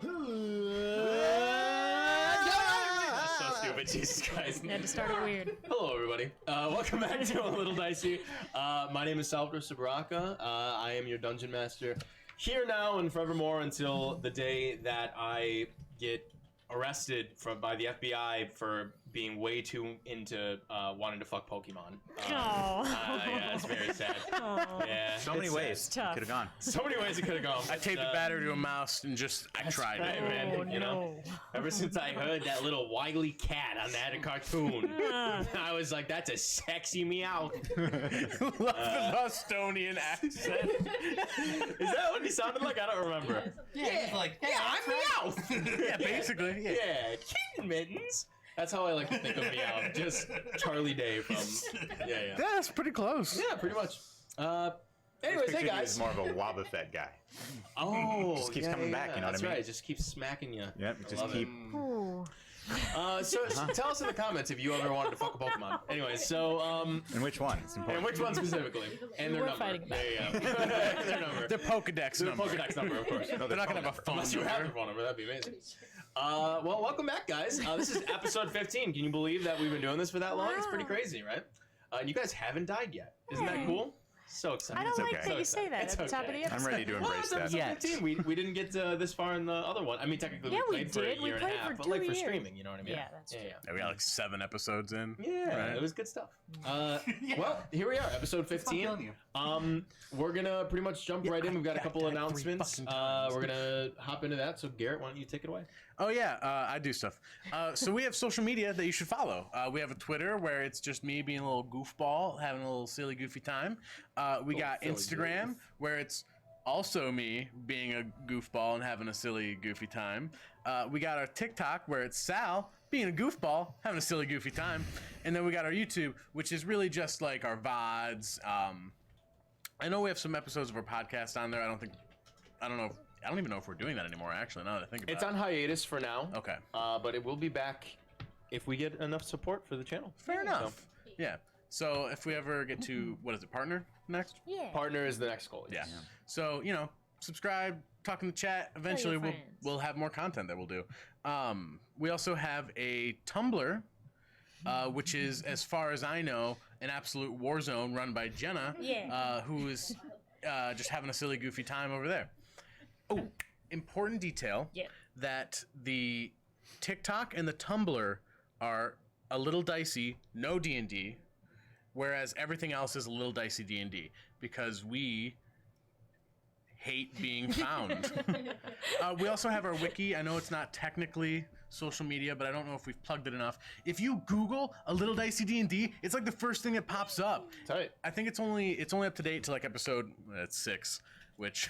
That's so stupid, Jesus Christ. You had to start it weird. Hello, everybody. Welcome back to A Little Dicey. My name is Salvador Sabaraka. I am your Dungeon Master here now and forevermore until the day that I get arrested by the FBI for being way too into wanting to fuck Pokemon. Yeah, it's very sad. Yeah, so many ways it could have gone. So many ways it could have gone. I taped the battery to a mouse and I tried it, man. You know, ever since I heard that little wily cat on that cartoon, I was like, "That's a sexy meow." Love the Bostonian accent. Is that what he sounded like? I don't remember. Yeah, he's like, I'm meow. Yeah, basically. Yeah, kitten mittens. That's how I like to think of meow. Just Charlie Day from. Yeah. That's pretty close. Yeah, pretty much. Anyways, hey guys. He's more of a Wobbuffet guy. Oh, just keeps coming back. You know what I mean? That's right. It just keeps smacking you. Yep. Just keep. So tell us in the comments if you ever wanted to fuck a Pokemon. Anyway, so And which one? It's important. and which one specifically? And their We're number. fighting back. There you go. Their number. The Pokedex The number. Pokedex number, of course. They're not going to have a phone Unless you have their number. phone number, that'd be amazing. Well, welcome back, guys. This is episode 15. Can you believe that we've been doing this for that long? It's pretty crazy, right? And you guys haven't died yet. Isn't that cool? So excited. I don't like okay. that you say that It's at the top of the okay. episode. I'm ready to Well, embrace it's that. episode 15. We didn't get this far in the other one. I mean, technically, Yeah, we we played for a did. We year and a played half, for but 2 like for years. streaming, you know what I mean? Yeah, that's true. Yeah. Yeah, we got like 7 episodes in. Yeah, Right. it was good stuff. Well, here we are, episode 15. We're gonna pretty much jump right in. We've got a couple announcements. fucking times. We're gonna hop into that. So, Garrett, why don't you take it away? Oh, yeah, I do stuff. So we have social media that you should follow. We have a Twitter where it's just me being a little goofball, having a little silly, goofy time. We got silly Instagram goof. where it's also me being a goofball and having a silly, goofy time. We got our TikTok where it's Sal being a goofball, having a silly, goofy time. And then we got our YouTube, which is really just like our VODs. I know we have some episodes of our podcast on there. I don't even know if we're doing that anymore, actually, now that I think about It's on hiatus for now. Okay. But it will be back if we get enough support for the channel. Fair enough. Yeah. So if we ever get to, what is it, partner next? Yeah. Partner is the next goal. Yeah. Yes. So, subscribe, talk in the chat. Eventually your we'll friends. have more content that we'll do. We also have a Tumblr, which is, as far as I know, an absolute war zone run by Jenna, who is just having a silly, goofy time over there. Oh, important detail that the TikTok and the Tumblr are a little dicey, no D&D, whereas everything else is a little dicey D&D because we hate being found. We also have our wiki. I know it's not technically social media, but I don't know if we've plugged it enough. If you Google a little dicey D&D, it's like the first thing that pops up. Tight. I think it's only up to date to like episode 6, which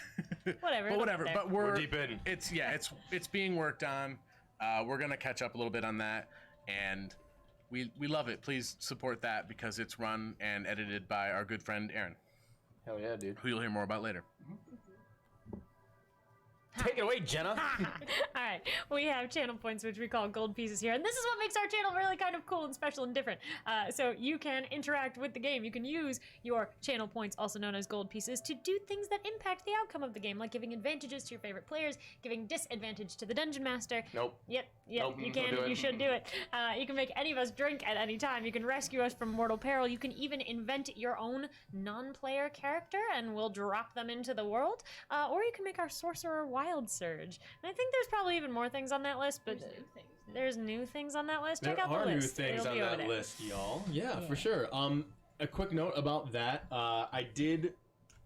Whatever. but whatever. But We're deep in. It's being worked on. We're gonna catch up a little bit on that, and we love it. Please support that because it's run and edited by our good friend Aaron, Hell yeah, dude. who you'll hear more about later. Take it away, Jenna. All right, we have channel points, which we call gold pieces here, and this is what makes our channel really kind of cool and special and different. So you can interact with the game. You can use your channel points, also known as gold pieces, to do things that impact the outcome of the game, like giving advantages to your favorite players, giving disadvantage to the dungeon master. Nope. Yep, Nope, you don't can. do it. You should do it. You can make any of us drink at any time. You can rescue us from mortal peril. You can even invent your own non-player character, and we'll drop them into the world. Or you can make our sorcerer Wild Surge. And I think there's probably even more things on that list, but there's new things on that list. Check There out the are new list. things It'll on be over that there. list, y'all. Yeah, for sure. A quick note about that. I did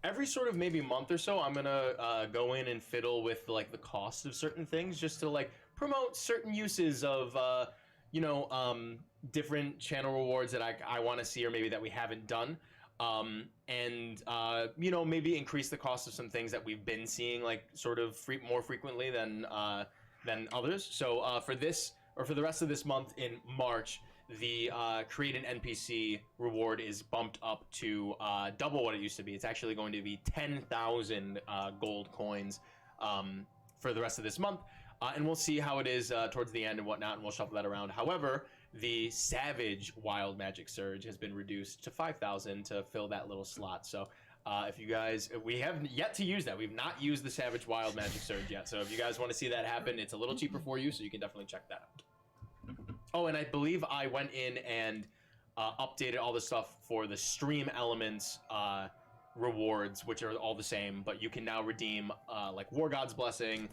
every sort of maybe month or so. I'm gonna go in and fiddle with like the cost of certain things, just to like promote certain uses of different channel rewards that I want to see, or maybe that we haven't done. Maybe increase the cost of some things that we've been seeing like sort of more frequently than others. So for the rest of this month in March, the create an NPC reward is bumped up to double what it used to be. It's actually going to be 10,000 gold coins for the rest of this month. And we'll see how it is towards the end and whatnot, and we'll shuffle that around. However, the Savage Wild Magic Surge has been reduced to 5,000 to fill that little slot. So If you guys, we have yet to use that. We've not used the Savage Wild Magic Surge yet. So if you guys want to see that happen, it's a little cheaper for you, so you can definitely check that out. Oh, and I believe I went in and updated all the stuff for the stream elements rewards, which are all the same, but you can now redeem like War God's Blessing,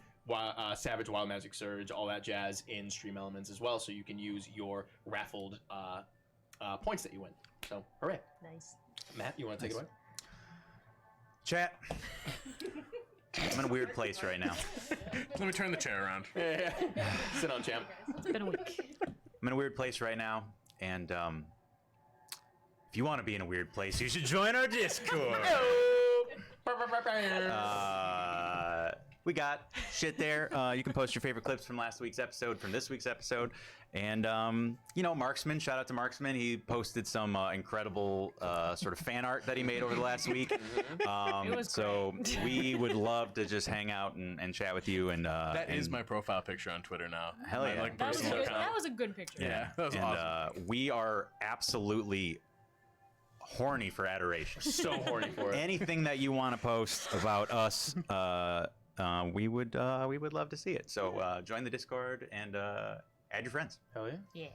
Savage Wild Magic Surge, all that jazz in stream elements as well, so you can use your raffled points that you win. So, hooray. Nice. Matt, you want to take it away? Chat. I'm in a weird place right now. Let me turn the chair around. Yeah. Sit on, champ. It's been a week. I'm in a weird place right now, and if you want to be in a weird place, you should join our Discord. We got shit there. You can post your favorite clips from last week's episode, from this week's episode. And, Marksman, shout out to Marksman. He posted some incredible sort of fan art that he made over the last week. It was so great. we would love to just hang out and chat with you. And That is my profile picture on Twitter now. Hell My, yeah. like, That was, personal good. account. That was a good picture. Yeah, that was and, awesome. we are absolutely horny for adoration. So horny for it. Anything that you want to post about us, we would love to see it. So join the Discord and add your friends. Hell yeah. Yeah.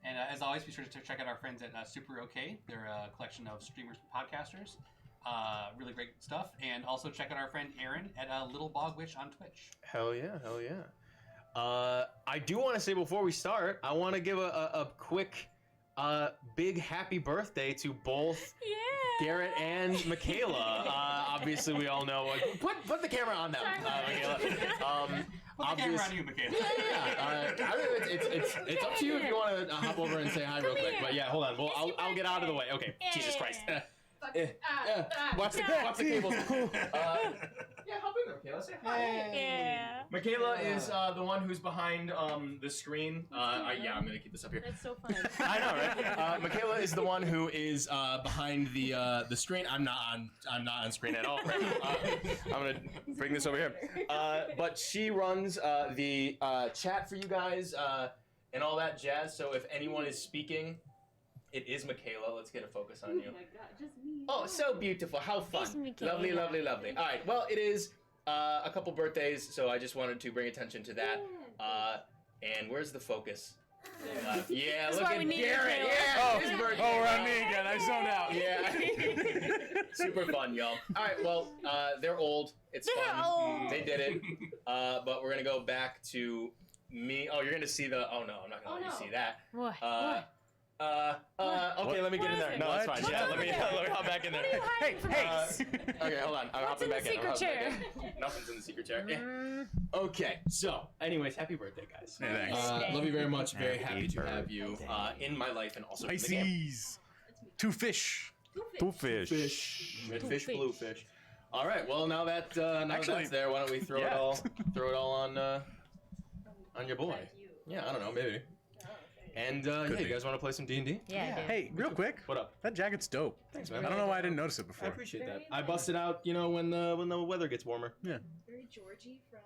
And as always, be sure to check out our friends at Super OK. They're a collection of streamers and podcasters. Really great stuff. And also check out our friend Aaron at Little Bog Witch on Twitch. Hell yeah, hell yeah. I do want to say before we start, I want to give a quick big happy birthday to both Yeah. Garrett and Michaela. Obviously, we all know. Put the camera on them, Michaela. Put the camera on you, Michaela. It's up to you if you want to hop over and say hi real quick. But yeah, hold on. Well, I'll get out of the way. Okay. Jesus Christ. Watch the cables. Yeah, hop in there, Michaela. Say hi. Yeah. Michaela is the one who's behind the screen. Yeah, I'm gonna keep this up here. That's so fun. I know, right? Michaela is the one who is behind the screen. I'm not on screen at all. I'm gonna bring this over here. But she runs the chat for you guys and all that jazz. So if anyone is speaking, it is Michaela. Let's get a focus on you. Oh my god, just me. Oh, so beautiful. How fun. It's Michaela. Lovely, lovely, lovely. All right. Well, it is a couple birthdays, so I just wanted to bring attention to that. And where's the focus? Yeah, That's look why at we need Garrett. Michaela. Yeah, his birthday. Oh, we're on me again. I zoned out. Yeah. Super fun, y'all. All right, well, they're old. It's They're fun. old. They did it. But we're going to go back to me. Oh, you're going to see the... Oh, no, I'm not going to let you see that. What? Okay, let me get in there. No, it's fine. What's Yeah, over let me there? hop back in there. What are you hiding from us? Okay, hold on. I'm What's hopping in the back in. secret chair? Nothing's in the secret chair. Yeah. Okay, so, anyways, happy birthday, guys. Hey, thanks. Love you very much. Very happy to Happy have you in my life and also in the game. Pisces. Two fish. Two fish. Fish, red Two fish, fish. blue fish. All right. Well, now that Actually, that's there, why don't we throw it yeah. all on your boy? Yeah, I don't know, maybe. And yeah, be. you guys want to play some D&D? Yeah, I do. Hey, real quick. What up? That jacket's dope. Thanks, man. I don't know why I didn't notice it I before. appreciate that. I busted out, when the weather gets warmer. Yeah. Very Georgie from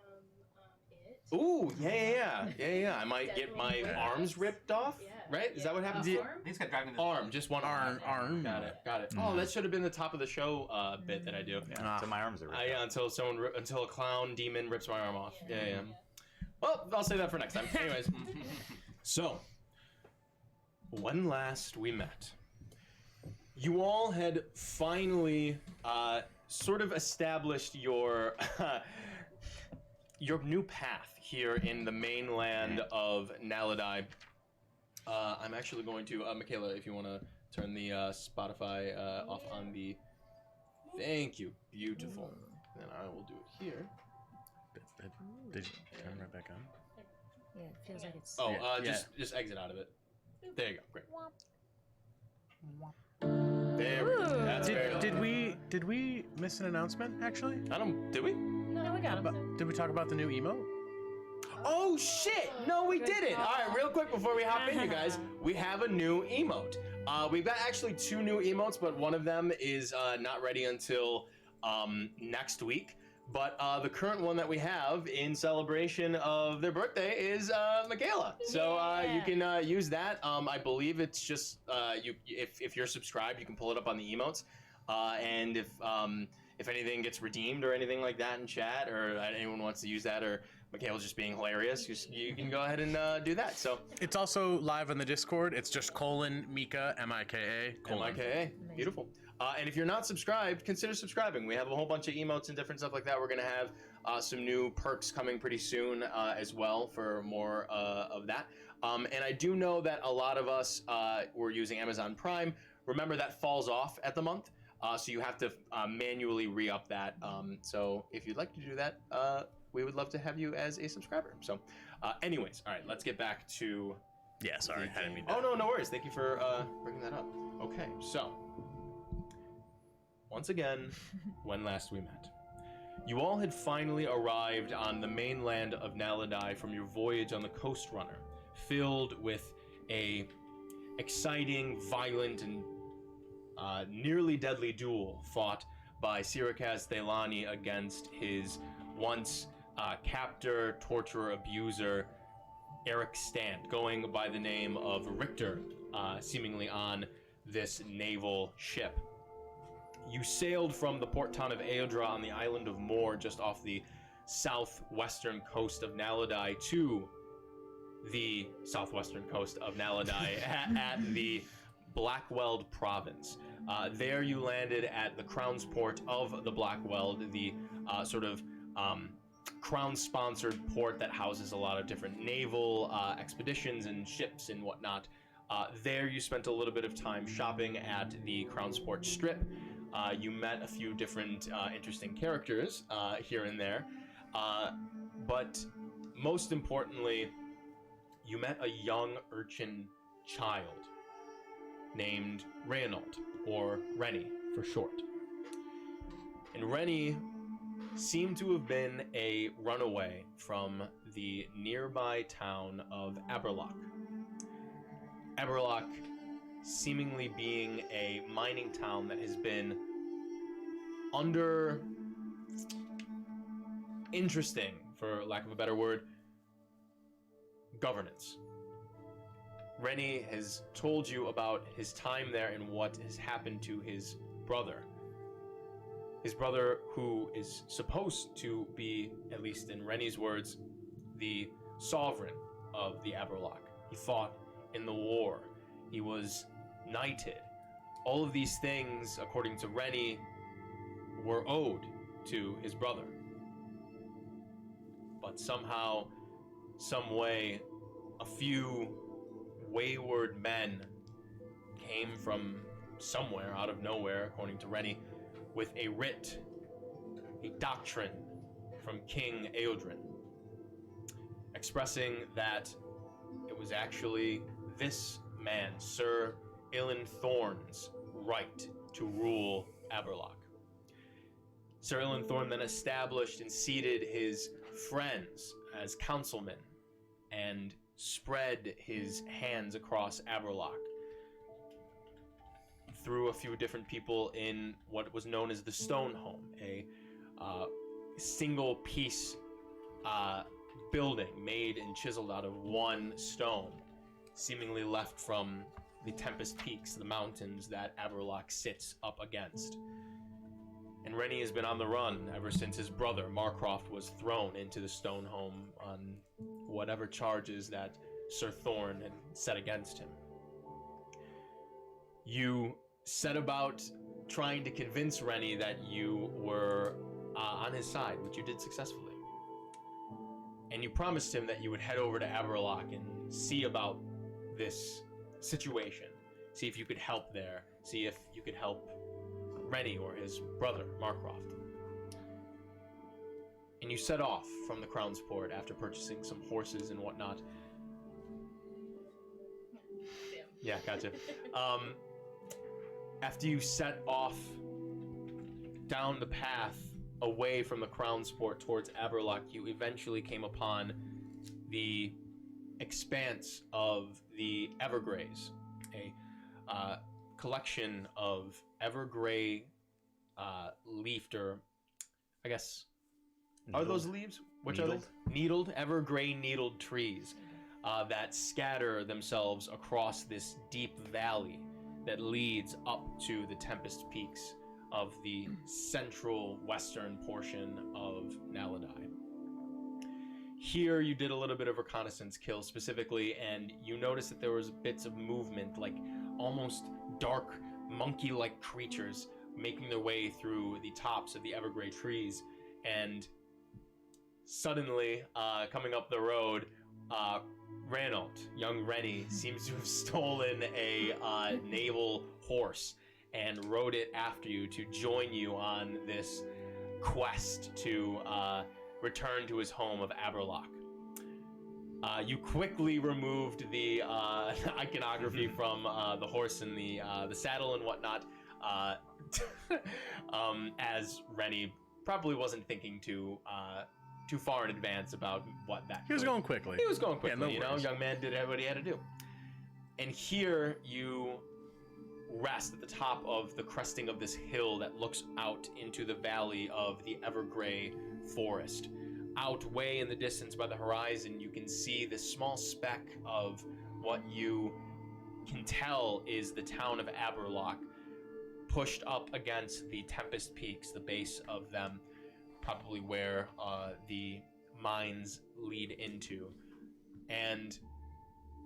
It. Ooh, yeah. I might get my arms ripped off. Yeah. Right? Is that what happens? Arm? I think it's got driving the Arm, just one arm. Arm. Got it. Oh, that should have been the top of the show bit that I do. Yeah, so my arms are ripped Yeah, out. until a clown demon rips my arm off. Yeah. Well, I'll say that for next time. Anyways, so when last we met, you all had finally sort of established your your new path here in the mainland of Naledian. I'm actually going to Michaela, if you want to turn the Spotify off on the. Thank you, beautiful. Then I will do it here. Did you turn right back on? Yeah, it feels like it's. Oh, Yeah. just exit out of it. There you go. Great. There we go. Ooh. That's very Did we miss an announcement actually? I don't. Did we? No, we got him. Did we talk about the new emote? Oh shit! No, we didn't. All right, real quick before we hop in, you guys, we have a new emote. We've got actually 2 new emotes, but one of them is not ready until next week. But the current one that we have in celebration of their birthday is Michaela. So you can use that. I believe it's just if you're subscribed, you can pull it up on the emotes. And if anything gets redeemed or anything like that in chat, or anyone wants to use that, or Mikhail's just being hilarious, you can go ahead and do that. So It's also live on the Discord. It's just Mika, M-I-K-A, MIKA. Beautiful. And if you're not subscribed, consider subscribing. We have a whole bunch of emotes and different stuff like that. We're going to have some new perks coming pretty soon as well for more of that. And I do know that a lot of us were using Amazon Prime. Remember, that falls off at the month. So you have to manually re-up that. So if you'd like to do that, we would love to have you as a subscriber. So anyways, all right, let's get back to... Yeah, sorry. I didn't mean Oh, no worries. Thank you for bringing that up. Okay, so... Once again, when last we met, you all had finally arrived on the mainland of Naledi from your voyage on the Coast Runner, filled with a exciting, violent, and nearly deadly duel fought by Sirakaz Thelani against his once captor, torturer, abuser, Eric Stant, going by the name of Richter, seemingly on this naval ship. You sailed from the port town of Eodra on the island of Moor, just off the southwestern coast of Naledi, to the southwestern coast of Naledi at the Blackweld province. There you landed at the Crown's port of the Blackweld, the Crown-sponsored port that houses a lot of different naval expeditions and ships and whatnot. There you spent a little bit of time shopping at the Crown's port strip. You met a few different interesting characters here and there. But most importantly, you met a young urchin child named Reynold, or Rennie for short. And Rennie seemed to have been a runaway from the nearby town of Aberlock. Aberlock seemingly being a mining town that has been under interesting, for lack of a better word, governance. Rennie has told you about his time there and what has happened to his brother. His brother, who is supposed to be, at least in Rennie's words, the sovereign of the Aberlock. He fought in the war. He was knighted. All of these things, according to Rennie, were owed to his brother. But somehow, some way, a few wayward men came from somewhere out of nowhere, according to Rennie, with a writ, a doctrine from King Eodrin, expressing that it was actually this man, Sir Ilan Thorne's, right to rule Aberlock. Sir Ilan Thorne then established and seated his friends as councilmen and spread his hands across Aberlock through a few different people in what was known as the Stone Home, a single piece building made and chiseled out of one stone, seemingly left from the Tempest Peaks, the mountains that Aberlock sits up against. And Rennie has been on the run ever since his brother, Marcroft, was thrown into the Stone Home on whatever charges that Sir Thorne had set against him. You set about trying to convince Rennie that you were on his side, which you did successfully. And you promised him that you would head over to Aberlock and see about this situation. See if you could help there. See if you could help Rennie or his brother, Marcroft. And you set off from the Crown's Port after purchasing some horses and whatnot. Damn. Yeah, gotcha. After you set off down the path away from the Crown's Port towards Aberlock, you eventually came upon the expanse of the Evergrays, a collection of evergray leafed, or I guess, are those leaves? Which are they? Needled, evergray needled trees that scatter themselves across this deep valley that leads up to the Tempest Peaks of the central western portion of Naledi. Here you did a little bit of reconnaissance kill specifically, and you noticed that there was bits of movement, like almost dark monkey-like creatures making their way through the tops of the evergrey trees. And suddenly, coming up the road, Ranald, young Rennie, seems to have stolen a naval horse and rode it after you to join you on this quest to return to his home of Aberlock. You quickly removed the iconography from the horse and the saddle and whatnot, as Rennie probably wasn't thinking too far in advance about what that. He was going quickly. He was going quickly. Yeah, no you know, worries. young man did what he had to do. And here you rest at the top of the cresting of this hill that looks out into the valley of the evergrey forest. Out way in the distance by the horizon, you can see this small speck of what you can tell is the town of Aberlock, pushed up against the Tempest Peaks, the base of them, probably where the mines lead into. And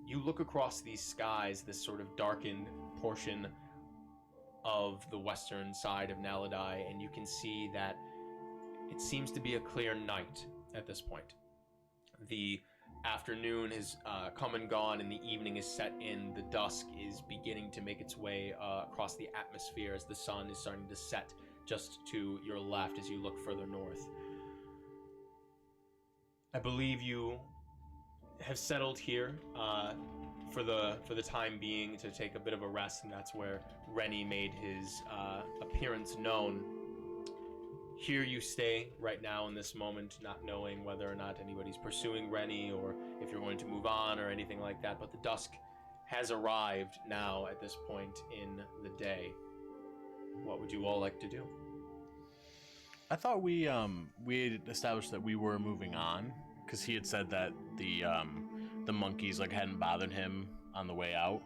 you look across these skies, this sort of darkened portion of the western side of Naledi, and you can see that it seems to be a clear night at this point. The afternoon has come and gone, and the evening is set in. The dusk is beginning to make its way across the atmosphere as the sun is starting to set just to your left as you look further north. I believe you have settled here for the time being to take a bit of a rest, and that's where Rennie made his appearance known. Here you stay right now in this moment, not knowing whether or not anybody's pursuing Rennie or if you're going to move on or anything like that, but the dusk has arrived now at this point in the day. What would you all like to do? I thought we had established that we were moving on because he had said that the monkeys like hadn't bothered him on the way out.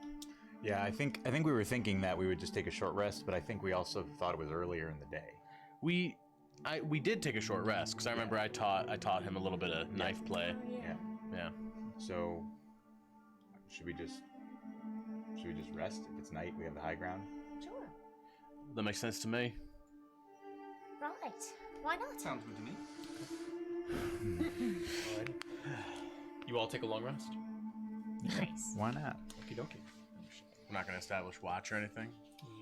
Yeah, I think we were thinking that we would just take a short rest, but I think we also thought it was earlier in the day. We did take a short rest because I remember I taught him a little bit of knife play. Yeah. So, should we just rest? If it's night, we have the high ground. Sure. That makes sense to me. Right. Why not? Sounds good to me. Alrighty. You all take a long rest. Nice. Why not? Okie dokie. We're not going to establish watch or anything.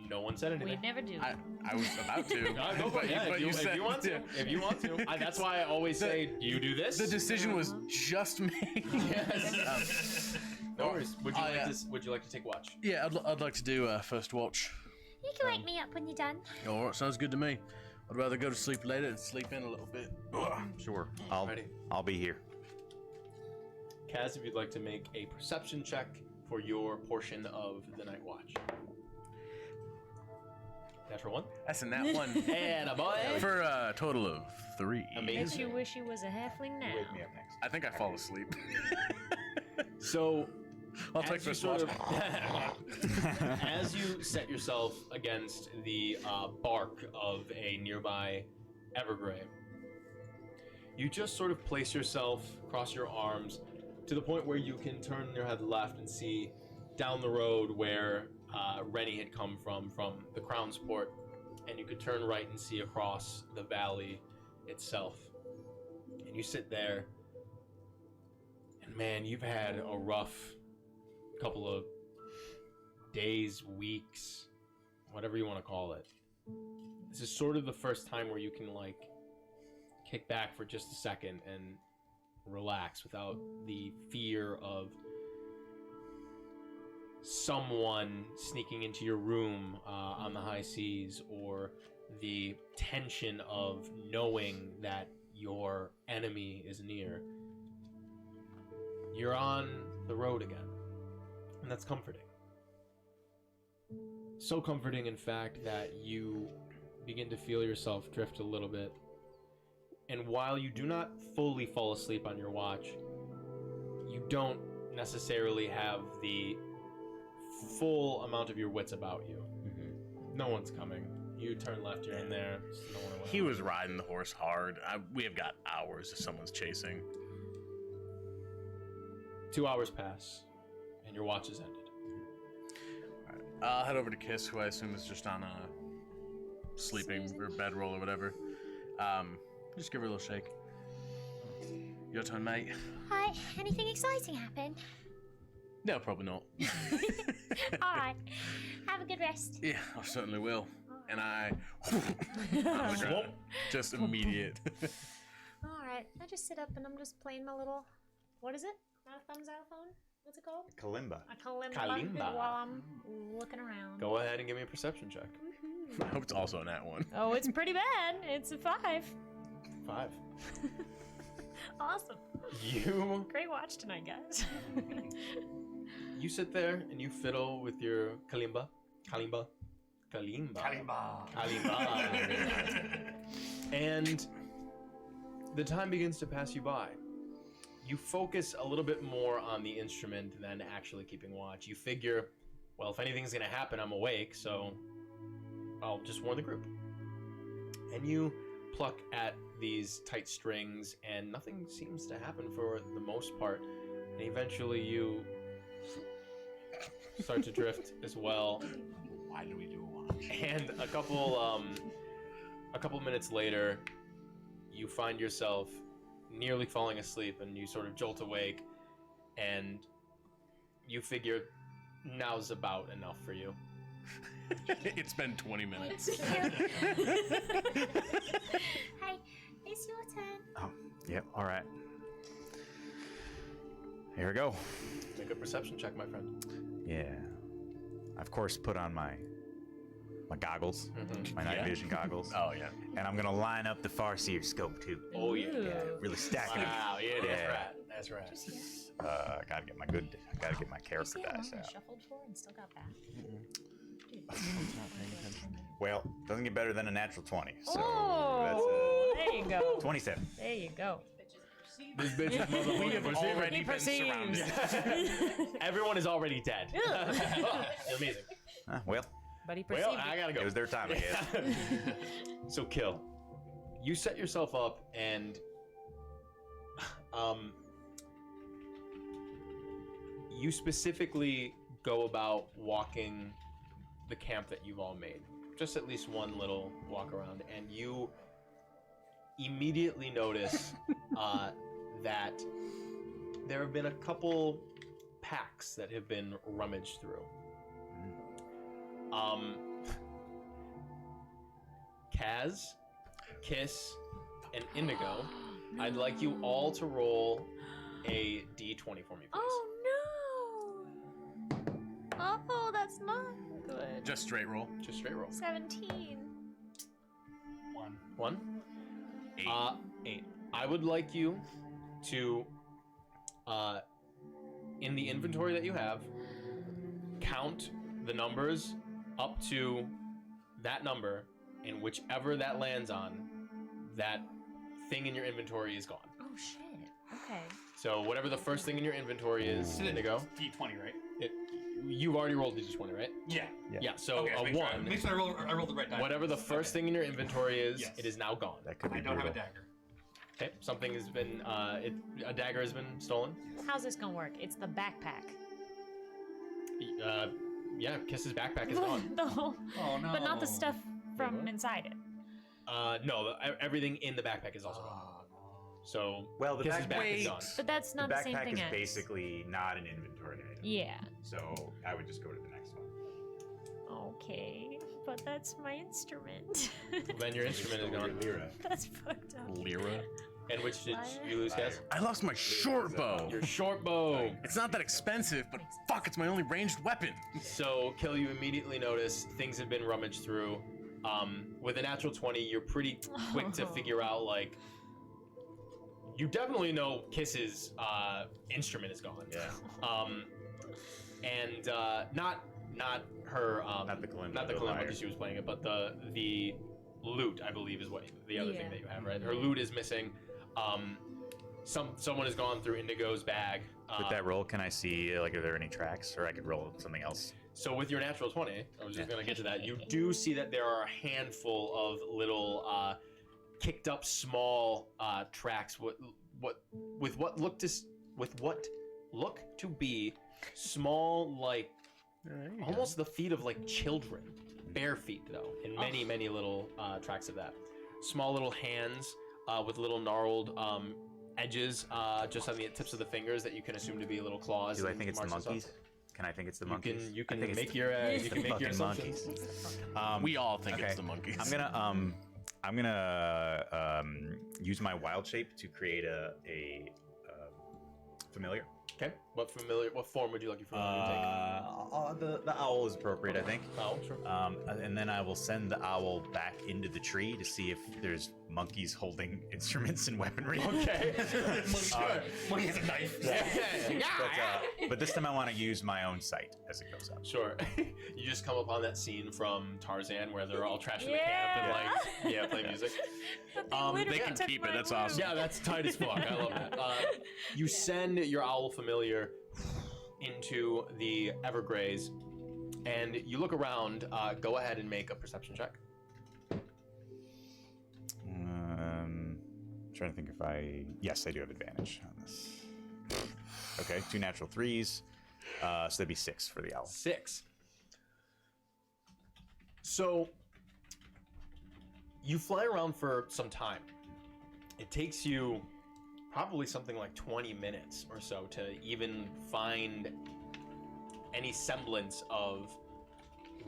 No one said anything. We never do. I was about to. Go for it. Yeah, but if said you want to. yeah. If you want to. That's why I always say, you do this. The decision was just made. Yes. No worries. Would you like to take watch? Yeah, I'd like to do first watch. You can wake me up when you're done. All right, sounds good to me. I'd rather go to sleep later and sleep in a little bit. Sure. Alrighty. I'll be here. Kaz, if you'd like to make a perception check for your portion of the night watch. Natural one. That's a nat one. And a boy. For a total of 3. Amazing. Bet you wish you was a halfling now. Wake me up next. I think I fall asleep. So, I'll take as you first sort watch. of, as you set yourself against the bark of a nearby evergrey, you just sort of place yourself, cross your arms, to the point where you can turn your head left and see down the road where Rennie had come from the Crown's Port, and you could turn right and see across the valley itself. And you sit there, and man, you've had a rough couple of days, weeks, whatever you want to call it. This is sort of the first time where you can like kick back for just a second and relax without the fear of someone sneaking into your room on the high seas, or the tension of knowing that your enemy is near. You're on the road again, and that's comforting. So comforting, in fact, that you begin to feel yourself drift a little bit. And while you do not fully fall asleep on your watch, you don't necessarily have the full amount of your wits about you. No one's coming. You turn left, you're in there. He was riding the horse hard. We have got hours if someone's chasing. 2 hours pass, and your watch is ended. All right. I'll head over to Kiss, who I assume is just on a sleeping or bedroll or whatever. Just give her a little shake. Your turn, mate. Hi, anything exciting happen? No, probably not. Alright, have a good rest. Yeah, I certainly will. And I on the ground. Just immediate. Alright, I just sit up and I'm just playing my little, what is it? Not a thumbs xylophone? What's it called? Kalimba. A kalimba. Kalimba. While I'm looking around. Go ahead and give me a perception check. I hope it's also an at one. Oh, it's pretty bad. It's a 5. 5. Awesome. You Great watch tonight, guys. you sit there and you fiddle with your kalimba. Kalimba. And the time begins to pass you by. You focus a little bit more on the instrument than actually keeping watch. You figure, well, if anything's gonna happen, I'm awake, so I'll just warn the group. And you pluck at these tight strings, and nothing seems to happen for the most part. And eventually you start to drift as well. Why do we do a watch? And a couple minutes later, you find yourself nearly falling asleep, and you sort of jolt awake, and you figure now's about enough for you. It's been 20 minutes. Hey, it's your turn. Oh, yep. All right. Here we go. Make a perception check, my friend. Yeah. I, of course, put on my goggles, my night vision goggles. Oh, yeah. And I'm gonna line up the Farseer scope too. Oh yeah. Yeah, really stack it. Wow, yeah, Yeah. that's right. Gotta get my character See how dice long I out. shuffled for and still got that. Well, doesn't get better than a natural 20. So Oh, there you go. that's 27. There you go. This bitch is We have already He been perceives. surrounded. Everyone is already dead. Amazing. Well, But he perceived Well, I gotta go. it was their time, I guess. So kill. You set yourself up, and you specifically go about walking the camp that you've all made. Just at least one little walk around, and you immediately notice that there have been a couple packs that have been rummaged through. Kaz, Kiss, and Indigo, I'd like you all to roll a d20 for me, please. Oh no! Oh, that's not good. Just straight roll. Just straight roll. 17. 1. 8. 8. I would like you to, in the inventory that you have, count the numbers up to that number, and whichever that lands on, that thing in your inventory is gone. Oh shit. Okay. So whatever the first thing in your inventory is, Indigo, D20, right? you've already rolled the d20, right? Yeah. Yeah, so Okay, a make sure 1. Make sure I rolled the right die. Whatever the first thing in your inventory is, Yes. it is now gone. That could be I don't have a brutal. dagger. Okay, something has been, a dagger has been stolen. How's this gonna work? It's the backpack. Yeah, Kiss's backpack is gone. The whole- Oh no. But not the stuff from inside it. No, everything in the backpack is also gone. Oh no. So, Well, the Kiss's backpack- back is Wait. gone. But that's The not the, same backpack thing is as. basically not an inventory item. Yeah. So I would just go to the next one. Okay. But that's my instrument. Then your instrument is gone. That's fucked up. Lyra. And which did you lose, Cass? I lost my short bow. Your short bow. It's not that expensive, but fuck, it's my only ranged weapon. So, Kill, you immediately notice things have been rummaged through. With a natural 20, you're pretty quick to figure out, like, you definitely know Kiss's instrument is gone. Yeah. And not her, Not the kalimba, not the the kalimba lyre. because she was playing it, but the lute, I believe, is what the other thing Yeah. that you have, right? Her lute is missing. Someone has gone through Indigo's bag. With that roll, can I see, like, are there any tracks? Or I could roll something else? So with your natural 20, I was just going to get to that. You do see that there are a handful of little kicked up small tracks with what look to be small, like almost the feet of like children, bare feet though, and many little tracks of that. Small little hands with little gnarled edges just on the tips of the fingers that you can assume to be little claws. Do I think it's the monkeys? Can I think it's the monkeys? You can make your assumptions. We all think it's the monkeys. I'm gonna use my wild shape to create a familiar. Okay. What form would you like your familiar to take? The owl is appropriate, I think. Owl, sure. And then I will send the owl back into the tree to see if there's monkeys holding instruments and weaponry. Okay. Monkey has a knife. But this time I want to use my own sight as it goes up. Sure. You just come upon that scene from Tarzan where they're all trashing the camp and play music. They can keep it. That's awesome. Yeah, that's tight as fuck. I love that. You send your owl familiar into the Evergraze, and you look around. Go ahead and make a perception check. Trying to think if yes, I do have advantage on this. Okay, 2 natural 3s, so that'd be 6 for the owl. 6. So you fly around for some time. It takes you probably something like 20 minutes or so to even find any semblance of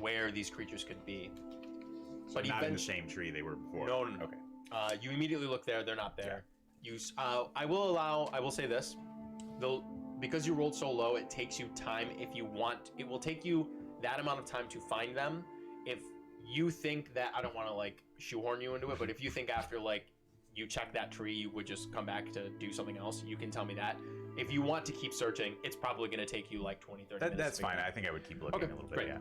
where these creatures could be. So but not in the same tree they were before. No. Okay. You immediately look there; they're not there. Yeah. I will say this, because you rolled so low, it takes you time. If you want, it will take you that amount of time to find them. If you think that, I don't want to like shoehorn you into it, but if you think after like you check that tree, you would just come back to do something else, you can tell me that. If you want to keep searching, it's probably going to take you like 20, 30 minutes. That's fine. I think I would keep looking a little bit. Great. Yeah.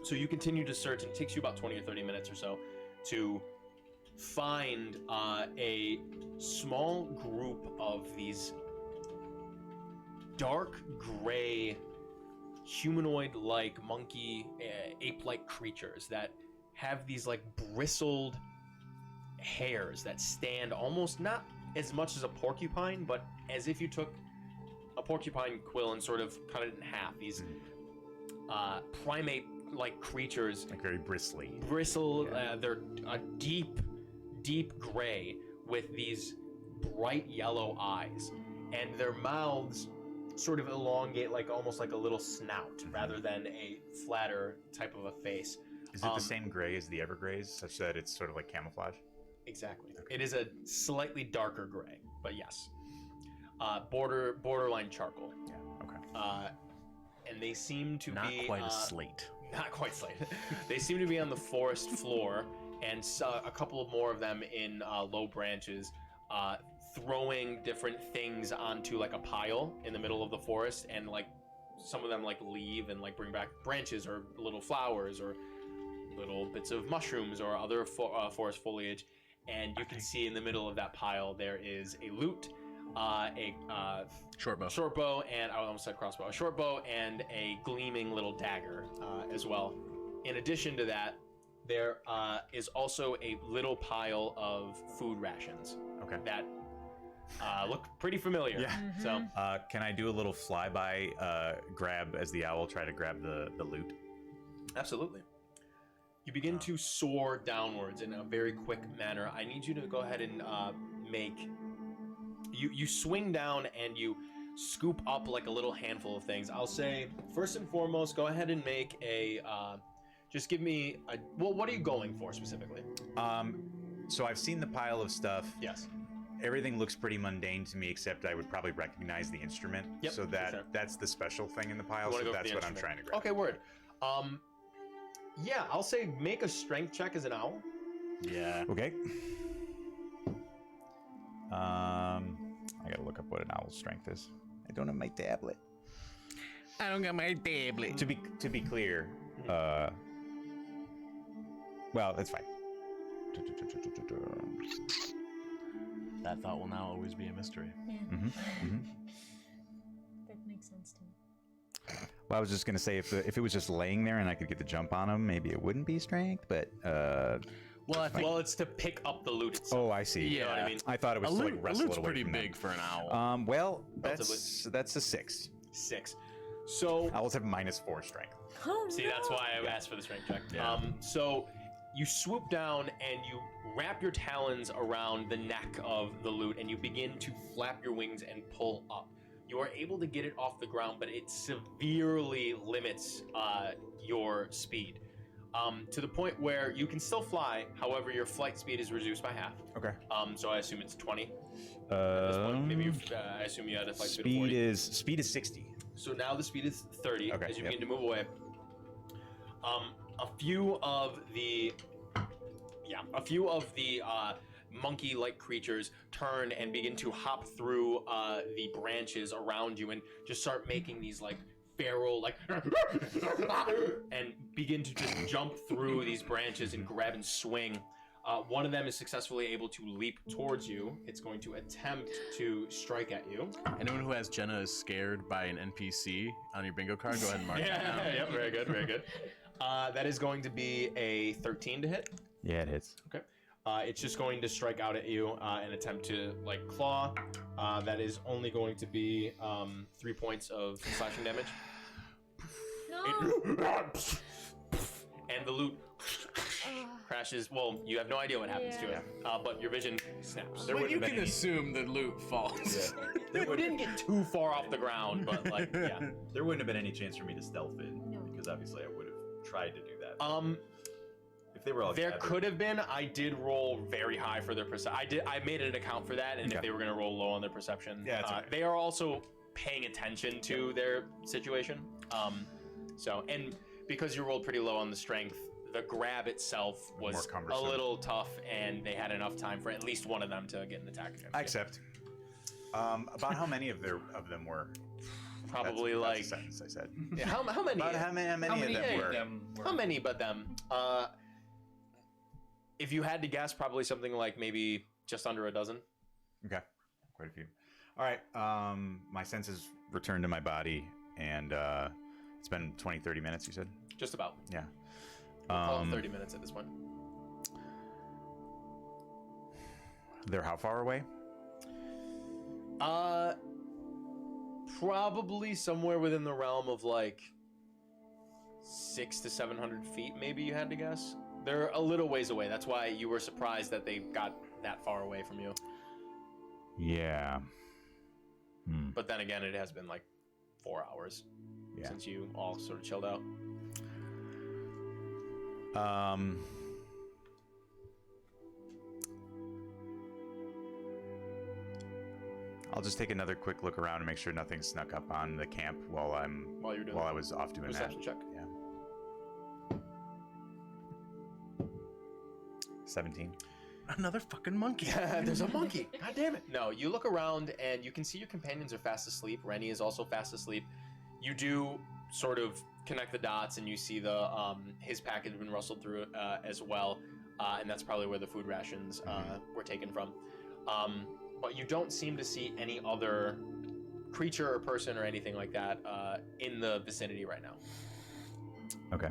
So you continue to search, and it takes you about 20 or 30 minutes or so to find a small group of these dark gray humanoid-like monkey ape-like creatures that have these like bristled hairs that stand almost not as much as a porcupine, but as if you took a porcupine quill and sort of cut it in half. These primate-like creatures, like very bristly. They're a deep gray with these bright yellow eyes, and their mouths sort of elongate like almost like a little snout rather than a flatter type of a face. Is it the same gray as the Evergraze, such that it's sort of like camouflage? Exactly. Okay. It is a slightly darker gray, but yes. Borderline charcoal. Yeah, okay. And they seem to not be... quite a slate. Not quite slate. They seem to be on the forest floor, and a couple of more of them in low branches, throwing different things onto like a pile in the middle of the forest, and like some of them like leave and like bring back branches or little flowers or little bits of mushrooms or other forest foliage. And you can see in the middle of that pile there is a lute, a short bow, and I almost said crossbow, a short bow, and a gleaming little dagger as well. In addition to that, there is also a little pile of food rations. Okay. That look pretty familiar. Yeah. Mm-hmm. So can I do a little flyby grab as the owl try to grab the loot? absolutely. You begin to soar downwards in a very quick manner. I need you to go ahead and make... You swing down and you scoop up like a little handful of things. I'll say, first and foremost, go ahead and make a... just give me a... Well, what are you going for specifically? So I've seen the pile of stuff. Yes. Everything looks pretty mundane to me, except I would probably recognize the instrument. Yep, so that's the special thing in the pile, so that's what I'm trying to grab. Okay, word. Yeah, I'll say make a strength check as an owl. Yeah. Okay. I gotta look up what an owl's strength is. I don't have my tablet. I don't got my tablet. To be clear, well, that's fine. That thought will now always be a mystery. Yeah. Mm-hmm. Mm-hmm. That makes sense to me. I was just gonna say if it was just laying there and I could get the jump on him, maybe it wouldn't be strength. But Well, I think Well, it's to pick up the loot itself. oh, I see. You know what I mean? I thought it was a to loot, like wrestle loot's it away pretty from big for an owl. them. Well, Relatively. that's a 6. 6. So Owls have -4 strength. Oh, see, no. that's why I asked for the strength check. Yeah. So you swoop down and you wrap your talons around the neck of the loot, and you begin to flap your wings and pull up. You are able to get it off the ground, but it severely limits your speed. To the point where you can still fly, however, your flight speed is reduced by half. Okay. So I assume it's 20 at this point. Maybe I assume you had a flight speed of 40. Speed is 60. So now the speed is 30 Okay, as you yep. begin to move away. A few of the monkey-like creatures turn and begin to hop through the branches around you and just start making these like feral like and begin to just jump through these branches and grab and swing. One of them is successfully able to leap towards you. It's going to attempt to strike at you. Anyone who has Jenna is scared by an NPC on your bingo card, go ahead and mark it down. Yep, very good, very good. That is going to be a 13 to hit. Yeah, it hits. Okay. It's just going to strike out at you and attempt to like claw. That is only going to be 3 points of slashing damage. No. And the loot crashes. Well, you have no idea what happens to it, but your vision snaps. But you can assume that loot falls. We didn't get too far off the ground, but like, yeah. There wouldn't have been any chance for me to stealth it because obviously I would have tried to do that. If they were all There gathered. could have been. I did roll very high for their perception. I made an account for that, and if Okay. they were going to roll low on their perception, Yeah, it's okay. they are also paying attention to their situation. And because you rolled pretty low on the strength, the grab itself was More a cumbersome. little tough, and they had enough time for at least one of them to get an attack against I you. accept. About how many of them were? Probably that's like a sentence I said. yeah, how many? About how many of them were? How many but them? If you had to guess, probably something like maybe just under a dozen. Okay, quite a few. All right, my senses returned to my body, and it's been 20-30 minutes, you said? Just about. Yeah. We'll call it 30 minutes at this point. They're how far away? Probably somewhere within the realm of like 600 to 700 feet, maybe you had to guess. They're a little ways away. That's why you were surprised that they got that far away from you. Yeah. But then again, it has been like 4 hours since you all sort of chilled out. I'll just take another quick look around and make sure nothing snuck up on the camp while While you're doing I that. was off doing Perception that. check. Yeah. 17. Another fucking monkey. There's a monkey. God damn it. No, you look around and you can see your companions are fast asleep. Rennie is also fast asleep. You do sort of connect the dots and you see the his pack had been rustled through as well. And that's probably where the food rations were taken from. But you don't seem to see any other creature or person or anything like that in the vicinity right now. Okay.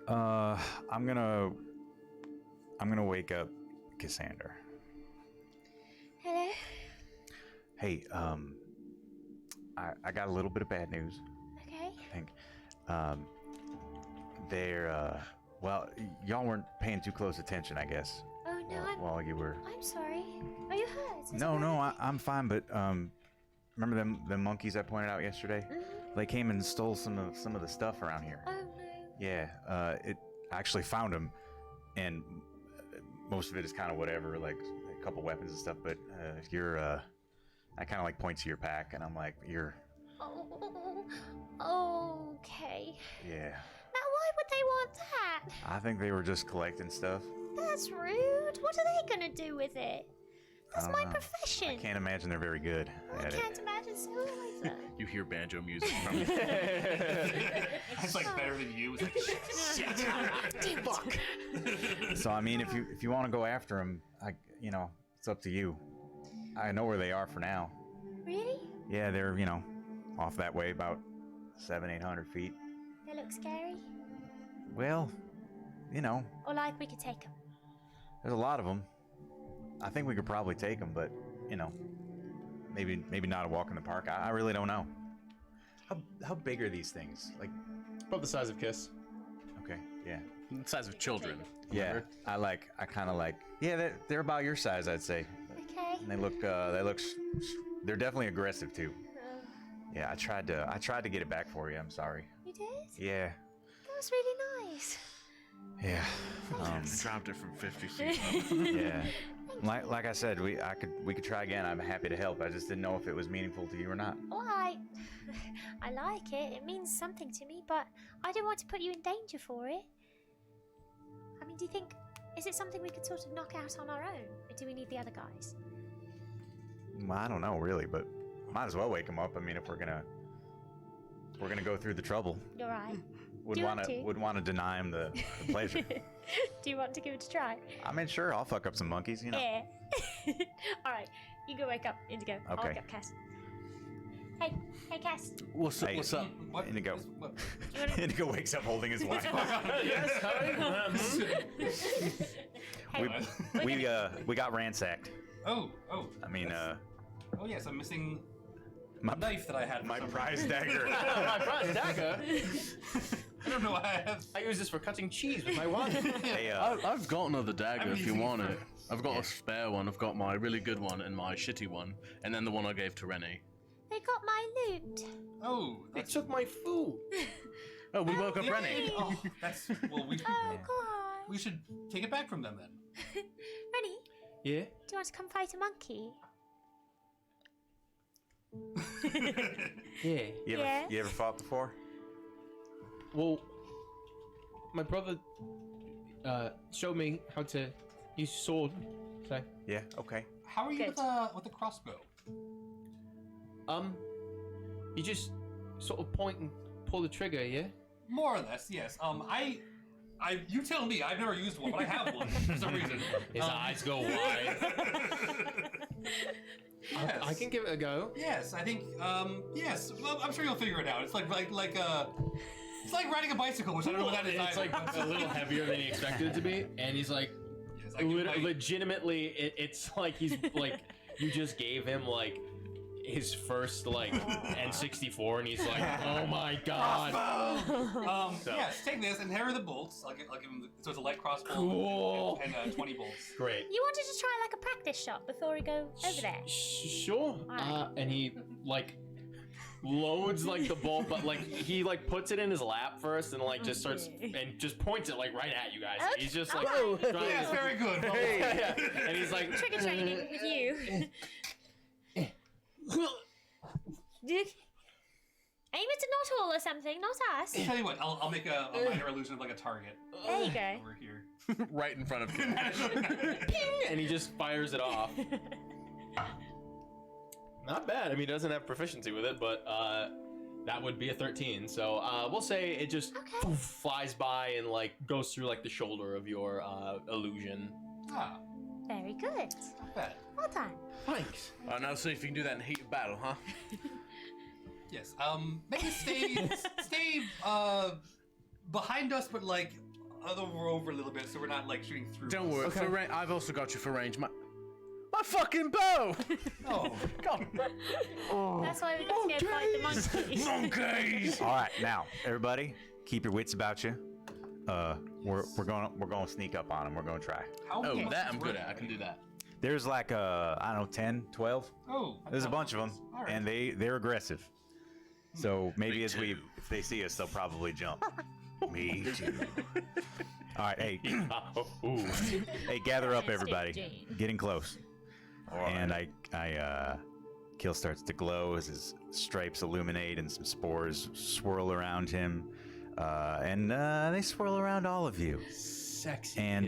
I'm gonna wake up Cassandra. Hello? Hey, I got a little bit of bad news. Okay. I think. They're well, y'all weren't paying too close attention, I guess. Oh no, While you were. I'm sorry. Are you hurt? Is No, it no, hurt? I'm fine. But remember them monkeys I pointed out yesterday? They came and stole some of the stuff around here. Oh no. Yeah, I actually found them, and most of it is kind of whatever, like a couple weapons and stuff. But you're, I kind of like point to your pack, and I'm like, you're. Oh, okay. Yeah. Now why would they want that? I think they were just collecting stuff. That's rude. What are they gonna do with it? That's I my don't know. profession. I can't imagine they're very good I at can't it. imagine so either. You hear banjo music from It's like better than you. It's like shit. Fuck. So I mean, if you want to go after them, it's up to you. I know where they are for now. Really? Yeah, they're off that way, about 700-800 feet. They look scary. Well, you know, Or like we could take them. there's a lot of them. I think we could probably take them, but you know, maybe not a walk in the park. I really don't know. How big are these things? Like, About the size of Kiss. okay, yeah, The size of children. yeah. I kind of like. Yeah, they're about your size, I'd say. Okay. And they're definitely aggressive too. Yeah, I tried to get it back for you. I'm sorry. You did? Yeah, That was really nice. yeah. I dropped it from 50 feet. Yeah. Like I said, we could try again. I'm happy to help. I just didn't know if it was meaningful to you or not. Well, I like it. It means something to me, but I don't want to put you in danger for it. I mean, do you think, is it something we could sort of knock out on our own? Or do we need the other guys? Well, I don't know really, but might as well wake him up. I mean, if we're gonna go through the trouble, You're right. would Do you want to? want to deny him the pleasure. Do you want to give it a try? I mean, sure, I'll fuck up some monkeys, you know. Yeah. Alright, you go wake up Indigo. I'll Okay. wake up Cass. Hey Cass. What's up? Hey. What's up? What? Indigo. What? Indigo wakes up holding his wife. Yes, Hey, we got ransacked. Oh. I mean, Oh yes, I'm missing my a knife that I had. for my some prize reason. dagger. My prize dagger. I don't know why I have. I use this for cutting cheese with my wife. Hey, I've got another dagger I'm if you using it want for- it. I've got a spare one. I've got my really good one and my shitty one, and then the one I gave to Rennie. they got my loot. Oh, They that's took my food. Oh, we woke up They Rennie. did? Oh, that's well. Oh god. We should take it back from them then. Rennie, Yeah. do you want to come fight a monkey? Yeah. you ever fought before? Well, my brother showed me how to use sword. So, Yeah. Okay. How are you Good. with the crossbow? you just sort of point and pull the trigger, yeah? More or less, yes. You tell me. I've never used one, but I have one for some reason. His eyes go wide. Yes. I can give it a go. Yes, I think. Yes. Well, I'm sure you'll figure it out. It's like it's like riding a bicycle, which I don't know what that is. It's either. like a little heavier than he expected it to be, and he's like, Yes, I do my- legitimately, it's like he's like, you just gave him like his first like N64, and he's like, oh my god. So- Yes, take this, and here are the bolts. I'll give him. So it's a light crossbow Cool. and 20 bolts. Great. You wanted to try like a practice shot before we go over there? Sure. Alright. And he like loads like the bolt, but like he like puts it in his lap first, and like just starts and just points it like right at you guys. Okay, He's just like, alright. trying Yes, to- very good. yeah. And he's like, Trigger training with you. Aim it to not all or something, not us. Tell you what, I'll make a minor illusion of like a target There you go. over here. Right in front of him. and he just fires it off. Not bad. I mean, he doesn't have proficiency with it, but that would be a 13. So we'll say it just Okay. flies by and like goes through like the shoulder of your illusion. Ah, Very good. not bad. Well done. Thanks. Now see if you can do that in heat of battle, huh? Yes. Maybe stay behind us, but like over a little bit, so we're not like shooting through. Don't us. worry. Okay. For I've also got you for range. My fucking bow! Oh, God. That's why we got to go fight the monkeys. Monkeys! All right, now everybody, keep your wits about you. We're gonna sneak up on them. We're gonna try. how Oh, many that I'm monkeys good were at. I there? can do that. There's like I don't know, 10, 12. Oh, There's a bunch of them, All right. and they're aggressive. So maybe Me if too. they see us, they'll probably jump. Me too. All right, hey, hey, gather up, everybody. Jane. Getting close. And Kill starts to glow as his stripes illuminate and some spores swirl around him. And they swirl around all of you. Sexy. And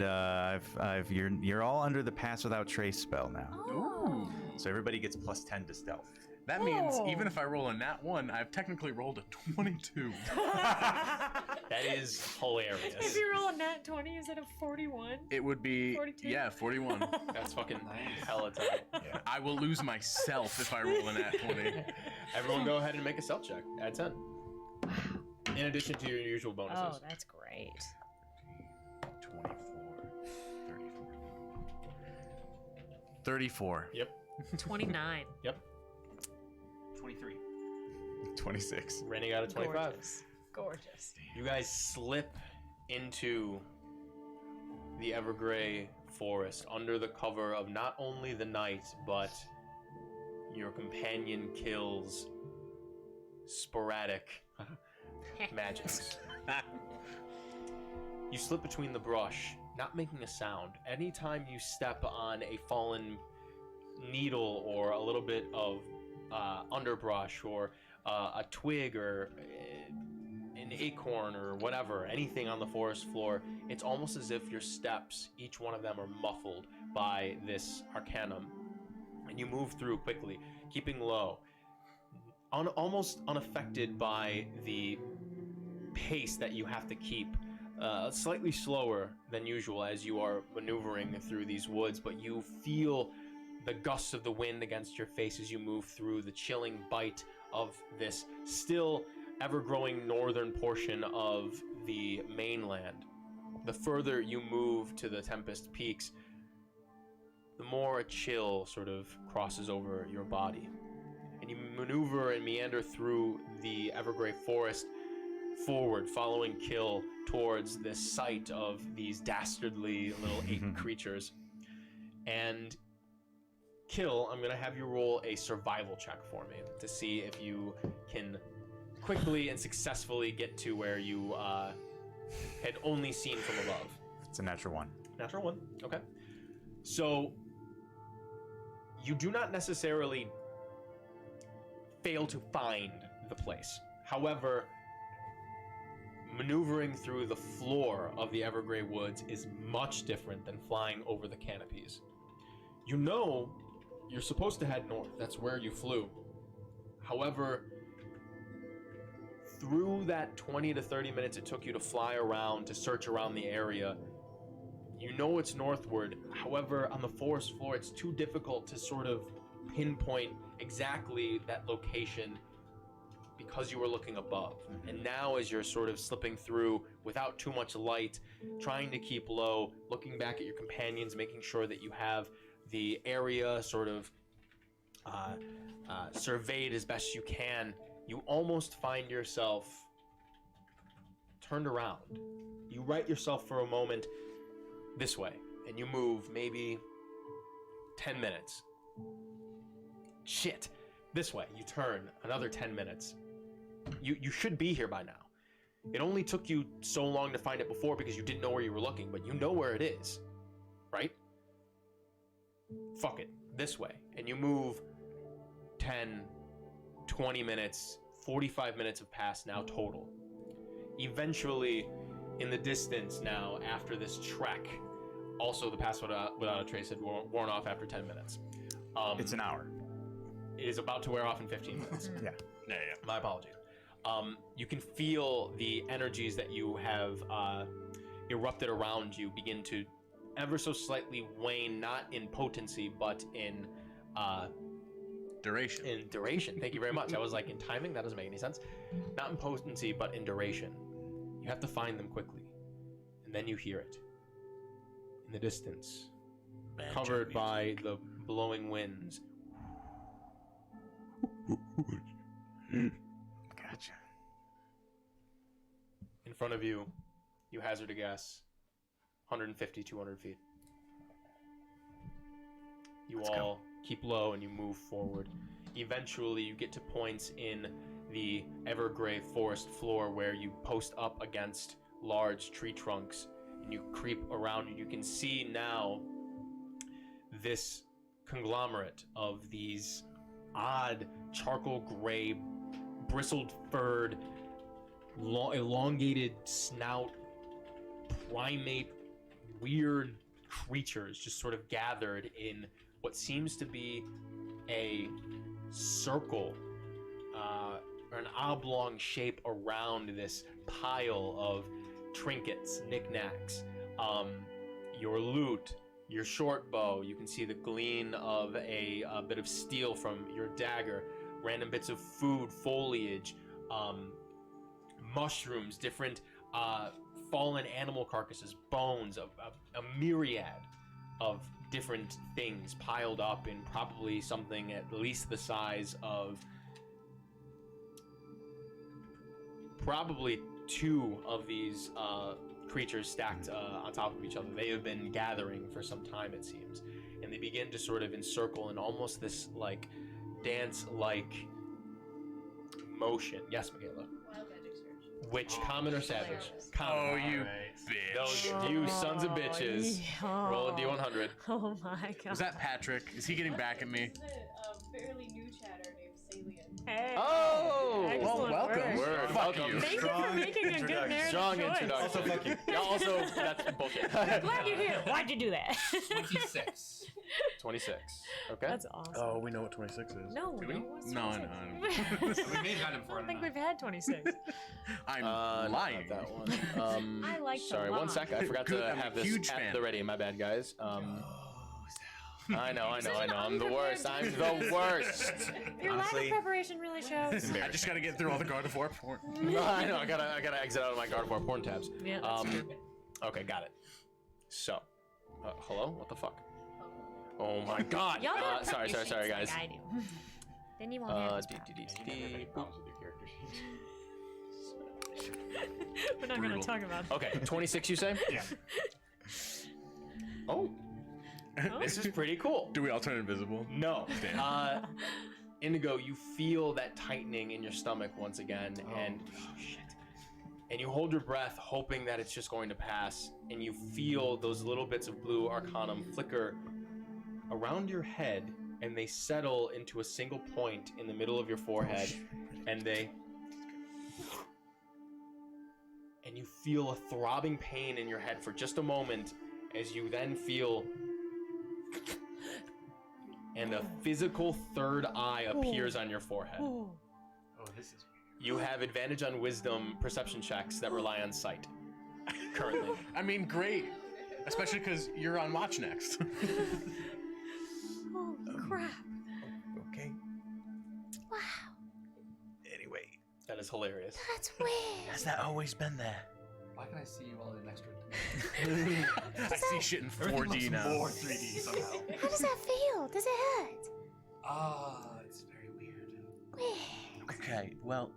you're all under the Pass Without Trace spell now. Oh. So everybody gets +10 to stealth. That means even if I roll a nat 1, I've technically rolled a 22. That is hilarious. If you roll a nat 20, is it a 41? It would be 42? Yeah, 41. That's fucking Nice. hella tight. Yeah. I will lose myself if I roll a nat 20. Everyone go ahead and make a stealth check. Add 10. In addition to your usual bonuses. Oh, that's great. 24, 34. Yep. 29. Yep. 23. 26. Rennie got a 25. Gorgeous. You guys slip into the Evergrey forest under the cover of not only the night, but your companion kills sporadic magics. You slip between the brush, not making a sound. Anytime you step on a fallen needle or a little bit of underbrush or a twig or an acorn or whatever, anything on the forest floor, it's almost as if your steps, each one of them, are muffled by this arcanum. And you move through quickly, keeping low, almost unaffected by the pace that you have to keep, slightly slower than usual as you are maneuvering through these woods, but you feel the gusts of the wind against your face as you move through the chilling bite of this still ever-growing northern portion of the mainland. The further you move to the Tempest Peaks, the more a chill sort of crosses over your body. And you maneuver and meander through the Evergrey Forest forward, following Kill towards the site of these dastardly little ape creatures. And Kill, I'm going to have you roll a survival check for me to see if you can quickly and successfully get to where you had only seen from above. It's a natural 1. Natural 1, okay. So, you do not necessarily fail to find the place. However, maneuvering through the floor of the Evergrey Woods is much different than flying over the canopies. You know you're supposed to head north. That's where you flew. However, through that 20 to 30 minutes it took you to fly around, to search around the area, you know it's northward. However, on the forest floor, it's too difficult to sort of pinpoint exactly that location because you were looking above. And now as you're sort of slipping through without too much light, trying to keep low, looking back at your companions, making sure that you have the area sort of surveyed as best you can, you almost find yourself turned around. You right yourself for a moment this way, and you move maybe 10 minutes. Shit. This way. You turn another 10 minutes. You should be here by now. It only took you so long to find it before because you didn't know where you were looking, but you know where it is. Right? Fuck it. This way. And you move 10, 20 minutes, 45 minutes have passed now total. Eventually, in the distance now, after this trek, also the pass without a trace had worn off after 10 minutes. It's an hour. It is about to wear off in 15 minutes. Yeah. My apologies. You can feel the energies that you have erupted around you begin to ever so slightly wane, not in potency, but in Duration. in duration. Thank you very much. I was like, in timing? That doesn't make any sense. Not in potency, but in duration. You have to find them quickly. And then you hear it. In the distance. Covered by the blowing winds. Gotcha. In front of you, you hazard a guess, 150, 200 feet. You Let's all keep low and you move forward. Eventually, you get to points in the Evergrey forest floor where you post up against large tree trunks and you creep around, and you can see now this conglomerate of these odd charcoal gray, bristled furred, elongated snout, primate, weird creatures just sort of gathered in what seems to be a circle or an oblong shape around this pile of trinkets, knickknacks, your loot, your short bow. You can see the gleam of a bit of steel from your dagger, random bits of food, foliage, mushrooms, different fallen animal carcasses, bones, a myriad of different things piled up in probably something at least the size of probably 2 of these creatures stacked on top of each other. They have been gathering for some time, it seems, and they begin to sort of encircle in almost this like dance-like motion. Yes, Michaela. Wild magic search. Which common or savage? Common. Oh, you Those bitch. you sons of bitches. Roll a d100. Oh my god. Was that Patrick? Is he getting back at me? This is a fairly new chatter named Salient. Hey. Oh! Well, Excellent welcome. work. Word. Fuck Welcome. you. Thank you for making a good narrative Strong choice. introduction. Also, fuck you. Yeah, also, that's bullshit. Glad you're here. Why'd you do that? 26. 26. Okay. That's awesome. Oh, we know what 26 is. No, Do we? no, what's No, 26? We may have gotten him I for don't it. think we've had 26. I'm Not lying. that one. I like to Sorry, lie. one sec. I forgot Good, to I'm a have this huge at fan. the ready. My bad, guys. I know. an I'm the worst. I'm unprepared the worst. Your Honestly- lack of preparation really shows. I just gotta get through all the God of War porn. I know. I gotta exit out of my Gardevoir porn tabs. Yeah, that's true. Okay, got it. So, hello. What the fuck? Oh my God. Y'all gotta prep Sorry, your sheets guys. like I do. Then you won't have this problem. We're not Brutal. gonna talk about it. Okay, 26. You say? Yeah. Oh, this is pretty cool. Do we all turn invisible? No. Damn. Indigo, you feel that tightening in your stomach once again, and shit. And you hold your breath, hoping that it's just going to pass, and you feel those little bits of blue arcanum flicker around your head, and they settle into a single point in the middle of your forehead, and you feel a throbbing pain in your head for just a moment, as you then feel, and a physical third eye appears on your forehead. Ooh. Oh, this is You have advantage on wisdom perception checks that rely on sight. Currently. I mean, great. Especially because you're on watch next. Oh, crap. Okay. Wow, Anyway, That is hilarious. that's weird. has that always been there? Why can I see you all in extra? I see shit in 4D now. More 3D somehow. How does that feel? Does it hurt? It's very weird. Weird. Okay, well,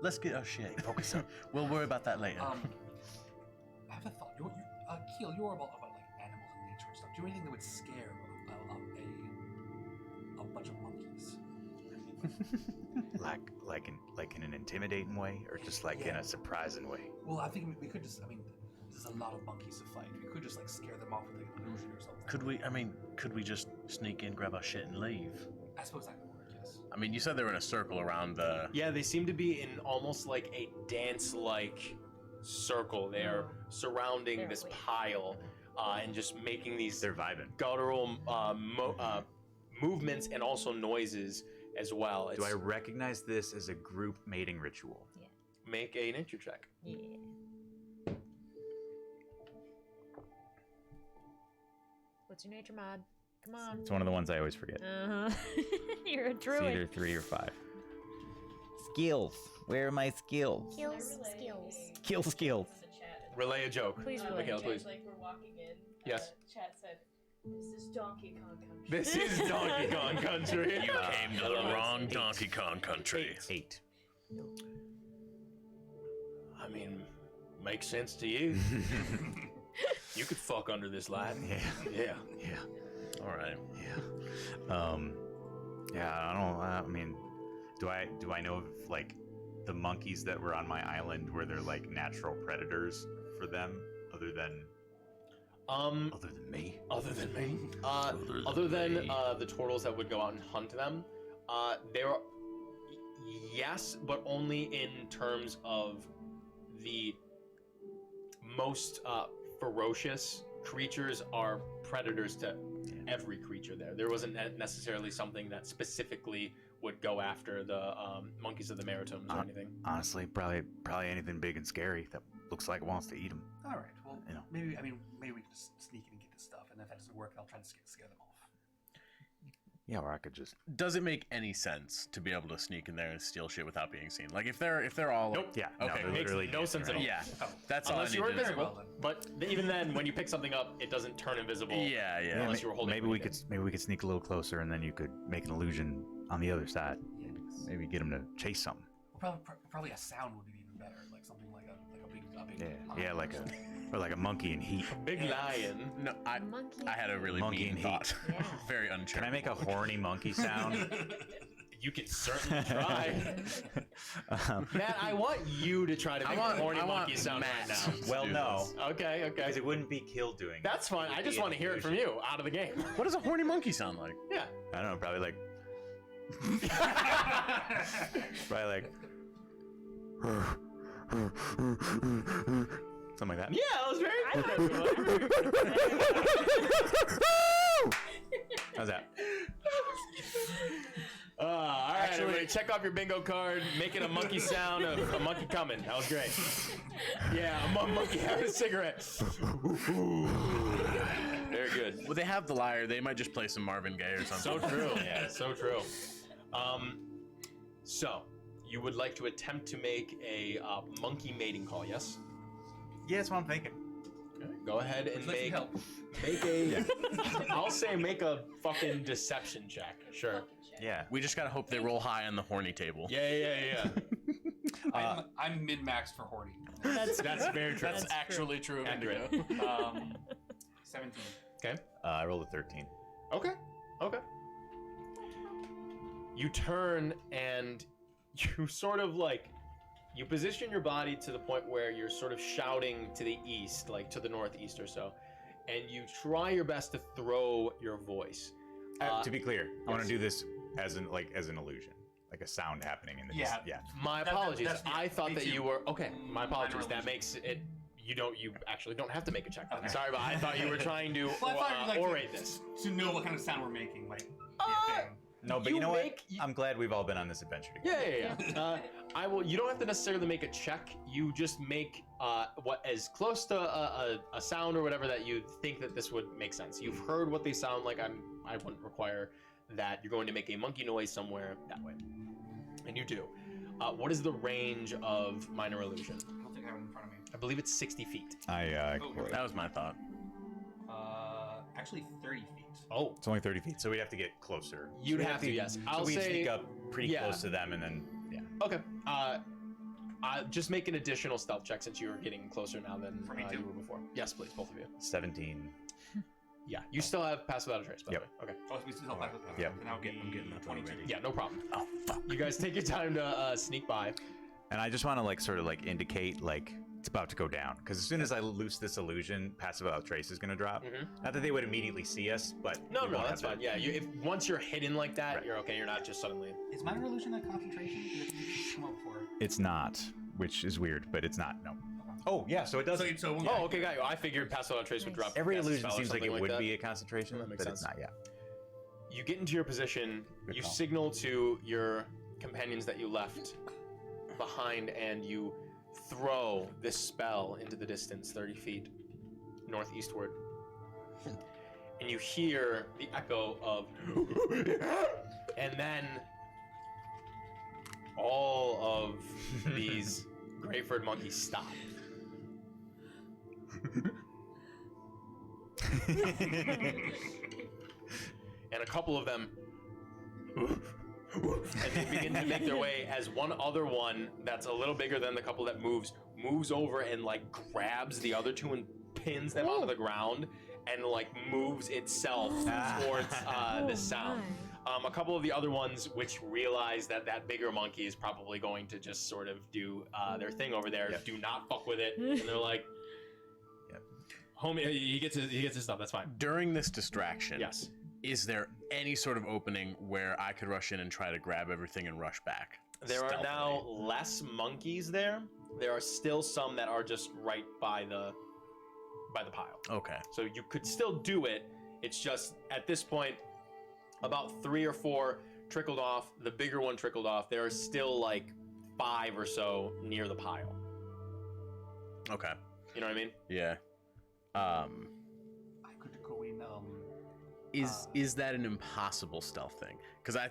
let's get our shit. Focus up. We'll worry about that later. I have a thought. Keel, you're about like animals and nature and stuff. Do you anything that would scare a bunch of monkeys? like in an intimidating way, or just like in a surprising way? Well, I think we could just. I mean, there's a lot of monkeys to fight. We could just like scare them off with like, an illusion or something. Could we just sneak in, grab our shit, and leave? I suppose that could work. Yes. I mean, you said they were in a circle around the. Yeah, they seem to be in almost like a dance-like circle. They are surrounding They're this weird. pile and just making these They're vibing. guttural movements and also noises as well. Do I recognize this as a group mating ritual? Make a nature check. Yeah. What's your nature mod? Come on. It's one of the ones I always forget. Uh-huh. You're a It's druid. either 3 or 5. Skills. Where are my skills? Skills, skills. Skills. Relay a joke. Please relay. Michaela, please. Like we're walking in. Yes. Chat said, "This is Donkey Kong Country." This is Donkey Kong Country. You came to the wrong Donkey Kong country. 8. I mean, makes sense to you. You could fuck under this light. Yeah. Yeah. All right. Yeah, I mean, do I know of like the monkeys that were on my island where they're like natural predators for them other than me? Other than me. Other than the turtles that would go out and hunt them, there. Yes, but only in terms of the most ferocious creatures are predators to every creature there. There wasn't necessarily something that specifically would go after the monkeys of the maritimes or anything. Honestly, probably anything big and scary that looks like it wants to eat them. All right. Well, You know. maybe we can just sneak in and get this stuff, and if that doesn't work, I'll try to scare them off. Yeah, or I could just. Does it make any sense to be able to sneak in there and steal shit without being seen? Like if they're all Nope. Yeah. Okay, No, they're makes literally no sense at all. yeah, that's all I Unless need you were to know. invisible. Well, then. But even then, when you pick something up, it doesn't turn invisible. Yeah, yeah. Unless you were holding maybe it we when could you sneak a little closer, and then you could make an illusion on the other side. Yes. Maybe get them to chase something. Probably a sound would be even better, like something like a big Yeah, like a monkey in heat. did. Big lion. No, Monkey. I had a really Monkey mean and heat. thought. Yeah. Very uncharitable. Can I make a horny monkey sound? You can certainly try. Matt, I want you to try to make a horny monkey sound right now. Well, no, Okay, okay. because it wouldn't be killed doing. it. That's fine. It would I just be want to an hear it from illusion. you out of the game. What does a horny monkey sound like? Yeah. I don't know, probably like. Something like that. Yeah, that was very How's that? all right, everybody, check off your bingo card. Make it a monkey sound of a monkey coming. That was great. Yeah, a monkey having a cigarette. Very good. Well, they have the lyre. They might just play some Marvin Gaye or something. So true. Yeah, so true. So you would like to attempt to make a monkey mating call, yes? Yeah, that's what I'm thinking. Okay. Go ahead and Let's make help. a. I'll say make a fucking deception check. Sure. Yeah. We just gotta hope they roll high on the horny table. Yeah. I'm min-maxed for horny. That's very true. That's actually true. of Accurate. Indigo. 17. Okay. I rolled a 13. Okay. You turn and you sort of like you position your body to the point where you're sort of shouting to the east, like to the northeast or so, and you try your best to throw your voice. To be clear, I want to yes. do this as an illusion, like a sound happening in the Yeah. yeah. My apologies. that's- I thought me that too. you were okay. My apologies. Minor That illusion. makes it. You actually don't have to make a check. Okay. Sorry, but I thought you were trying to Well, I thought you'd like orate this. to know what kind of sound we're making, like. No, but You you know make- what? I'm glad we've all been on this adventure together. Yeah. I will. You don't have to necessarily make a check. You just make what as close to a sound or whatever that you think that this would make sense. You've heard what they sound like. I wouldn't require that. You're going to make a monkey noise somewhere that way, and you do. What is the range of minor illusion? I don't think I have it in front of me. I believe it's 60 feet. I Oh, That was my thought. Actually 30 feet. Oh, it's only 30 feet, so we'd have to get closer. You'd So we'd have to, yes. So I'll we'd say- sneak up pretty yeah. close to them, and then yeah. okay. Just make an additional stealth check since you're getting closer now than For me too? you were before. Yes, please, both of you. 17. Yeah, you still have pass without a trace, by Yep. the way. Okay. Oh, we still have back with that. Yep. And that would be I'm getting that 22. already. Yeah, no problem. Oh fuck. You guys take your time to sneak by. And I just want to sort of indicate it's about to go down, because as soon as I loose this illusion, passive without trace is going to drop. Not that they would immediately see us, but No, we won't that's have fine. to- Yeah, if once you're hidden like that, Right. you're okay. You're not just suddenly. Is minor illusion a concentration? Did it come up before? It's not, which is weird, but it's not. No. Oh yeah, so it does. So Oh, okay, got you. I figured pass without trace would drop. Every cast a illusion spell or seems like it something would that. be a concentration, That but makes it's sense. not yet. You get into your position. Good You call. signal to your companions that you left behind, and you throw this spell into the distance, 30 feet northeastward. And you hear the echo of, and then all of these Greyford monkeys stop. And a couple of them and they begin to make their way as one other one that's a little bigger than the couple that moves over and grabs the other two and pins them onto the ground and moves itself towards the sound. A couple of the other ones which realize that bigger monkey is probably going to just sort of do their thing over there. Yep. Do not fuck with it. And they're like, Yep. homie, he gets his stuff. That's fine. During this distraction, Yes. is there any sort of opening where I could rush in and try to grab everything and rush back? There are stealthily? now less monkeys there. There are still some that are just right by the pile. Okay. So you could still do it. It's just at this point, about 3 or 4 trickled off. The bigger one trickled off. There are still like 5 or so near the pile. Okay. You know what I mean? Yeah. I could go in. Is that an impossible stealth thing? Because I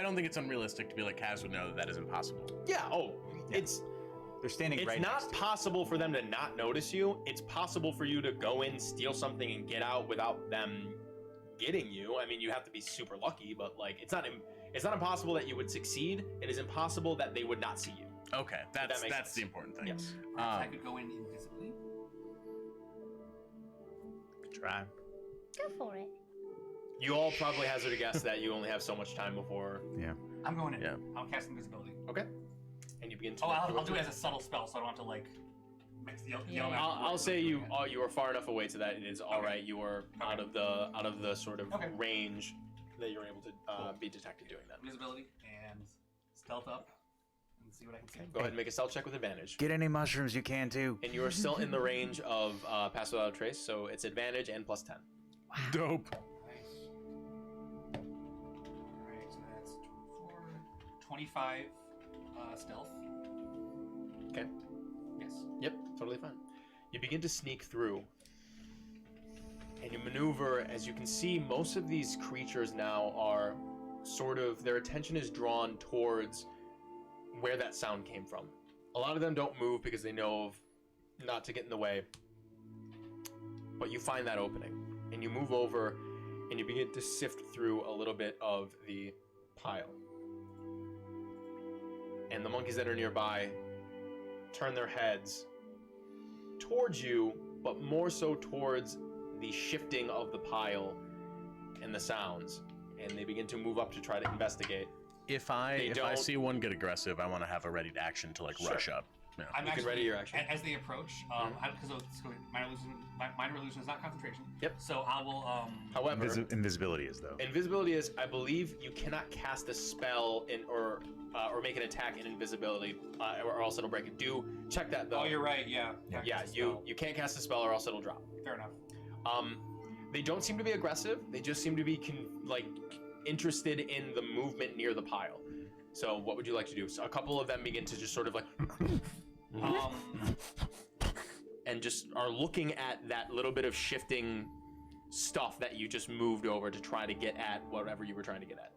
don't think it's unrealistic to be like Kaz would know that is impossible. Yeah. Oh, it's They're standing right next not to possible for them to not notice you. It's possible for you to go in, steal something, and get out without them getting you. I mean, you have to be super lucky, but like it's not impossible that you would succeed. It is impossible that they would not see you. Okay, that's sense. the important thing. Yes. I could go in invisibly. Try. Go for it. You all probably hazard a guess that you only have so much time before. Yeah. I'm going in. Yeah. I'll cast invisibility. Okay. And you begin to. Oh, I'll do it as a subtle spell, so I don't have to like mix the element. I'll say you are far enough away to that it is all right. You are out of the sort of range that you're able to be detected doing that. Invisibility and stealth up and see what I can see. Go ahead and make a stealth check with advantage. Get any mushrooms you can too. And you are still in the range of pass without a trace, so it's advantage and plus 10. Dope. Nice. Alright, so that's 24, 25 stealth. Okay. Yes. Yep, totally fine. You begin to sneak through, and you maneuver. As you can see, most of these creatures now are sort of, their attention is drawn towards where that sound came from. A lot of them don't move because they know of not to get in the way. But you find that opening, and you move over, and you begin to sift through a little bit of the pile. And the monkeys that are nearby turn their heads towards you, but more so towards the shifting of the pile and the sounds, and they begin to move up to try to investigate. If I see one get aggressive, I want to have a ready to action to like rush up. Yeah. I'm You can ready your action. As they approach, because minor illusion is not concentration. Yep. So I will. However, Invisibility is though. invisibility is, I believe, you cannot cast a spell or make an attack in invisibility, or else it'll break it. Do check that though. Oh, you're right. Yeah. Yeah, you can't cast a spell or else it'll drop. Fair enough. They don't seem to be aggressive. They just seem to be interested in the movement near the pile. So what would you like to do? So a couple of them begin to just sort of like and just are looking at that little bit of shifting stuff that you just moved over to try to get at whatever you were trying to get at.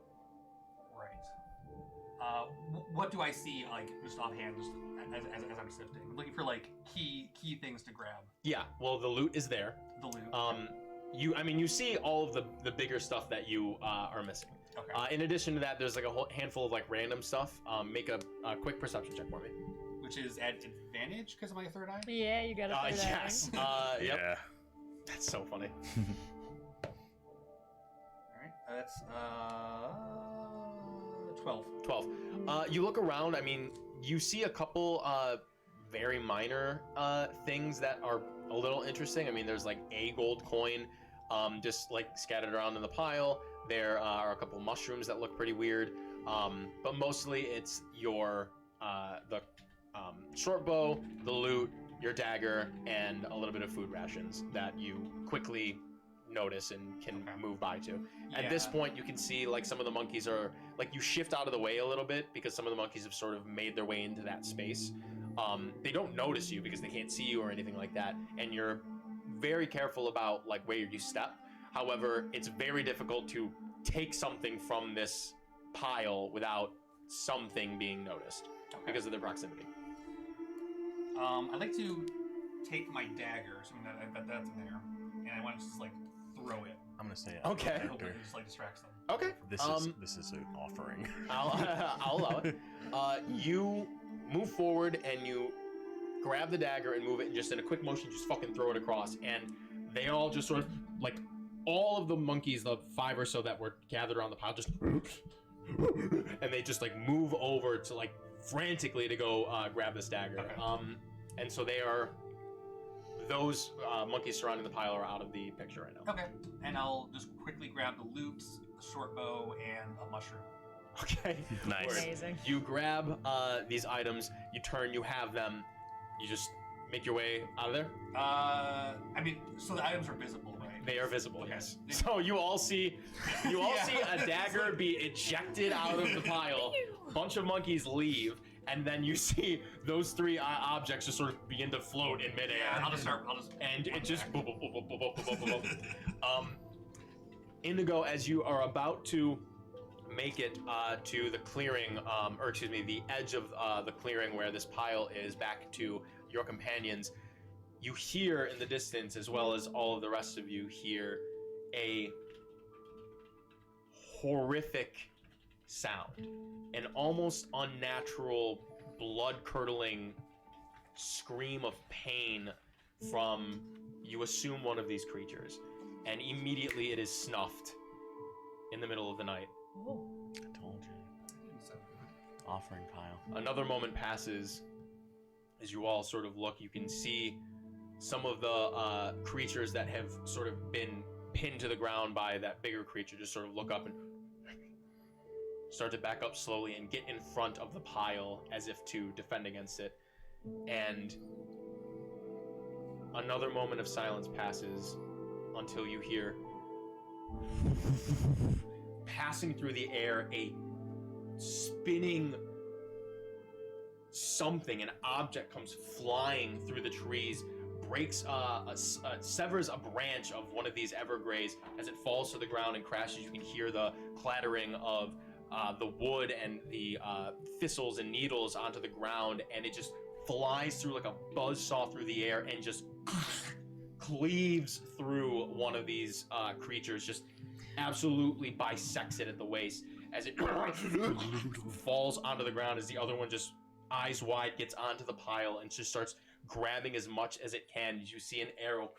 Right. What do I see, like, just offhand, just as I'm sifting? I'm looking for like key things to grab. Yeah, well, the loot is there. The loot. You see all of the bigger stuff that you are missing. Okay. In addition to that, there's like a whole handful of like random stuff. Make a quick perception check for me. Which is at advantage because of my third eye? Yeah, you got it. Yes. Yep. Yeah. That's so funny. Alright, that's 12. 12. You look around. I mean, you see a couple very minor things that are a little interesting. I mean, there's like a gold coin just like scattered around in the pile. There are a couple mushrooms that look pretty weird, but mostly it's your the short bow, the loot, your dagger, and a little bit of food rations that you quickly notice and can move by to. At this point, you can see like some of the monkeys are like, you shift out of the way a little bit because some of the monkeys have sort of made their way into that space. They don't notice you because they can't see you or anything like that, and you're very careful about like where you step. However, it's very difficult to take something from this pile without something being noticed because of the proximity. I'd like to take my dagger, assuming that's in there, and I want to just like throw it. I'm gonna say it. Okay. I hope it just like distracts them. Okay. This is an offering. I'll allow it. You move forward and you grab the dagger and move it, and just in a quick motion, just fucking throw it across, and they all just sort of like, all of the monkeys, the 5 or so that were gathered around the pile, just and they just like move over to like frantically to go grab this dagger. Okay. And so they are, those monkeys surrounding the pile are out of the picture right now. Okay, and I'll just quickly grab the loops, a short bow, and a mushroom. Okay. Nice. Word. Amazing. You grab these items, you turn, you have them, you just make your way out of there. I mean, so the items are visible, right? They are visible, yes. So you all see a dagger be ejected out of the pile. A bunch of monkeys leave, and then you see those three objects just sort of begin to float in midair. Yeah, I'll just. And it just boop, boop, boop, boop, boop, boop, boop, boop. Indigo, as you are about to make it to the clearing, or excuse me, the edge of the clearing where this pile is, back to your companions, you hear in the distance, as well as all of the rest of you hear, a horrific sound, an almost unnatural, blood-curdling scream of pain from, you assume, one of these creatures, and immediately it is snuffed in the middle of the night. I told you. Offering pile. Another moment passes. As you all sort of look, you can see some of the creatures that have sort of been pinned to the ground by that bigger creature just sort of look up and start to back up slowly and get in front of the pile as if to defend against it. And another moment of silence passes until you hear, passing through the air, a spinning something, an object comes flying through the trees, breaks, severs a branch of one of these evergreys. As it falls to the ground and crashes, you can hear the clattering of the wood and the thistles and needles onto the ground, and it just flies through like a buzzsaw through the air and just cleaves through one of these creatures, just absolutely bisects it at the waist as it falls onto the ground, as the other one just eyes wide gets onto the pile and just starts grabbing as much as it can. You see an arrow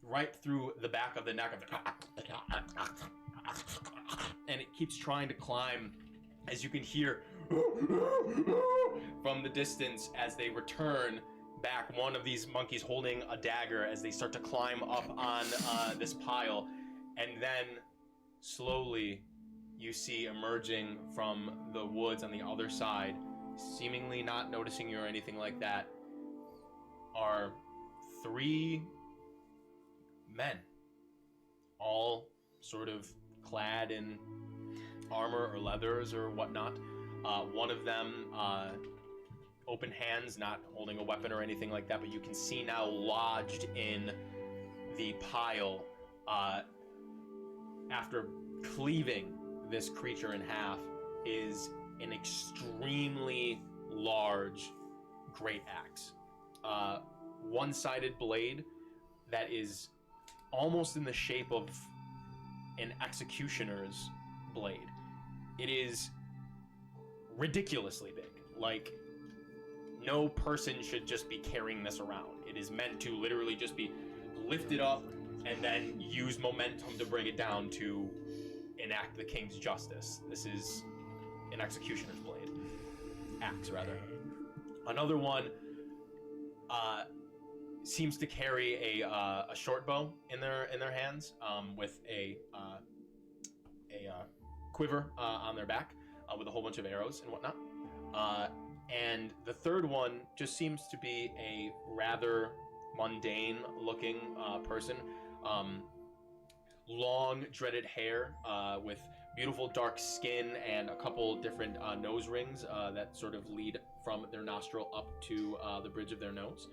right through the back of the neck of it, and it keeps trying to climb, as you can hear from the distance as they return back, one of these monkeys holding a dagger as they start to climb up on this pile. And then slowly you see emerging from the woods on the other side, seemingly not noticing you or anything like that, are 3 men, all sort of clad in armor or leathers or whatnot. One of them open hands, not holding a weapon or anything like that, but you can see now lodged in the pile, after cleaving this creature in half, is an extremely large great axe. One-sided blade that is almost in the shape of an executioner's blade. It is ridiculously big. Like, no person should just be carrying this around. It is meant to literally just be lifted up and then use momentum to bring it down to enact the king's justice. This is an executioner's blade. Axe, rather. Another one seems to carry a short bow in their hands, with a quiver on their back, with a whole bunch of arrows and whatnot. And the third one just seems to be a rather mundane-looking person. Long, dreaded hair, with beautiful dark skin and a couple different nose rings that sort of lead from their nostril up to the bridge of their nose.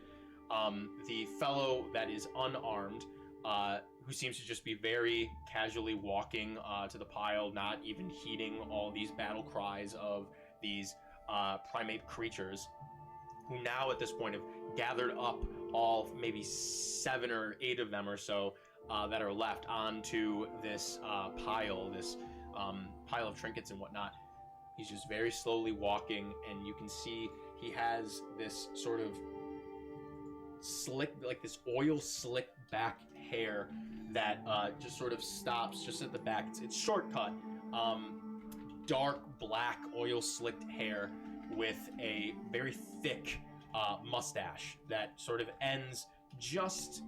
The fellow that is unarmed, who seems to just be very casually walking to the pile, not even heeding all these battle cries of these primate creatures, who now at this point have gathered up all maybe 7 or 8 of them or so that are left onto this pile, pile of trinkets and whatnot. He's just very slowly walking, and you can see he has this sort of slick, like this oil slick back hair that just sort of stops just at the back. It's shortcut, dark black oil slicked hair with a very thick mustache that sort of ends just,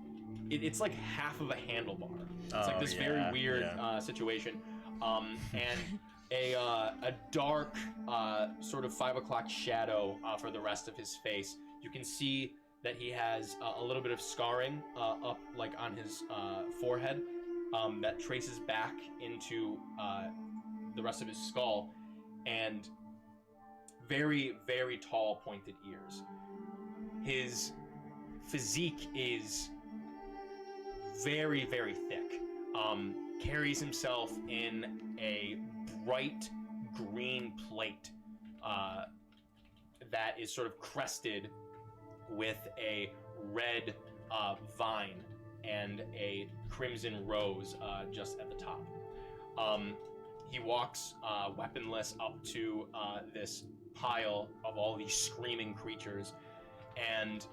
it's like half of a handlebar. It's like this very weird situation. And a dark sort of 5 o'clock shadow for the rest of his face. You can see that he has a little bit of scarring up like on his forehead that traces back into the rest of his skull, and very, very tall pointed ears. His physique is very, very thick. Carries himself in a bright green plate that is sort of crested with a red vine and a crimson rose just at the top. He walks weaponless up to this pile of all these screaming creatures, and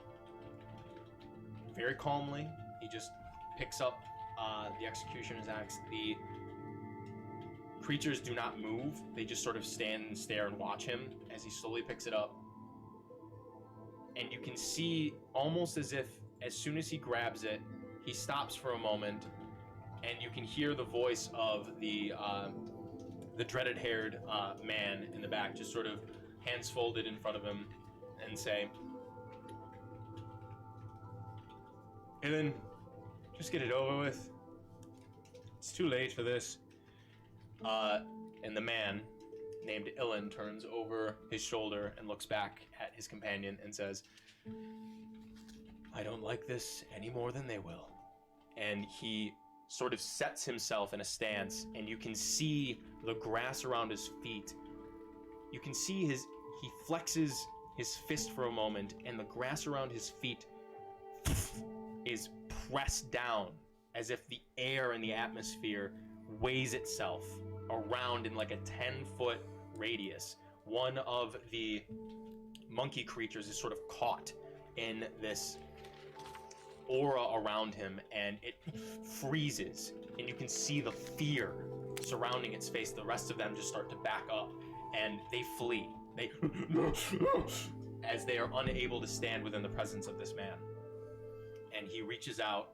very calmly, he just picks up the executioner's axe. The creatures do not move. They just sort of stand and stare and watch him as he slowly picks it up. And you can see, almost as if as soon as he grabs it, he stops for a moment, and you can hear the voice of the dreaded-haired man in the back, just sort of hands folded in front of him, and say, "Ellen, just get it over with. It's too late for this." And the man named Illen turns over his shoulder and looks back at his companion and says, "I don't like this any more than they will." And he sort of sets himself in a stance, and you can see the grass around his feet. You can see he flexes his fist for a moment, and the grass around his feet is pressed down as if the air in the atmosphere weighs itself around in like a 10-foot radius. One of the monkey creatures is sort of caught in this aura around him, and it freezes, and you can see the fear surrounding its face. The rest of them just start to back up, and they flee. They as they are unable to stand within the presence of this man. And he reaches out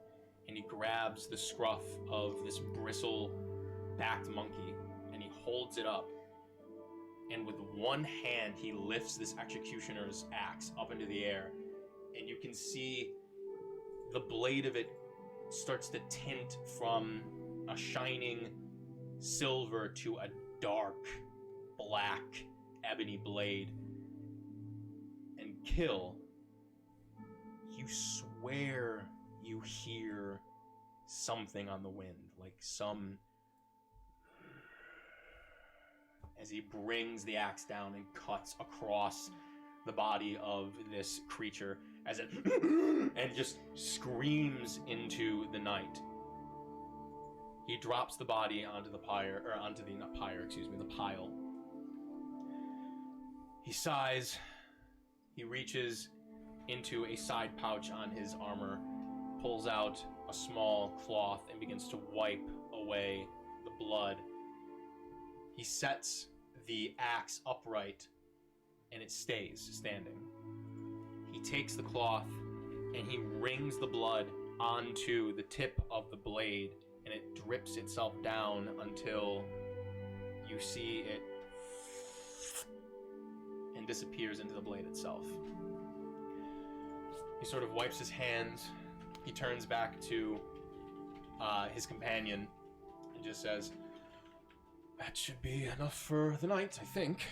and he grabs the scruff of this bristle-backed monkey, and he holds it up. And with one hand, he lifts this executioner's axe up into the air, and you can see the blade of it starts to tint from a shining silver to a dark black ebony blade. And Kill, you swear you hear something on the wind, like some... as he brings the axe down and cuts across the body of this creature as it and just screams into the night. He drops the body onto the the pile. He sighs. He reaches into a side pouch on his armor, pulls out a small cloth, and begins to wipe away the blood. He sets the axe upright, and it stays standing. He takes the cloth, and he wrings the blood onto the tip of the blade, and it drips itself down until you see it and disappears into the blade itself. He sort of wipes his hands. He turns back to his companion and just says, "That should be enough for the night, I think."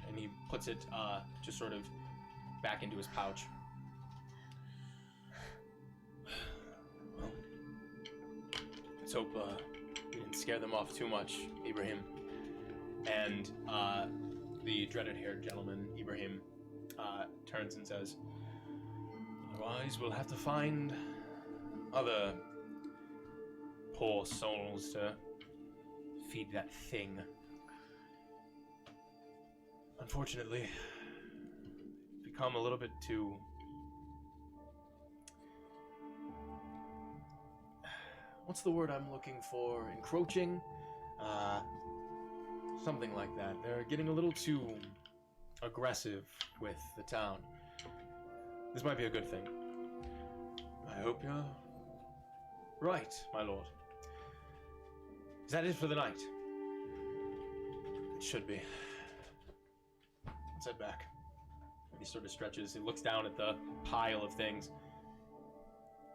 And he puts it just sort of back into his pouch. Well, let's hope we didn't scare them off too much, Ibrahim. And the dreaded-haired gentleman, Ibrahim, turns and says, "Otherwise, we'll have to find other poor souls to feed that thing. Unfortunately, it's become a little bit too... what's the word I'm looking for? Encroaching? Something like that. They're getting a little too aggressive with the town. This might be a good thing. I hope you're right, my lord. Is that it for the night? It should be. Let's head back." He sort of stretches. He looks down at the pile of things.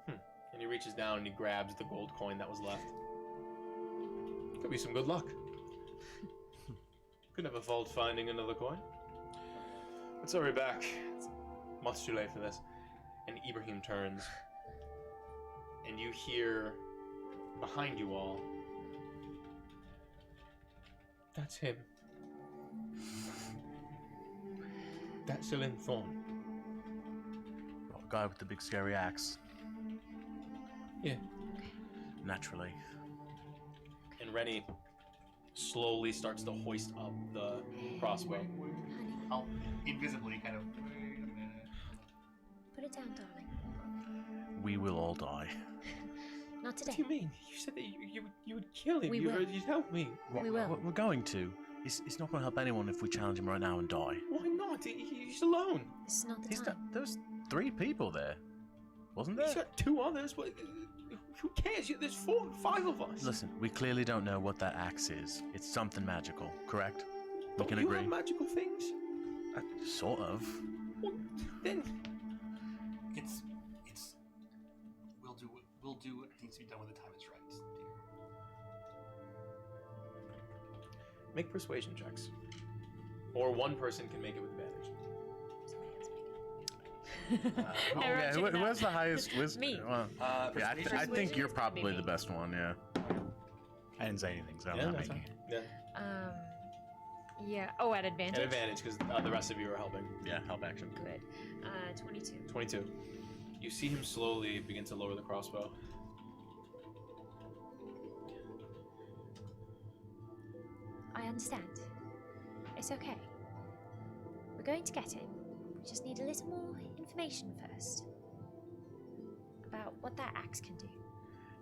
And he reaches down and he grabs the gold coin that was left. Could be some good luck. Could have a fault finding another coin. Let's hurry back. It's much too late for this. And Ibrahim turns. And you hear behind you all. That's him. That's Celine Thorne. Oh, the guy with the big scary axe. Yeah. Naturally. And Rennie slowly starts to hoist up the crossbow. I'll invisibly kind of. Put it down, darling. We will all die. Not today. What do you mean? You said that you would kill him. We You will. heard you'd help me. We will. We're going to. It's not going to help anyone if we challenge him right now and die. Why not? He's alone. This is not the time. There's 3 people there, wasn't there? He's got 2 others. But who cares? There's 4, 5 of us. Listen, we clearly don't know what that axe is. It's something magical, correct? We Don't can you agree. have magical things? Sort of. Well, then It's. We'll do what needs to be done when the time is right, dear. make persuasion checks, or one person can make it with advantage. Where's the highest wisdom? Me. Well, yeah, I Persuasion? think you're It's gotta be probably me. the best one. Yeah. I didn't say anything, so I'm Yeah, not that's making fine. it. Yeah, Yeah. Oh, at advantage. at advantage because the rest of you are helping. Yeah. Help action. Good. 22. 22. You see him slowly begin to lower the crossbow. I understand. It's okay. We're going to get him. We just need a little more information first. About what that axe can do.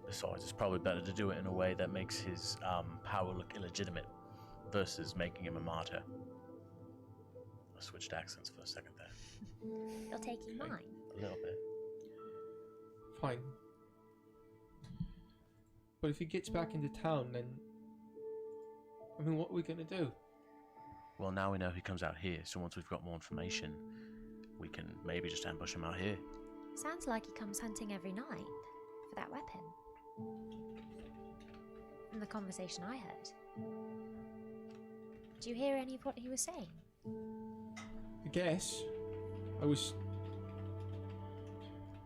Besides, it's probably better to do it in a way that makes his power look illegitimate versus making him a martyr. I switched accents for a second there. You're taking mine. A little bit. Fine. But if he gets back into town, then I mean, what are we gonna do? Well, now we know he comes out here, so once we've got more information, we can maybe just ambush him out here. Sounds like he comes hunting every night for that weapon. From the conversation I heard. Did you hear any of what he was saying? I guess. I was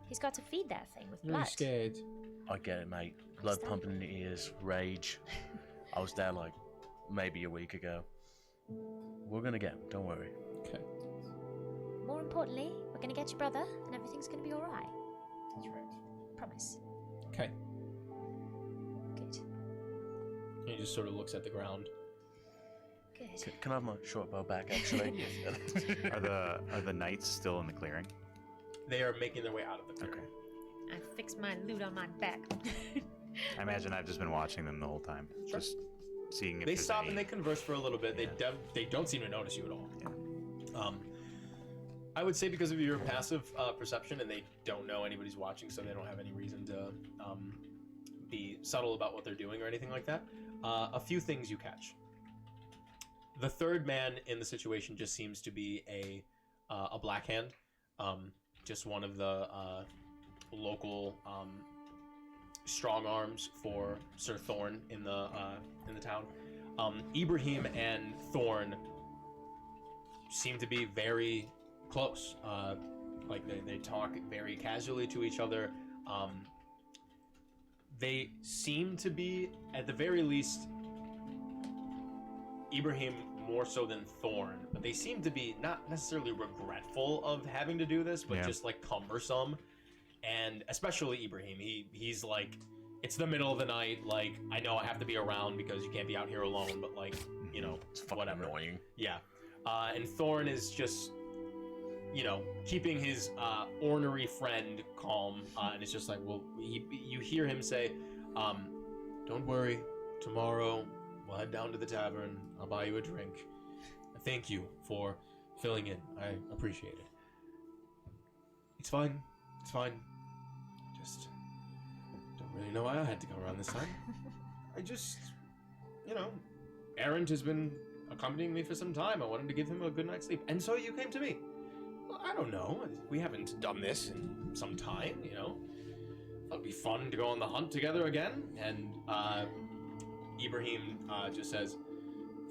He's got to feed that thing with really blood. scared. I get it, mate. Blood pumping in the ears, rage. I was there like maybe a week ago. We're gonna get him, don't worry. Okay. More importantly, we're gonna get your brother, and everything's gonna be alright. That's right. Promise. Okay. Good. And he just sort of looks at the ground. Good. Can I have my short bow back, actually? Are the knights still in the clearing? They are making their way out of the clearing. I fixed my loot on my back. I imagine I've just been watching them the whole time, Sure. just seeing if They there's stop any... and they converse for a little bit. Yeah. They don't seem to notice you at all. Yeah. I would say because of your passive perception, and they don't know anybody's watching, so they don't have any reason to be subtle about what they're doing or anything like that. A few things you catch. The third man in the situation just seems to be a black hand, just one of the local strong arms for Sir Thorn in the town. Ibrahim and Thorn seem to be very close. Like they talk very casually to each other. They seem to be, at the very least, Ibrahim more so than Thorn, but they seem to be not necessarily regretful of having to do this, but Yeah. just like cumbersome. And especially Ibrahim, he's like, it's the middle of the night, like, I know I have to be around because you can't be out here alone, but like, you know, It's fucking whatever. annoying. Yeah. And Thorn is just, you know, keeping his ornery friend calm, and it's just like, well, you hear him say, don't worry, tomorrow we'll head down to the tavern, I'll buy you a drink. Thank you for filling in, I appreciate it. It's fine, just don't really know why I had to come around this time. I just, you know, Errant has been accompanying me for some time. I wanted to give him a good night's sleep, and so you came to me. I don't know. We haven't done this in some time, you know. It'd be fun to go on the hunt together again. And Ibrahim just says,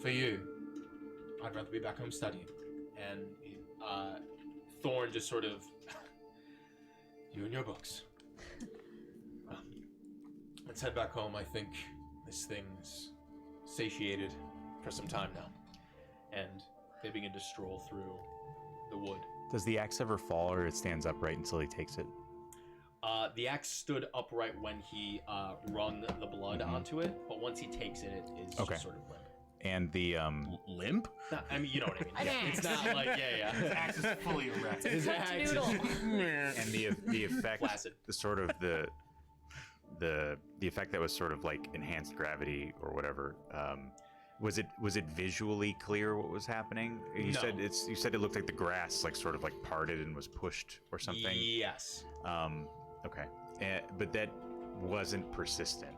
for you, I'd rather be back home studying. And Thorn just sort of, you and your books. Let's head back home. I think this thing's satiated for some time now. And they begin to stroll through the wood. Does the axe ever fall, or it stands upright until he takes it? The axe stood upright when he wrung the blood onto it, but once he takes it, it is just sort of limp. And the Limp? I mean, you know what I mean. Yeah, it's not like His axe is fully erect. His axe is and the effect, flaccid. the sort of the effect that was sort of like enhanced gravity or whatever. Was it visually clear what was happening? You said it looked like the grass like sort of like parted and was pushed or something. Yes. Okay. But that wasn't persistent.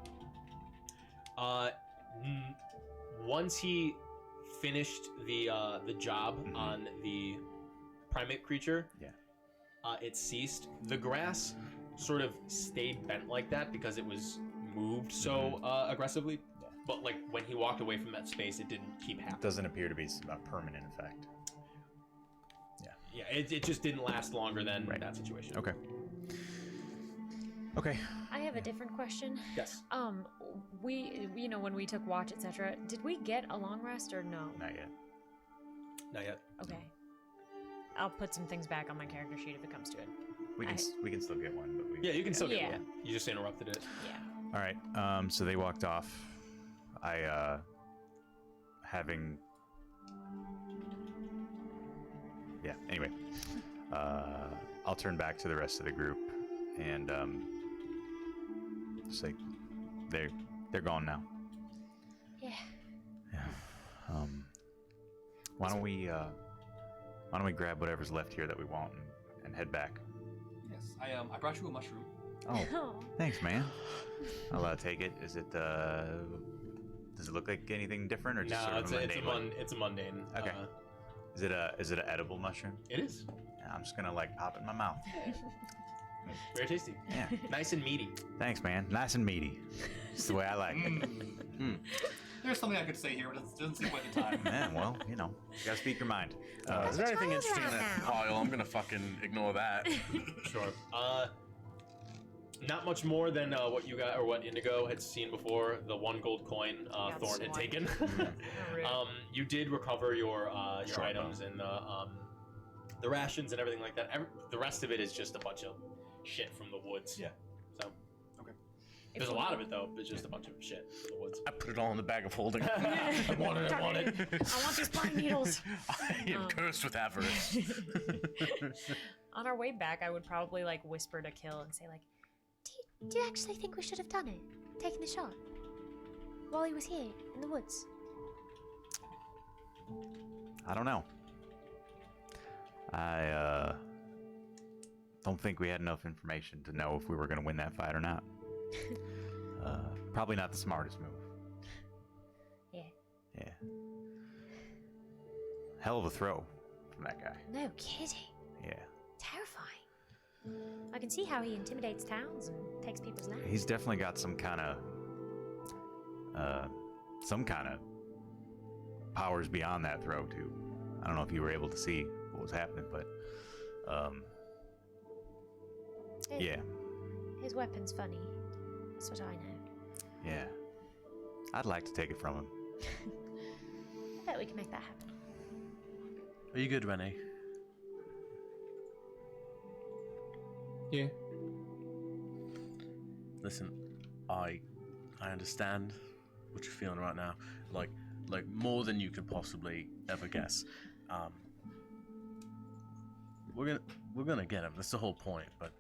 Once he finished the job on the primate creature, it ceased. The grass sort of stayed bent like that because it was moved so aggressively. But like when he walked away from that space, it didn't keep happening. It doesn't appear to be a permanent effect. Yeah, it just didn't last longer than that situation. Okay. Okay. I have a different question. Yes. We, when we took watch, etc., did we get a long rest or no? Not yet. Not yet. Okay. I'll put some things back on my character sheet if it comes to it. We can still get one, but Yeah, you can still get one. You just interrupted it. Yeah. All right. So they walked off. Anyway, I'll turn back to the rest of the group and say they're gone now. Yeah. Yeah. Why don't we grab whatever's left here that we want and head back? Yes, I brought you a mushroom. Oh, thanks, man. I'll take it. Is it does it look like anything different or just No, sort of it's a mundane. Okay. Is it an edible mushroom? It is. Yeah, I'm just gonna pop it in my mouth. Very tasty. Yeah. Nice and meaty. Thanks, man. Nice and meaty. It's the way I like it. There's something I could say here, but it doesn't seem like the time. Man, well, you gotta speak your mind. Is there anything interesting in that now. pile? I'm gonna fucking ignore that. Sure. Not much more than what you got or what Indigo had seen before. The 1 gold coin Thorn had taken. You did recover your items and the rations and everything like that. The rest of it is just a bunch of shit from the woods. Yeah. So okay. There's a lot of it though. It's just a bunch of shit from the woods. I put it all in the bag of holding. I want it. I want these pine needles. I am cursed with avarice. On our way back, I would probably whisper to Kill and say Do you actually think we should have done it? Taken the shot? While he was here, in the woods? I don't know. I don't think we had enough information to know if we were gonna win that fight or not. Probably not the smartest move. Yeah. Hell of a throw from that guy. No kidding. Yeah. Terrifying. I can see how he intimidates towns and takes people's lands. He's definitely got some kind of powers beyond that throw too. I don't know if you were able to see what was happening, but yeah. His weapon's funny. That's what I know. Yeah. I'd like to take it from him. I bet we can make that happen. Are you good, Rennie? Yeah. Listen, I understand what you're feeling right now. Like more than you could possibly ever guess. We're gonna get him. That's the whole point. But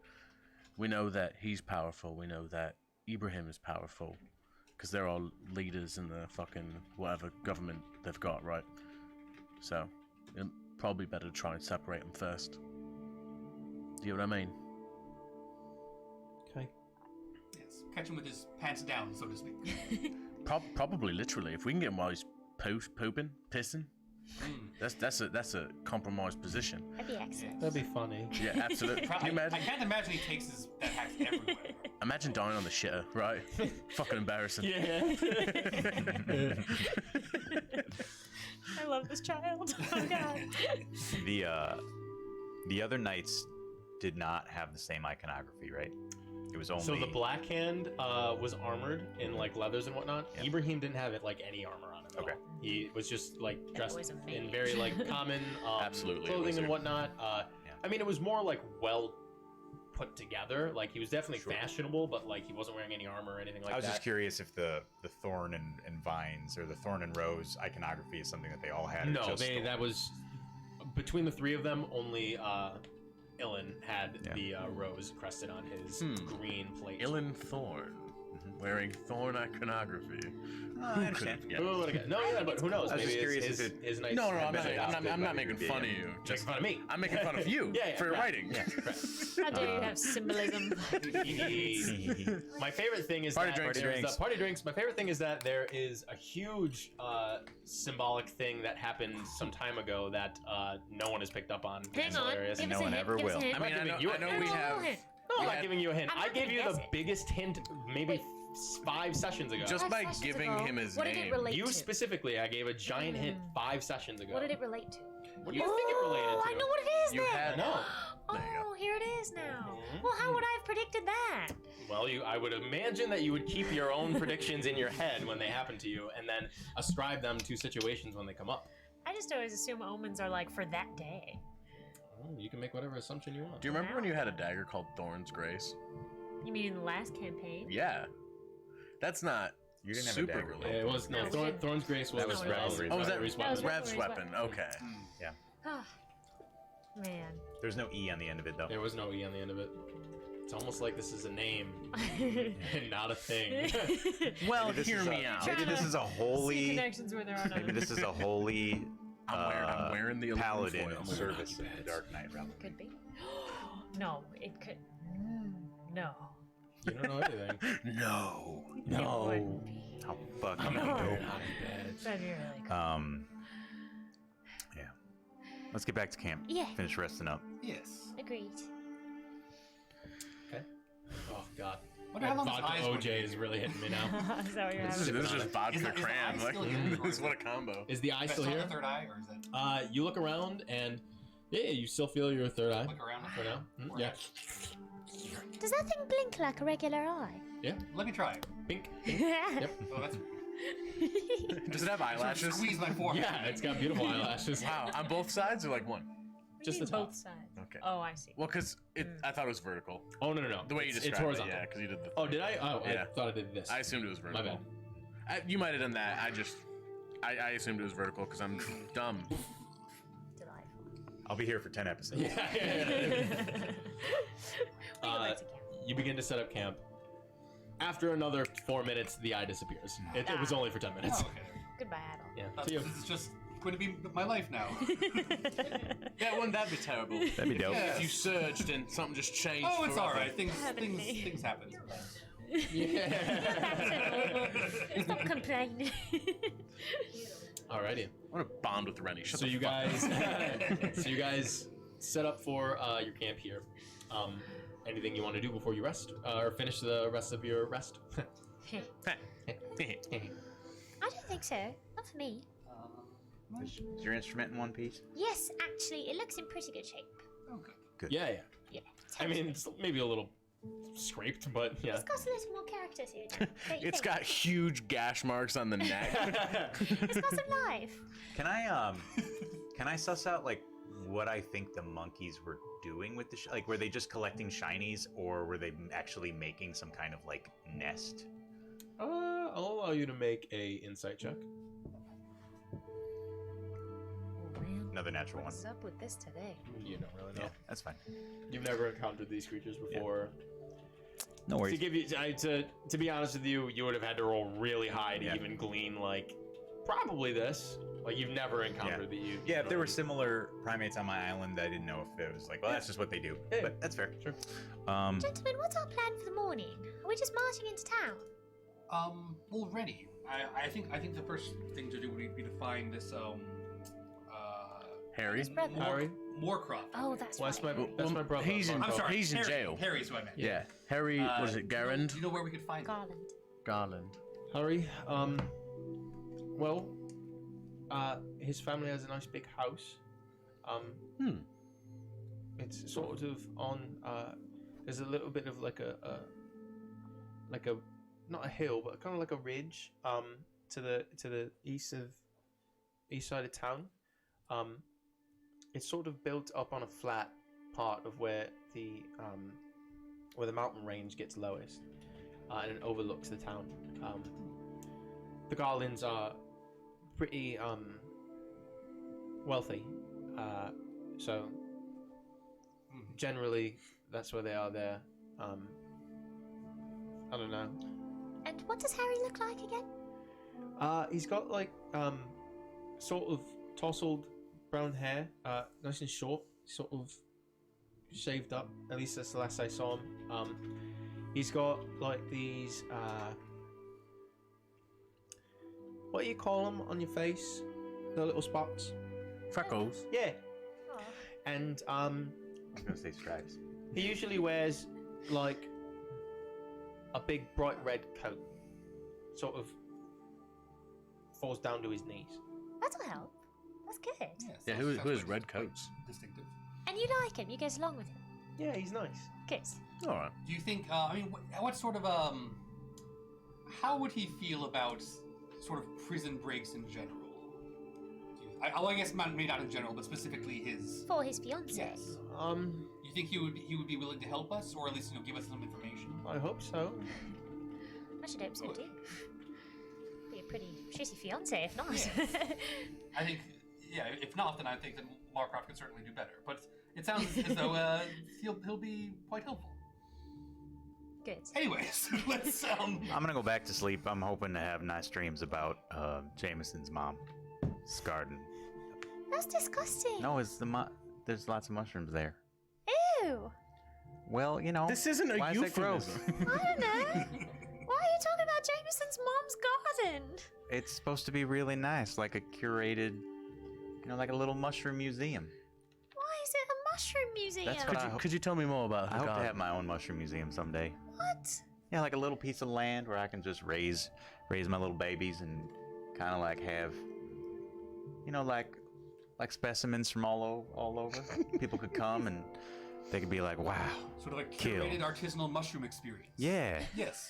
we know that he's powerful. We know that Ibrahim is powerful because they're all leaders in the fucking whatever government they've got, right? So it'd probably better to try and separate them first. Do you know what I mean? Okay. Yes, catch him with his pants down, so to speak. Probably literally. If we can get him while he's pooping, pissing, That's a compromised position. That'd be excellent. That'd be funny. Yeah, absolutely. Can you I imagine? can't imagine he takes that hacks everywhere. Imagine dying on the shitter, right? Fucking embarrassing. Yeah. I love this child. Oh god. The other knights did not have the same iconography, right? It was only So the Black Hand was armored in like leathers and whatnot. Yeah. Ibrahim didn't have it like any armor on him. At Okay. all. He was just like dressed was a in mage. very like common Absolutely, a clothing and wizard. whatnot. Yeah. I mean, it was more like well put together. Like he was definitely Sure. fashionable, but like he wasn't wearing any armor or anything like that. I was just curious if the thorn and vines or the thorn and rose iconography is something that they all had. or No, just they Thorn? that was between the three of them. Only Ilan had Yeah. the rose crested on his green plate. Ilan Thorn, wearing Thorn iconography. I Who understand. could've- yeah. Who would've guessed? No, yeah, but who knows? I was Maybe just curious his, if his nice. No, I'm better not, outfit I'm not by making the fun of DM. you. Make fun of me. I'm making fun of you Yeah, for your right. writing. Yeah, How dare you have symbolism? My favorite thing is Party that drinks. there's the party drinks. My favorite thing is that there is a huge symbolic thing that happened some time ago that no one has picked up on. Hang It's on. hilarious. Give No us a one hint, ever give us a will. hint. I mean, I giving know, you a I know hint. we No, have. no, no. No, I'm we not had- giving you a hint. I'm I not gave gonna you the guess it. biggest hint maybe Wait. 5 sessions ago. Just 5 by sessions giving ago. him his What did it name. relate You to? specifically, I gave a giant hint 5 sessions ago. What did it relate to? What do you think it related Oh, to? I know what it is You then. had- I know. There you Oh, here it is now. Mhm. Well, how would I have predicted that? Well, I would imagine that you would keep your own predictions in your head when they happen to you, and then ascribe them to situations when they come up. I just always assume omens are like for that day. Oh, you can make whatever assumption you want. Do you remember when you had a dagger called Thorn's Grace? You mean in the last campaign? Yeah. That's not You didn't have a super dagger. related. Yeah, it was No, no. we Thorn, didn't. Thorn's Grace was That was Revelry's Oh, was that Revelry's That was weapon. Rev's Revelry's weapon? Okay. Ah, man. There's no E on the end of it though. There was no E on the end of it. It's almost like this is a name and not a thing. Well, Maybe this hear is me a- out. Maybe this is a See holy. connections where there are Maybe none. this is a holy I'm wearing the aluminum paladin foil. in service of the Dark Knight realm. Could be. No, it could. No. You don't know anything. No. It wouldn't be. How fucking No. dope. That'd be really cool. Yeah. Let's get back to camp. Yeah, Finish resting up. Yes. agreed. Oh God. Wonder how That long his vodka eyes would OJ be. is really hitting me now. Is that what you're This having? is just vodka Is the eye cram. Like, still in, or this is what a it- combo. Is the eye Is still that here? the third eye, or is that You look around and yeah, you still feel your third eye look around? for now. Or- Yeah. Does that thing blink like a regular eye? Let me try. Pink. Oh, that's. Does it have eyelashes? Squeeze my forehead. Yeah, it's got beautiful eyelashes. Wow, on both sides or like one? Just You the mean top. both sides. Okay. Oh, I see. Well, because I thought it was vertical. Oh no. The way you it's described horizontal. it, yeah, because you did the. Oh, did I? Oh, Yeah. I thought I did this. I assumed it was vertical. My bad. You might have done that. I assumed it was vertical because I'm dumb. Delightful. I'll be here for 10 episodes. Yeah. We go back to camp. You begin to set up camp. After another 4 minutes, the eye disappears. It was only for 10 minutes. Oh, okay. Goodbye, Adel. Yeah. To you. This is just going to be my life now. Yeah, wouldn't that be terrible? That'd be dope. Yeah. If you surged and something just changed. Oh, it's forever. all right. Things Haven't happen. Stop complaining. Alrighty. I want to bond with Rennie. Shut So the you fuck guys, set up for your camp here. Anything you want to do before you rest, or finish the rest of your rest? up. I don't think so. Not for me. Is your instrument in one piece? Yes, actually, it looks in pretty good shape. Okay. Yeah. Yeah. I mean, it's maybe a little scraped, but yeah. It's got a little more character to it. Don't you It's think? got huge gash marks on the neck. It's got some life. Can I suss out like what I think the monkeys were doing with the like were they just collecting shinies or were they actually making some kind of like nest? I'll allow you to make a insight check. Oh, man. Another natural one. What's up with this today? You don't really know. Yeah, that's fine. You've never encountered these creatures before. No To worries. give you, to be honest with you, you would have had to roll really high to Yeah. even glean like probably this. Like you've never encountered the you. Yeah, if there were similar primates on my island, I didn't know if it was like, well, that's just what they do. Yeah. But that's fair. Sure. Gentlemen, what's our plan for the morning? Are we just marching into town? Well, Rennie, I think the first thing to do would be to find this Harry. His brother. Harry. Moorcroft. Oh, that's Well, right. that's my brother. He's in- I'm sorry. He's in Harry. jail. Harry's who I meant. Yeah. Harry, was it Garand? Do you know where we could find him? Garland. Garland. Harry. Well, his family has a nice big house. It's sort of on. There's a little bit of like a not a hill, but kind of like a ridge. To the east side of town. It's sort of built up on a flat part of where the mountain range gets lowest, and it overlooks the town. The Garlands are pretty wealthy, so generally that's where they are there. I don't know. And what does Harry look like again? He's got like sort of tousled brown hair, nice and short, sort of shaved up. At least that's the last I saw him. He's got like these what do you call them on your face? The little spots. Freckles. Yeah. Oh. And I was gonna say stripes. he usually wears like a big bright red coat, sort of falls down to his knees. That'll help. That's good. Yes, Yeah, that who sounds has quite- red quite coats? Distinctive. And you like him? You get along with him? Yeah, he's nice. Good. All right. Do you think? I mean, what sort of how would he feel about sort of prison breaks in general? I guess maybe not in general, but specifically his. For his fiancée. Yes. You think he would be willing to help us, or at least give us some information? I hope so. I should hope so too. Be a pretty shitty fiancé if not. I think, yeah. If not, then I think that Marcroft could certainly do better. But it sounds as though he'll be quite helpful. Good. Anyways, let's I'm gonna go back to sleep. I'm hoping to have nice dreams about Jameson's mom, Scarden. That's disgusting. No, it's there's lots of mushrooms there. Ew. Well, you know. This isn't a why is that gross? euphemism. I don't know. Why are you talking about Jameson's mom's garden? It's supposed to be really nice, like a curated, like a little mushroom museum. Why is it a mushroom museum? That's what I hope. Could you tell me more about I the hope to garden? have my own mushroom museum someday. What? Yeah, like a little piece of land where I can just raise my little babies and kind of like have, like specimens from all over. People could come and they could be like, wow. sort of a Kill. curated artisanal mushroom experience. Yeah, Yes.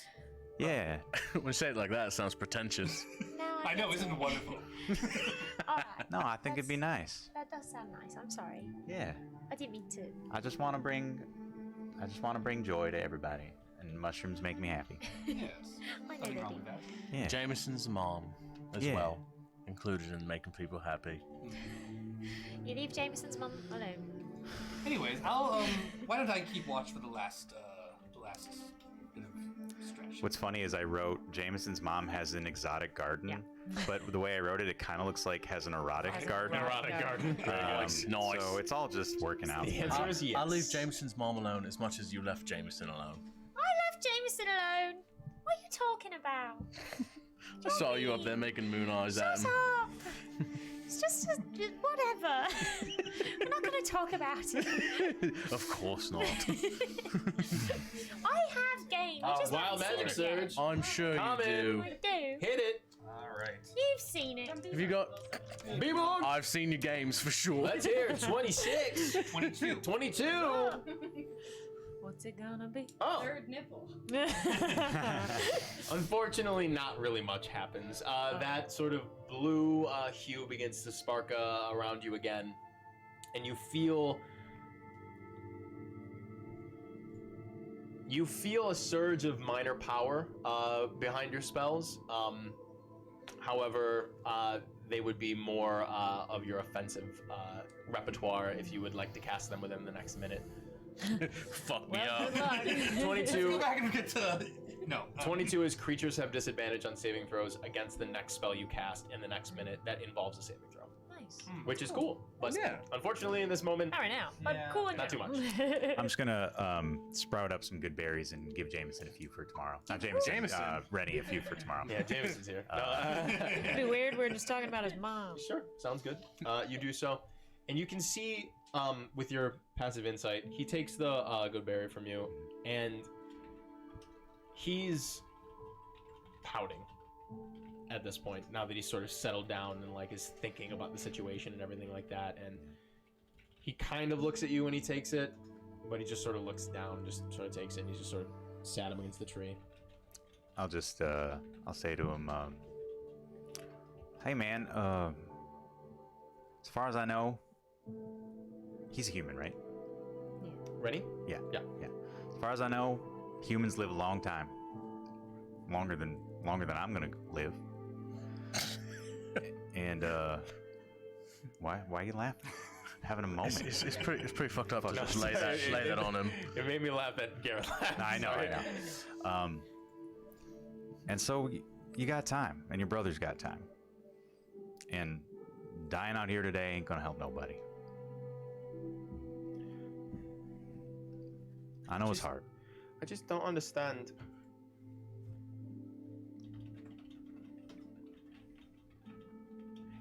yeah. When you say it like that, it sounds pretentious. No, I know, get isn't it wonderful? Alright. No, I think it'd be nice. That does sound nice. I'm sorry. Yeah. I didn't mean to. I just want to bring joy to everybody, and mushrooms make me happy. Yes. I know Nothing they wrong do. with that. Yeah. Jameson's mom as Yeah. well, included in making people happy. You leave Jameson's mum alone. Anyways, I'll why don't I keep watch for the last bit of stretch. What's funny is I wrote Jameson's mom has an exotic garden, Yeah. but the way I wrote it, it kind of looks like has an erotic Has an garden. erotic garden. Nice. So it's all just working out. The answer is yes. I'll leave Jameson's mom alone as much as you left Jameson alone. I left Jameson alone. What are you talking about? I saw you up there making moon eyes at Shut him. up. It's just whatever. We're not going to talk about it. Of course not. I have games. You just Wild haven't Magic seen it yet. Surge. I'm sure Come you in. do. I do. Hit it. All right. You've seen it. Have you got? B-Boog. I've seen your games for sure. Let's hear it. 26. 22. 22. What's it gonna be? Oh. Third nipple. Unfortunately, not really much happens. That sort of blue hue begins to spark around you again, and you feel a surge of minor power behind your spells. However, they would be more of your offensive repertoire if you would like to cast them within the next minute. Fuck me Well, up. good luck. Let's 22. go back and get to no. 22 is creatures have disadvantage on saving throws against the next spell you cast in the next minute that involves a saving throw, Nice. which is cool. But Yeah. unfortunately, in this moment, Not right now, but Yeah. cool in Not too general. I'm just gonna sprout up some good berries and give Jameson a few for tomorrow. Not Jameson, Jameson. Rennie a few for tomorrow. yeah, Jameson's here. It'd be weird. We're just talking about his mom. Sure, sounds good. You do so, And you can see, with your passive insight, he takes the good berry from you, and he's pouting at this point, now that he's sort of settled down and like is thinking about the situation and everything like that. And he kind of looks at you when he takes it, but he just sort of looks down, just sort of takes it, and he's just sort of sat him against the tree. I'll just I'll say to him, hey man, as far as I know, he's a human, right? Ready? Yeah. Yeah. As far as I know, humans live a long time. Longer than I'm gonna live. And why are you laughing? Having a moment. It's pretty fucked up to just lay that on him. It made me laugh at Garrett. I know. And so you got time, and your brother's got time. And dying out here today ain't gonna help nobody. I know it's hard. I just don't understand.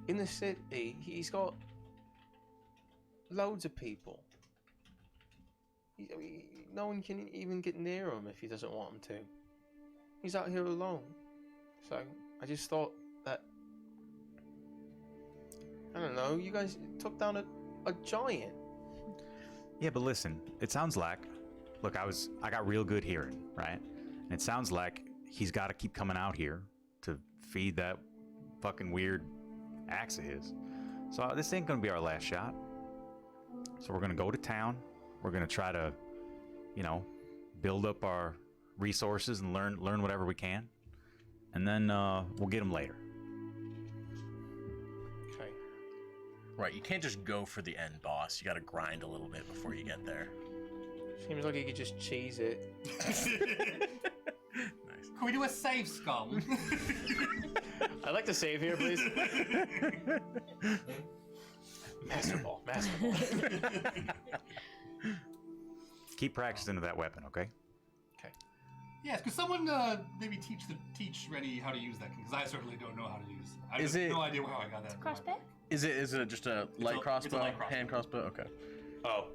In the city, he's got loads of people. No one can even get near him if he doesn't want him to. He's out here alone. So I just thought that, I don't know, you guys took down a giant. Yeah, but listen, it sounds like, look, I got real good hearing, right? And it sounds like he's got to keep coming out here to feed that fucking weird axe of his. So this ain't gonna be our last shot. So we're gonna go to town. We're gonna try to, build up our resources and learn whatever we can, and then we'll get him later. Okay. Right, you can't just go for the end boss. You gotta grind a little bit before you get there. Seems like he could just cheese it. Nice. Can we do a save, Scum? I'd like to save here, please. Master ball. Keep practicing with that weapon, okay? Yes, could someone maybe teach Rennie how to use that? Because I certainly don't know how to use. I Is have it- no idea how I got that. Crossbow? Is it just a light crossbow? it's a light crossbow. Hand crossbow? Okay. Oh.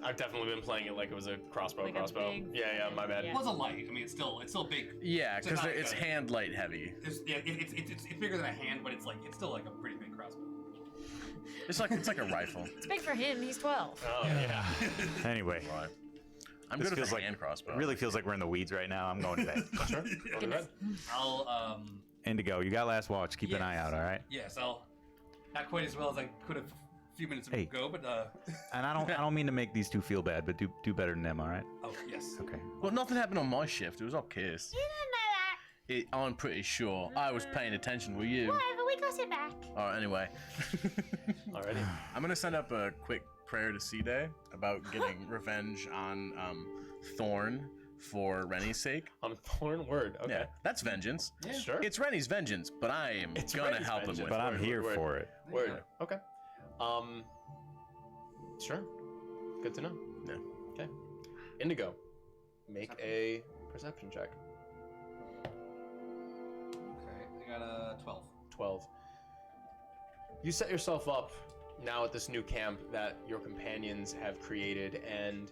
I've definitely been playing it like it was a crossbow. Like a big- Yeah, my bad. Yeah. It was a light. I mean, it's still big. Yeah, It's because not it's good. hand light heavy. It's bigger than a hand, but it's still like a pretty big crossbow. It's like a rifle. It's big for him. He's 12. Oh, yeah. Anyway, Right. I'm this good feels with a like hand crossbow. it really feels like we're in the weeds right now. I'm going to bed. Sure. Go to bed. I'll Indigo, you got last watch. Keep an Yes. eye out, all right? yes, I'll not quite as well as I could have a few minutes Hey. ago, but And I don't mean to make these two feel bad, but do better than them, all right? oh yes. Okay. Well, nothing happened on my shift. It was all chaos. You don't know that. I'm pretty sure. I was paying attention. Were you? Whatever, we got it back. All right. Anyway, Alrighty. I'm gonna send up a quick prayer to C-Day about getting revenge on Thorn for Rennie's sake. On Thorn word. Okay. Yeah, that's vengeance. Yeah. Sure. It's Rennie's vengeance, but I am It's gonna Rennie's help him vengeance. with But it. I'm Word, here word, for it. Word. Okay. Sure. Good to know. Yeah. Okay. Indigo, make a perception check. Okay, I got a 12. 12. You set yourself up now at this new camp that your companions have created, and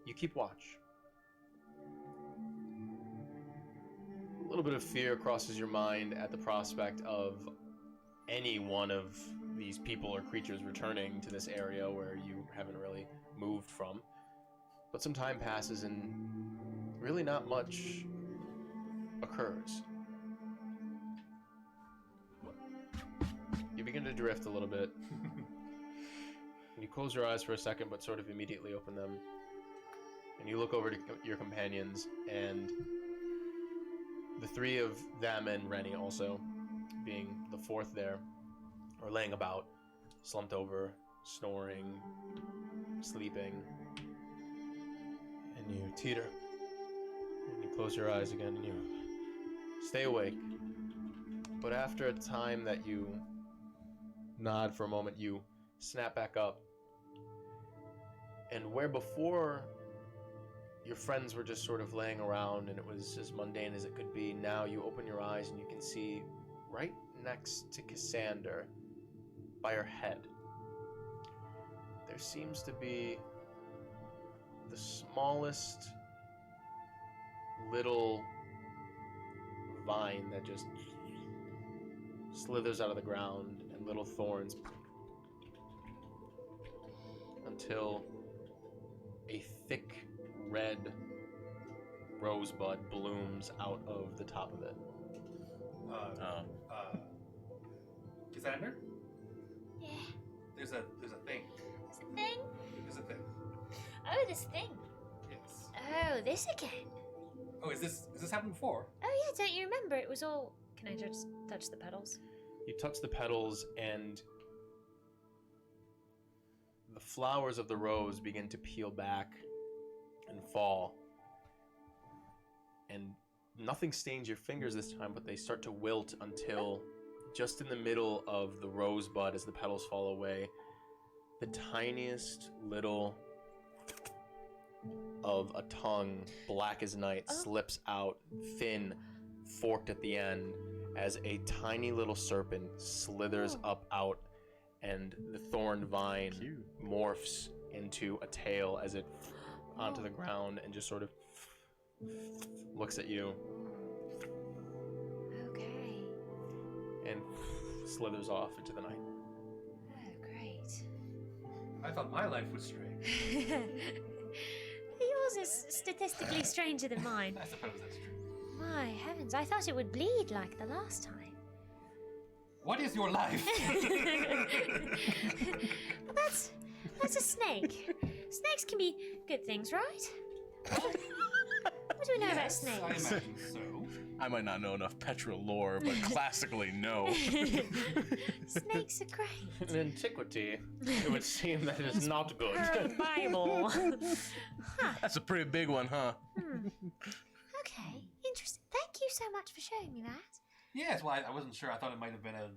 you keep watch. A little bit of fear crosses your mind at the prospect of any one of these people or creatures returning to this area where you haven't really moved from. But some time passes and really not much occurs. You begin to drift a little bit. And you close your eyes for a second, but sort of immediately open them. And you look over to your companions, and the three of them and Rennie also, being the fourth there, are laying about, slumped over, snoring, sleeping. And you teeter. And you close your eyes again, and you stay awake. But after a time that you nod for a moment, you snap back up. And where before your friends were just sort of laying around and it was as mundane as it could be, now you open your eyes and you can see right next to Cassander, by her head, there seems to be the smallest little vine that just slithers out of the ground and little thorns until a thick red rosebud blooms out of the top of it. Cassandra? Yeah. There's a thing. This thing? There's a thing. Oh, this thing. Yes. Oh, this again. Oh, is this happened before? Oh yeah, don't you remember? It was all. Can I just touch the petals? You touch the petals and the flowers of the rose begin to peel back and fall. And nothing stains your fingers this time, but they start to wilt until just in the middle of the rosebud, as the petals fall away, the tiniest little of a tongue, black as night, slips out, thin, forked at the end, as a tiny little serpent slithers up out, and the thorn vine morphs into a tail as it onto the ground and just sort of looks at you Okay. and slithers off into the night. Oh, great. I thought my life was strange. Yours is statistically stranger than mine. I suppose that's true. My heavens, I thought it would bleed like the last time. What is your life? Well, that's a snake. Snakes can be good things, right? What do we know about Yes, I snakes? imagine so. I might not know enough Petra lore, but classically, no. Snakes are great. In antiquity, it would seem that it is not good. Her Bible. That's a pretty big one, huh? Okay, interesting. Thank you so much for showing me that. Yes, well, I wasn't sure. I thought it might have been a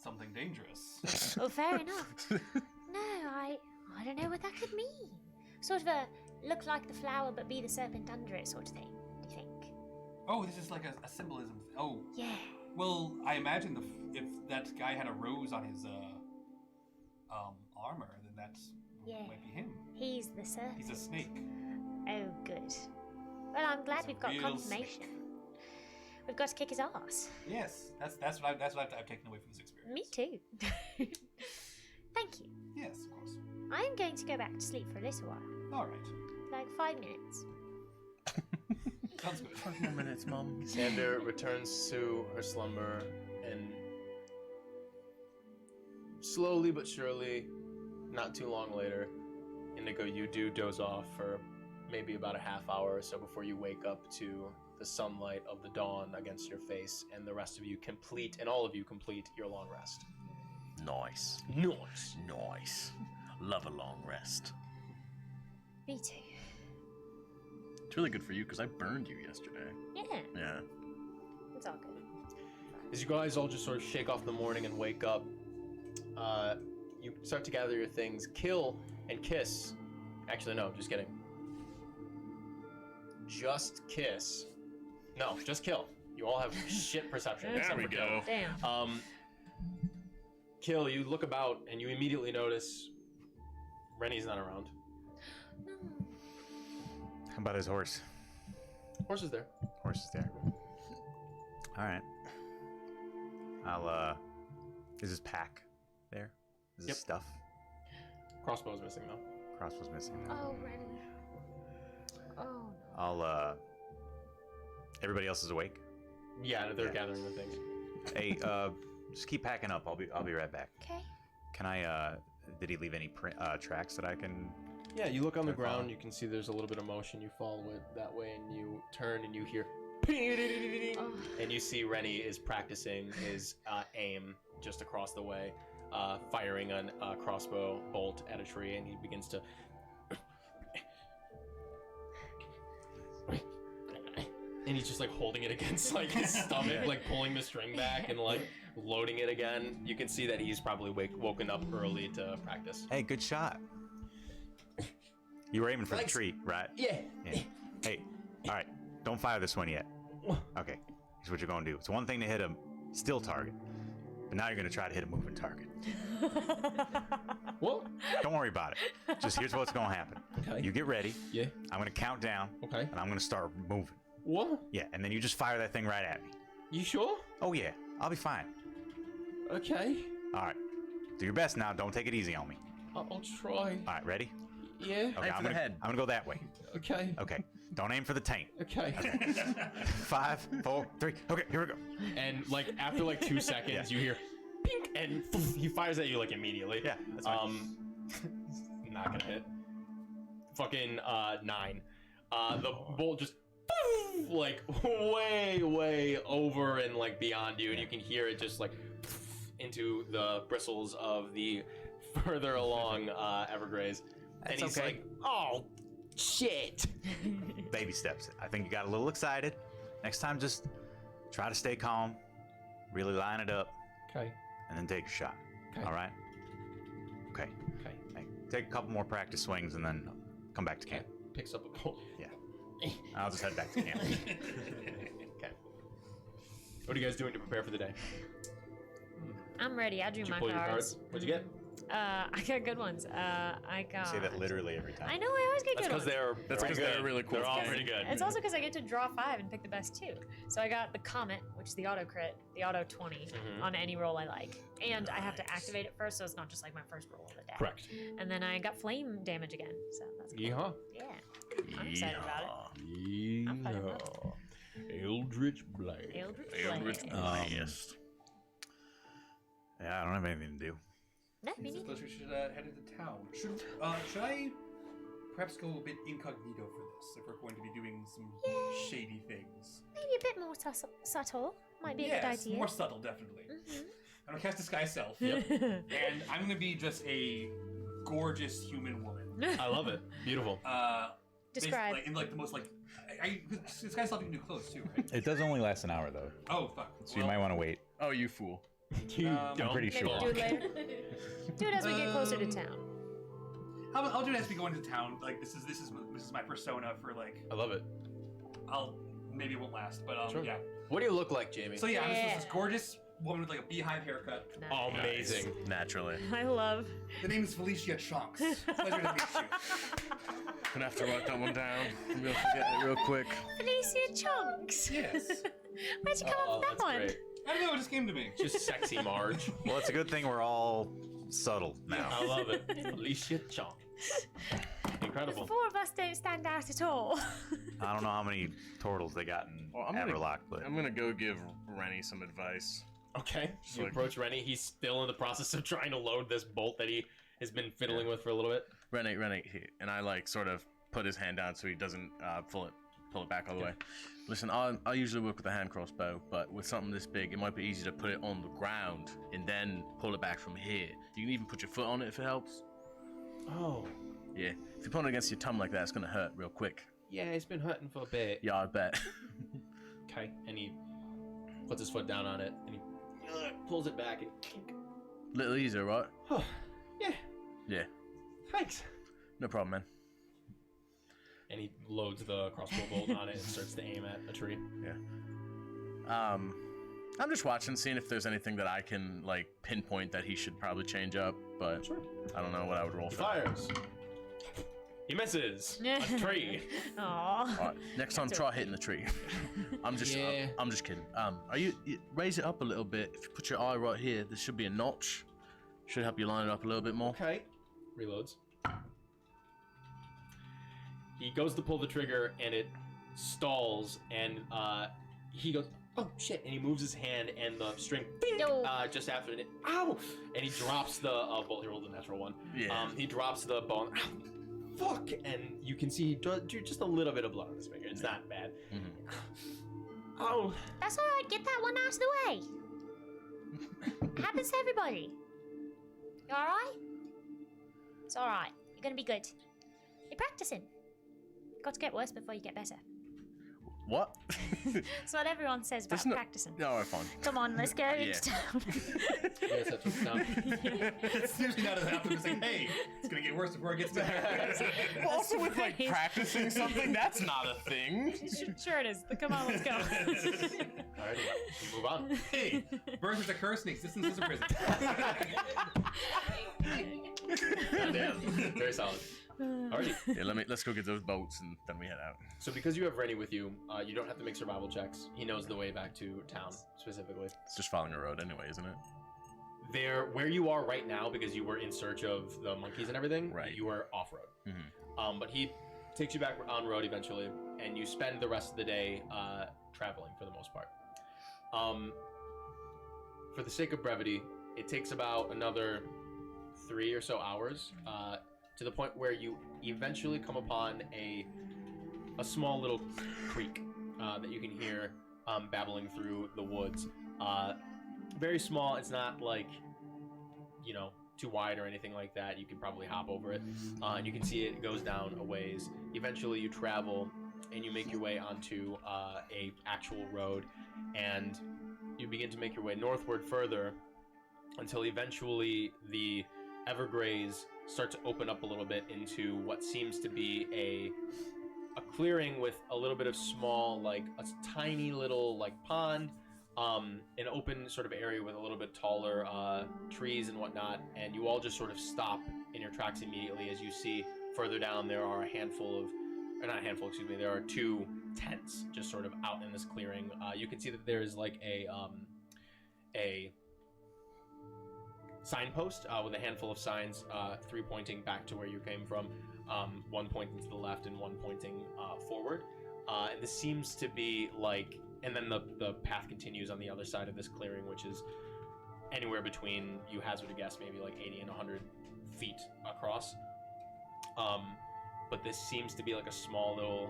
something dangerous. Well, fair enough. No, I don't know what that could mean. Sort of a look like the flower but be the serpent under it sort of thing, do you think? Oh, this is like a symbolism. Oh, Yeah. well, I imagine if that guy had a rose on his armor, then that's Yeah. might be him. He's the serpent. He's a snake. Oh, good. Well, I'm glad He's a we've got real confirmation. We've got to kick his ass. Yes, that's what I've taken away from this experience. Me too. Thank you. Yes, of course. I am going to go back to sleep for a little while. All right. Like 5 minutes. Sounds good. 5 more minutes, Mom. Xander returns to her slumber, and slowly but surely, not too long later, Indigo, you do doze off for maybe about a half hour or so before you wake up to the sunlight of the dawn against your face, and the rest of you complete, and all of you complete your long rest. Nice. Nice. Nice. Love a long rest. Me too. It's really good for you because I burned you yesterday. Yeah, Yeah. it's all good. As you guys all just sort of shake off the morning and wake up, you start to gather your things. Kill and Kiss. Actually, no, just kidding. Just Kiss. No, just Kill. You all have shit perception. There except we for Kill. go. Damn. Kill, you look about and you immediately notice Rennie's not around. How about his horse? Horse is there. Horse is there. All right. I'll. Is his pack there? Is his Yep. stuff? Crossbow's missing though. Crossbow's missing. Oh, Rennie. Oh, no. I'll. Everybody else is awake. Yeah, they're Yeah. gathering the things. Hey, just keep packing up. I'll be right back. Okay. Can I? Did he leave any tracks that I can? Yeah, you look on the Can I follow? ground, you can see there's a little bit of motion. You follow it that way, and you turn and you hear, Oh. and you see Rennie is practicing his aim just across the way, firing a crossbow bolt at a tree, and he begins to. And he's just like holding it against like his stomach, like pulling the string back and like loading it again. You can see that he's probably woken up early to practice. Hey, good shot. You were aiming for Thanks. the tree, right? Yeah. Hey, all right. Don't fire this one yet. Okay. Here's what you're gonna do. It's one thing to hit a still target, but now you're gonna try to hit a moving target. What? Don't worry about it. Just here's what's gonna happen. Okay. You get ready. Yeah. I'm gonna count down. Okay. And I'm gonna start moving. What? Yeah, and then you just fire that thing right at me. You sure? Oh yeah, I'll be fine. Okay. All right. Do your best now. Don't take it easy on me. I'll try. All right, ready? Yeah. Okay, Aim for I'm the gonna, head. I'm gonna go that way. Okay. Okay. Don't aim for the taint. Okay. 5, 4, 3. Okay, here we go. And like after like 2 seconds, you hear, pink, and he fires at you like immediately. Yeah, that's fine. Not gonna hit. Fucking 9. The bolt just like way over and like beyond you, and you can hear it just like into the bristles of the further along Evergraze. And he's okay. like, oh shit. Baby steps. I think you got a little excited. Next time, just try to stay calm, really line it up, Okay. and then take a shot. Okay. All right? Okay. Okay. Hey, take a couple more practice swings and then come back to camp. Picks up a bolt. Yeah. I'll just head back to camp. Okay. What are you guys doing to prepare for the day? I'm ready. I drew Did you my pull your cards. cards? What'd you get? I got good ones. I got. Say that literally every time. I know. I always get That's good because ones. they're because they're really cool. They're all It's pretty good. It's also because I get to draw 5 and pick the best 2. So I got the Comet, which is the auto crit, the auto 20 on any roll I like, and I have to activate it first, so it's not just like my first roll of the day. Correct. And then I got flame damage again, so that's cool. Yeehaw. Yeah, I'm excited about it. I'm fighting up. Eldritch Blade. Eldritch Blade. Blast. Yeah, I don't have anything to do. No, me I neither. suppose we should head into town. Should I perhaps go a bit incognito for this if we're going to be doing some shady things? Maybe a bit more subtle. Might be a good Yes, idea. more subtle, definitely. I'm gonna cast Disguise Self, Yep. and I'm gonna be just a gorgeous human woman. I love it. Beautiful. Describe. Like, in like the most like, Disguise Self you can do clothes too, right? It does only last an hour, though. Oh fuck. So you might want to wait. Oh, you fool. You I'm don't pretty Maybe sure. do it later. Do it as we get closer to town. I'll do it as we go into town. Like this is my persona for like. I love it. Maybe it won't last, but Sure. yeah. What do you look like, Jamie? So yeah, I'm Yeah. just this gorgeous woman with like a beehive haircut. Oh, amazing. Naturally. I love. The name is Felicia Chunks. Pleasure to meet you. Gonna have to write that one down. We'll forget it real quick. Felicia Chunks. Yes. Where'd you come up with that that's one? great. I don't know. It just came to me. Just sexy Marge. Well, it's a good thing we're all subtle now. I love it. Alicia Chong. The Incredible. 4 of us don't stand out at all. I don't know how many turtles they got in Well, I'm gonna- Averlock, but I'm gonna go give Rennie some advice. Okay. Just You like- approach Rennie. He's still in the process of trying to load this bolt that he has been fiddling with for a little bit. Rennie, and I like sort of put his hand down so he doesn't pull it back all the way. Listen, I usually work with a hand crossbow, but with something this big, it might be easy to put it on the ground and then pull it back from here. You can even put your foot on it if it helps. Oh. Yeah, if you put it against your tongue like that, it's gonna hurt real quick. Yeah, it's been hurting for a bit. Yeah, I bet. Okay. And he puts his foot down on it and he pulls it back and Little easier, right? oh, yeah. Yeah, Thanks. no problem, man. And he loads the crossbow bolt on it and starts to aim at a tree. I'm just watching, seeing if there's anything that I can like pinpoint that he should probably change up, but Sure. I don't know what I would roll He for. fires. He misses. A tree. Aww. All right, next time try hitting the tree. I'm just kidding. You raise it up a little bit. If you put your eye right here, there should be a notch. Should help you line it up a little bit more. Okay. Reloads. He goes to pull the trigger and it stalls and he goes, oh shit, and he moves his hand and the string No. just after it, ow, and he drops the bolt. He rolled a natural one. Yeah. He drops the bone. Ow, fuck, and you can see just a little bit of blood on his finger. It's not bad. Oh, That's alright, get that one out of the way. Happens to everybody. You alright? It's alright. You're gonna be good. You're practicing. Got to get worse before you get better. What? It's what everyone says about practicing. No, we're fine. Come on, let's go into town. Yes, that's what's down. It's usually not as happen. It's like, hey, it's gonna get worse before it gets better. Well, also with like practicing something, that's not a thing. Sure it is. Come on, let's go. Alrighty, move on. Hey, birth is a curse, and existence is a prison. Goddamn, very solid. Alrighty. Yeah, let's go get those boats and then we head out. So because you have Rennie with you, you don't have to make survival checks. He knows the way back to town specifically. It's just following a road anyway, isn't it? There, where you are right now, because you were in search of the monkeys and everything, Right. you were off road. Mm-hmm. But he takes you back on road eventually, and you spend the rest of the day traveling for the most part. For the sake of brevity, it takes about another 3 or so hours to the point where you eventually come upon a small little creek that you can hear babbling through the woods. Very small. It's not like, too wide or anything like that. You can probably hop over it. And you can see it goes down a ways. Eventually you travel and you make your way onto a actual road, and you begin to make your way northward further until eventually the Evergrays start to open up a little bit into what seems to be a clearing with a little bit of small, like a tiny little like pond, an open sort of area with a little bit taller trees and whatnot, and you all just sort of stop in your tracks immediately as you see further down there are there are 2 tents just sort of out in this clearing. You can see that there is like a signpost with a handful of signs, 3 pointing back to where you came from, 1 pointing to the left and 1 pointing forward. And this seems to be like, and then the path continues on the other side of this clearing, which is anywhere between, you hazard a guess, maybe like 80 and 100 feet across. But this seems to be like a small little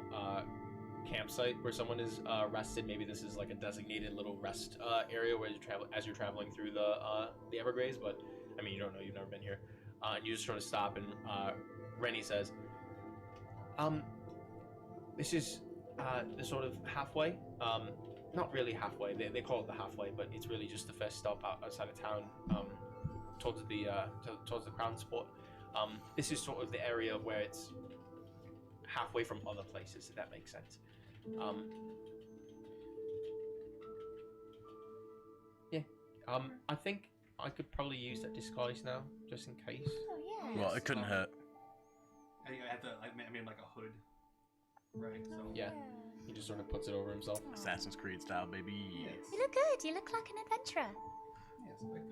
campsite where someone is rested. Maybe this is like a designated little rest area where you're traveling through the Everglades. But I mean, you don't know, you've never been here. And you just sort of stop, and Rennie says, "This is the sort of halfway. Not really halfway. They call it the halfway, but it's really just the first stop outside of town, towards the Crown Sport. This is sort of the area where it's halfway from other places, if that makes sense. I think I could probably use that disguise now, just in case. Oh, yeah. Well, it couldn't hurt. I had to, I made like a hood, right? So Yeah. He just sort of puts it over himself. Assassin's Creed style, baby. You look good. You look like an adventurer.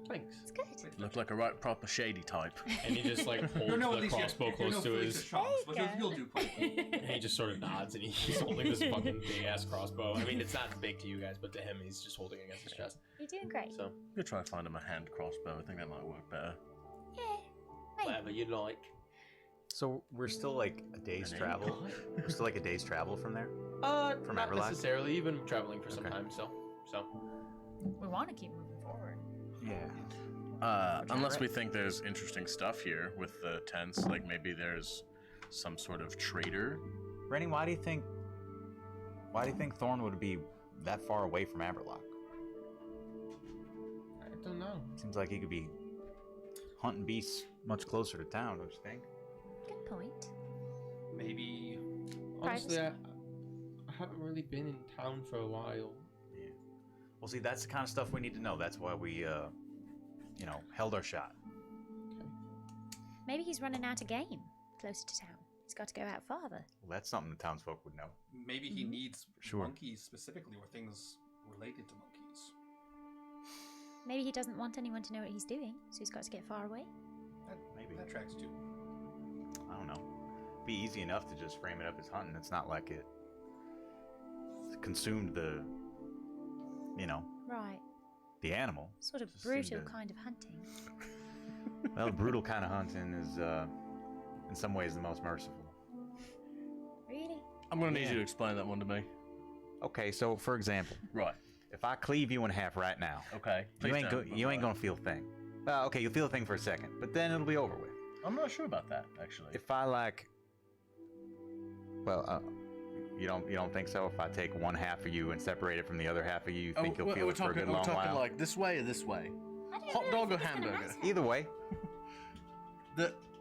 Thanks. It's good. Look like a right proper shady type. And he just like holds the crossbow close to his. You'll do quite well. And he just sort of nods, and he's holding this fucking big ass crossbow. I mean, it's not big to you guys, but to him, he's just holding it against his chest. You're doing great. So I'm gonna try and find him a hand crossbow. I think that might work better. Yeah. Maybe. whatever you like. So we're still like a day's travel. We're still like a day's travel from there. From Not Everlock? necessarily. You've been traveling for some Okay. time, so. We want to keep moving forward. Yeah. Unless we think there's interesting stuff here with the tents, like maybe there's some sort of trader. Rennie, why do you think Thorn would be that far away from Everlock? I don't know. Seems like he could be hunting beasts much closer to town, don't you think? Good point. Maybe. Honestly, I haven't really been in town for a while. Yeah. Well, see, that's the kind of stuff we need to know. That's why we, held our shot. Maybe he's running out of game closer to town. He's got to go out farther. Well, that's something the townsfolk would know. Maybe he needs Sure. monkeys specifically, or things related to monkeys. Maybe he doesn't want anyone to know what he's doing, so he's got to get far away. Maybe. That tracks too. I don't know. Be easy enough to just frame it up as hunting. It's not like it consumed the Right. the animal. Sort of Just seemed brutal to- kind of hunting. Well, brutal kind of hunting is, in some ways, the most merciful. Really? I'm gonna need Yeah. you to explain that one to me. Okay, so for example, Right. if I cleave you in half right now, Okay. you ain't don't, but you ain't right. gonna feel a thing. Okay, you'll feel a thing for a second, but then it'll be over with. I'm not sure about that actually. If I You don't think so? If I take one half of you and separate it from the other half of you, you think you'll feel it for a good long we're talking while? like this way or this way? I don't Hot know dog or if it's gonna hamburger? matter. Either way.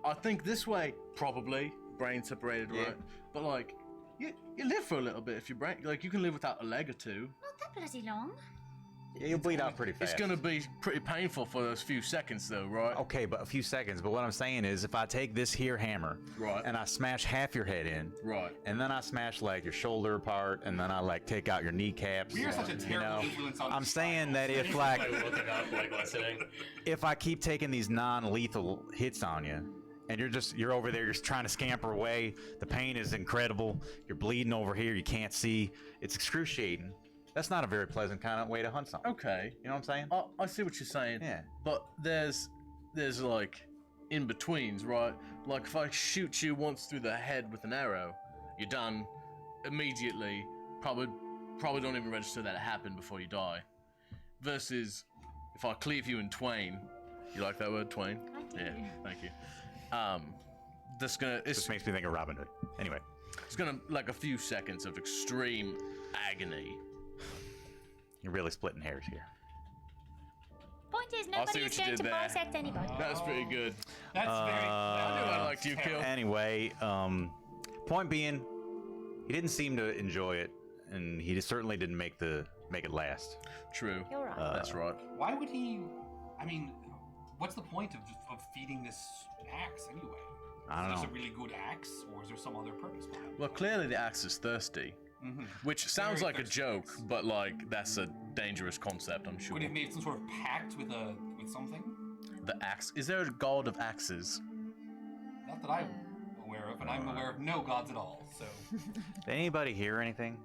I think this way, probably. Brain separated, Yeah. right? But like, you live for a little bit if your brain, like, you can live without a leg or two. Not that bloody long. Yeah, you'll bleed out pretty fast. It's gonna be pretty painful for those few seconds, though, right? Okay, but a few seconds. But what I'm saying is, if I take this here hammer, Right. and I smash half your head in, Right. and then I smash like your shoulder part, and then I like take out your kneecaps. We are such a terrible influence on I'm these saying that titles. if like Looking up, like listening. if I keep taking these non-lethal hits on you, and you're over there, you're just trying to scamper away, the pain is incredible. You're bleeding over here, you can't see. It's excruciating. That's not a very pleasant kind of way to hunt something. Okay. You know what I'm saying? I see what you're saying. Yeah. But there's like in betweens, right? Like if I shoot you once through the head with an arrow, you're done immediately. Probably don't even register that it happened before you die. Versus if I cleave you in twain, you like that word, twain? Yeah, thank you. This makes me think of Robin Hood. Anyway, it's gonna like a few seconds of extreme agony. you're really splitting hairs here. Point is, see nobody what is you going did to there. bisect anybody. That was pretty good. That's very. I knew I liked you, Kill. Anyway, point being, he didn't seem to enjoy it, and he certainly didn't make it last. True. You're right. That's right. Why would he? I mean, what's the point of feeding this axe anyway? I don't Is know. this a really good axe, or is there some other purpose behind it? Well, clearly the axe is thirsty, which sounds Very like a thirsty joke, axe. but like that's a dangerous concept, I'm sure. Would he have made some sort of pact with something? The axe. Is there a god of axes? Not that I'm aware of, and I'm aware of no gods at all. So Did anybody hear anything?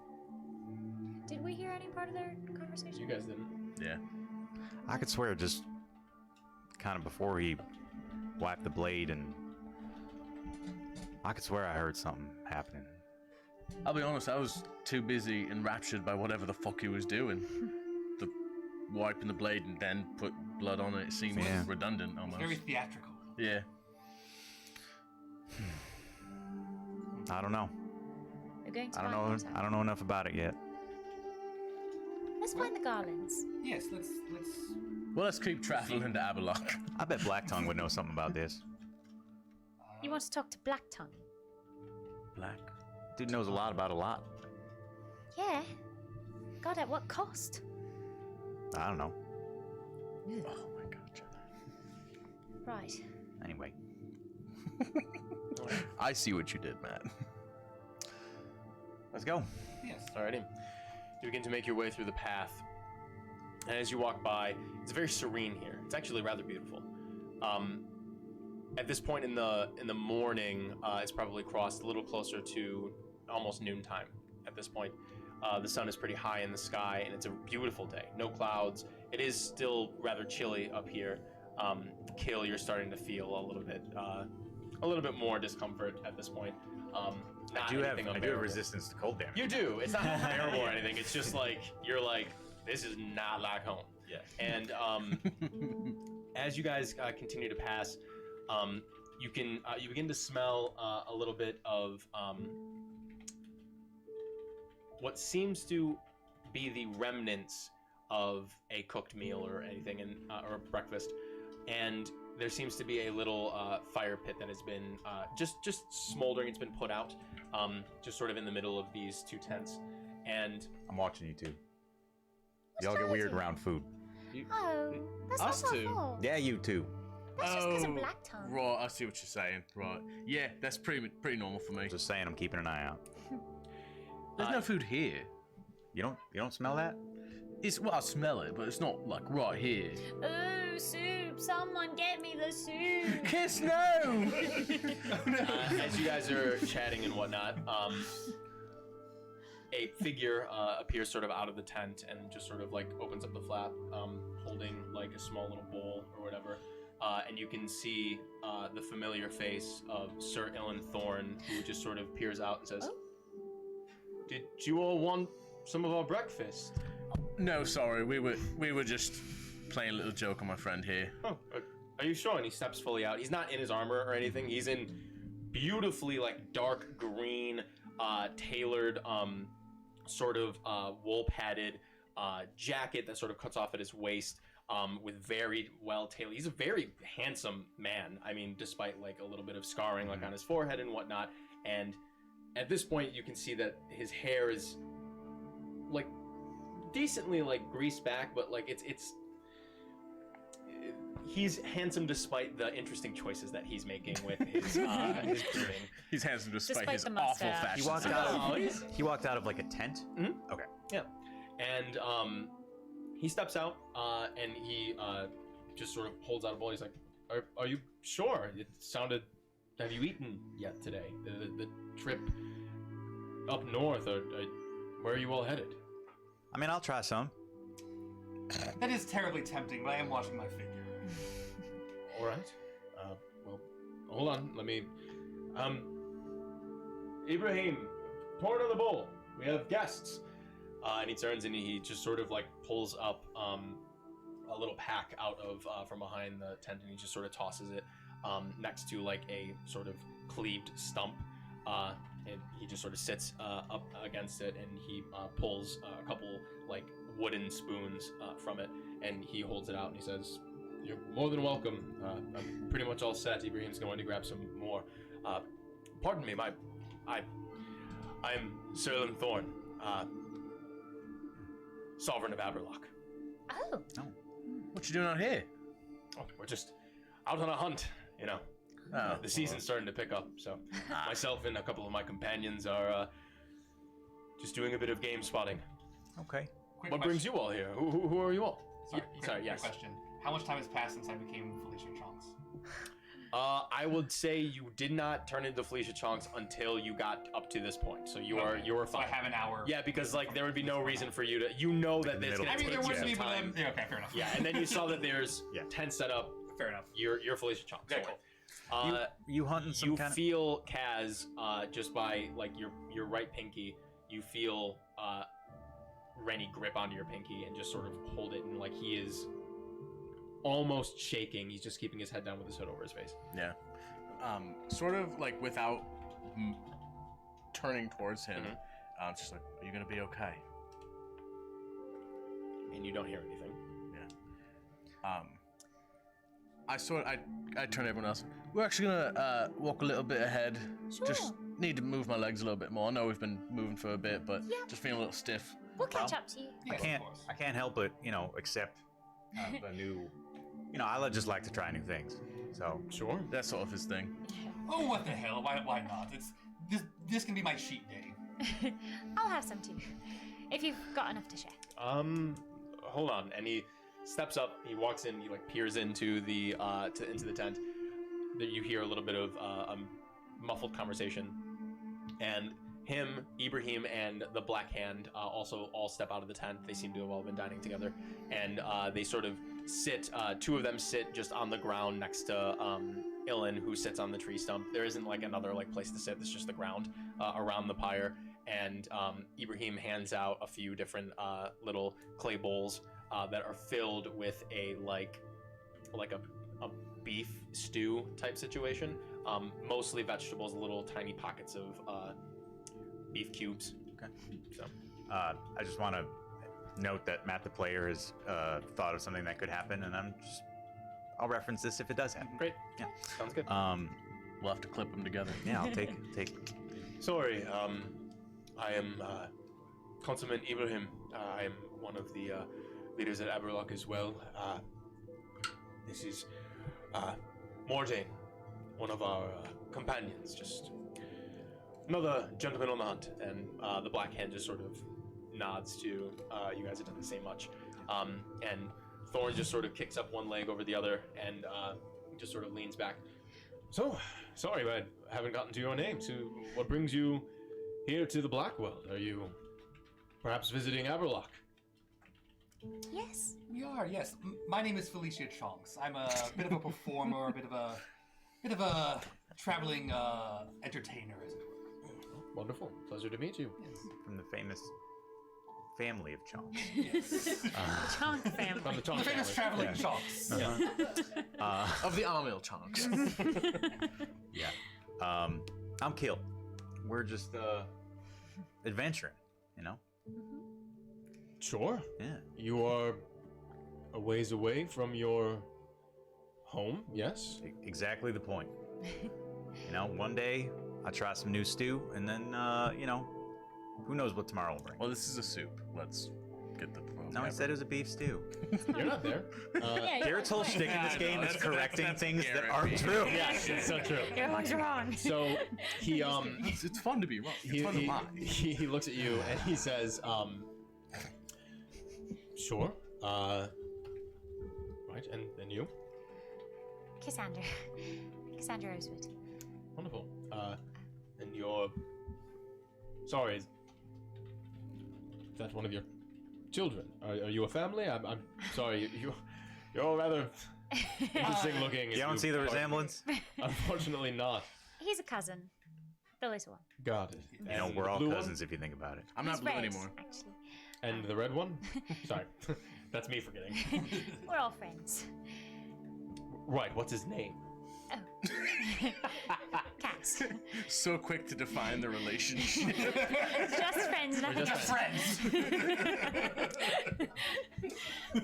Did we hear any part of their conversation? You guys didn't. Yeah. I could swear just kind of before he wiped the blade, and I could swear I heard something happening. I'll be honest, I was too busy enraptured by whatever the fuck he was doing. The wiping the blade and then put blood on it seems Yeah. redundant it's almost. very theatrical. Yeah. I don't know. We're going to I don't find know. things out. I don't know enough about it yet. Let's find the garlands. Yes, let's. Well, let's keep traveling to Aberlock. I bet Blacktongue would know something about this. You want to talk to Black Tongue? Black. Dude knows a lot about a lot. Yeah. God, at what cost? I don't know. Oh my god, Jenna. Right. Anyway, I see what you did, Matt. let's go. Yes. Alrighty. You begin to make your way through the path, and as you walk by, it's very serene here. It's actually rather beautiful. At this point in the morning, it's probably crossed a little closer to almost noontime. At this point, the sun is pretty high in the sky, and it's a beautiful day. No clouds. It is still rather chilly up here. Kill, you're starting to feel a little bit more discomfort at this point. I do have resistance to cold damage. You do. It's not unbearable or anything. It's just like you're like, this is not like home. Yeah. And as you guys continue to pass, you begin to smell a little bit of what seems to be the remnants of a cooked meal or anything, or breakfast. And there seems to be a little fire pit that has been just smoldering. It's been put out, just sort of in the middle of these two tents. And I'm watching you too. Y'all get weird around food. Oh, that's Us not our two? fault. Yeah, you too. That's just because of Black Tongue. Right, I see what you're saying. Right. Yeah, that's pretty normal for me. Just saying, I'm keeping an eye out. There's no food here. You don't smell that? Well, I smell it, but it's not like right here. Oh, soup! Someone get me the soup! Kiss no! as you guys are chatting and whatnot, a figure appears sort of out of the tent and just sort of like opens up the flap, holding like a small little bowl or whatever. And you can see the familiar face of Sir Ilan Thorne, who just sort of peers out and says, "Did you all want some of our breakfast?" No, sorry. We were just playing a little joke on my friend here. Oh, are you sure? And he steps fully out. He's not in his armor or anything. He's in beautifully like dark green, tailored, sort of wool padded jacket that sort of cuts off at his waist. With very well tailored. He's a very handsome man. I mean, despite like a little bit of scarring like on his forehead and whatnot. And at this point, you can see that his hair is like decently like greased back, but like he's handsome despite the interesting choices that he's making with his his grooming. He's handsome despite Despite his the awful mustache. fashion. He walked out of like a tent. Okay. Yeah, and he steps out and he just sort of holds out a bowl. He's like, "Are you sure? It sounded. Have you eaten yet today? The trip up north, or where are you all headed?" I mean, I'll try some. That is terribly tempting, but I am watching my figure. All right. Well, hold on. Let me. Ibrahim, pour another bowl. We have guests. And he turns and he just sort of like pulls up a little pack out of from behind the tent, and he just sort of tosses it next to like a sort of cleaved stump, and he just sort of sits up against it, and he pulls a couple like wooden spoons from it, and he holds it out and he says, "You're more than welcome. I'm pretty much all set. Ibrahim's going to grab some more. Pardon me, I'm Sir Lim Thorn, Sovereign of Aberlock." Oh. What you doing out here? Oh, we're just out on a hunt, you know. Oh, The season's starting to pick up, so myself and a couple of my companions are just doing a bit of game spotting. Okay. Quick What question. brings you all here? Who are you all? Sorry, yes. question. How much time has passed since I became Felicia Chonks? I would say you did not turn into Felicia Chonks until you got up to this point, so you are So I fine. have an hour. Yeah, because like there would be no reason for you to. You know that it's middle. gonna I mean, take there you was some me, but time. yeah, okay, fair enough. Yeah, and then you saw that there's Yeah. tent set up. Fair enough. You're Felicia Chonks. Okay, cool. You hunting some You kind of... feel Kaz just by like your right pinky. You feel Rennie grip onto your pinky and just sort of hold it, and like he is almost shaking. He's just keeping his head down with his hood over his face. Yeah. Sort of like without turning towards him, it's just like, are you gonna be okay? And you don't hear anything. I turn to everyone else. We're actually gonna walk a little bit ahead. Sure. Just need to move my legs a little bit more. I know we've been moving for a bit, but Yeah. just feeling a little stiff. We'll catch up to you. Yes, I of course. can't help but, accept a new... I just like to try new things. So, Sure. That's sort of his thing. Oh, what the hell? Why not? It's this can be my cheat day. I'll have some too, if you've got enough to share. Hold on. And he steps up. He walks in. He like peers into the into the tent. That you hear a little bit of a muffled conversation, and him, Ibrahim, and the Black Hand also all step out of the tent. They seem to have all been dining together, and they sort of sit. Two of them sit just on the ground next to Ilan, who sits on the tree stump. There isn't like another like place to sit. It's just the ground around the pyre. And Ibrahim hands out a few different little clay bowls that are filled with a like a beef stew type situation. Mostly vegetables, little tiny pockets of beef cubes. Okay. So I just want to note that Matt the player has thought of something that could happen, and I'll reference this if it does happen. great. Yeah. Sounds good. We'll have to clip them together. Yeah, I'll take. Sorry, I am Consummate Ibrahim. I am one of the leaders at Aberlock as well. This is Mordain, one of our companions, just another gentleman on the hunt. And the Black Hand just sort of nods to you guys have done the same much. And Thorn just sort of kicks up one leg over the other and just sort of leans back. So, sorry, but I haven't gotten to your name. So, what brings you here to the Black World? Are you perhaps visiting Aberlock? Yes. We are, yes. My name is Felicia Chonks. I'm a bit of a performer, a bit of a traveling entertainer, as it were. Wonderful. Pleasure to meet you. From the famous family of chunks. Chonk family. From the Chonk The famous family. traveling Chonks. Of the Armil chunks. Yeah. I'm Kill. We're just adventuring, you know? Sure. Yeah. You are a ways away from your home, yes? Exactly the point. You know, one day I'll try some new stew, and then, you know, who knows what tomorrow will bring. Well, this is a soup. Let's get the. No, he said it was a beef stew. You're not there. Yeah, Garrett's whole shtick in this game is that's- correcting that's things that Garrett aren't being- true. Yes, it's so true. Your lungs are wrong. So he It's fun to be wrong. It's he, fun to he, lie. he looks at you and he says, sure. Right, and you? Cassandra. Cassandra Rosewood. Wonderful. And you're... Sorry, is that one of your children? Are you a family? I'm sorry, you're rather interesting looking. You don't see the resemblance? Unfortunately not. He's a cousin. The little one. Got it. You know, And we're the all blue one? cousins if you think about it. I'm not He's blue red, anymore. Actually. And the red one? Sorry, that's me forgetting. We're all friends. Right, what's his name? Cats. So quick to define the relationship. Just friends, nothing just else.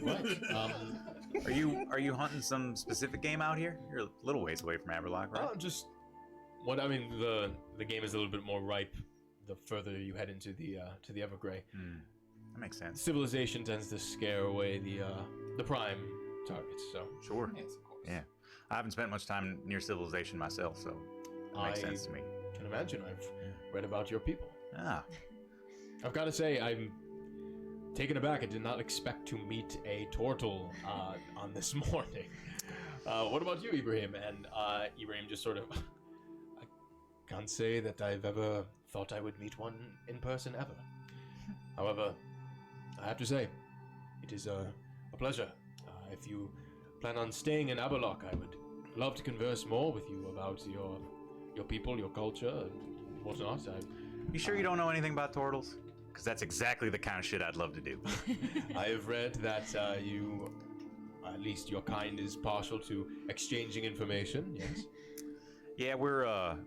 Right. Are you hunting some specific game out here? You're a little ways away from Aberlock, right? Just what I mean. The game is a little bit more ripe the further you head into the Evergrey. That makes sense. Civilization tends to scare away the prime targets. So Sure. Yes, of course. Yeah. I haven't spent much time near civilization myself, so it makes sense to me. Can imagine. I've read about your people. Ah. I've got to say, I'm taken aback. I did not expect to meet a turtle on this morning. What about you, Ibrahim? And Ibrahim just sort of... I can't say that I've ever thought I would meet one in person ever. However, I have to say, it is a pleasure. If you plan on staying in Aberlock, I would love to converse more with you about your people, your culture, and whatnot. You sure you don't know anything about turtles? Because that's exactly the kind of shit I'd love to do. I have read that you, at least your kind, is partial to exchanging information. Yes. Yeah, we're a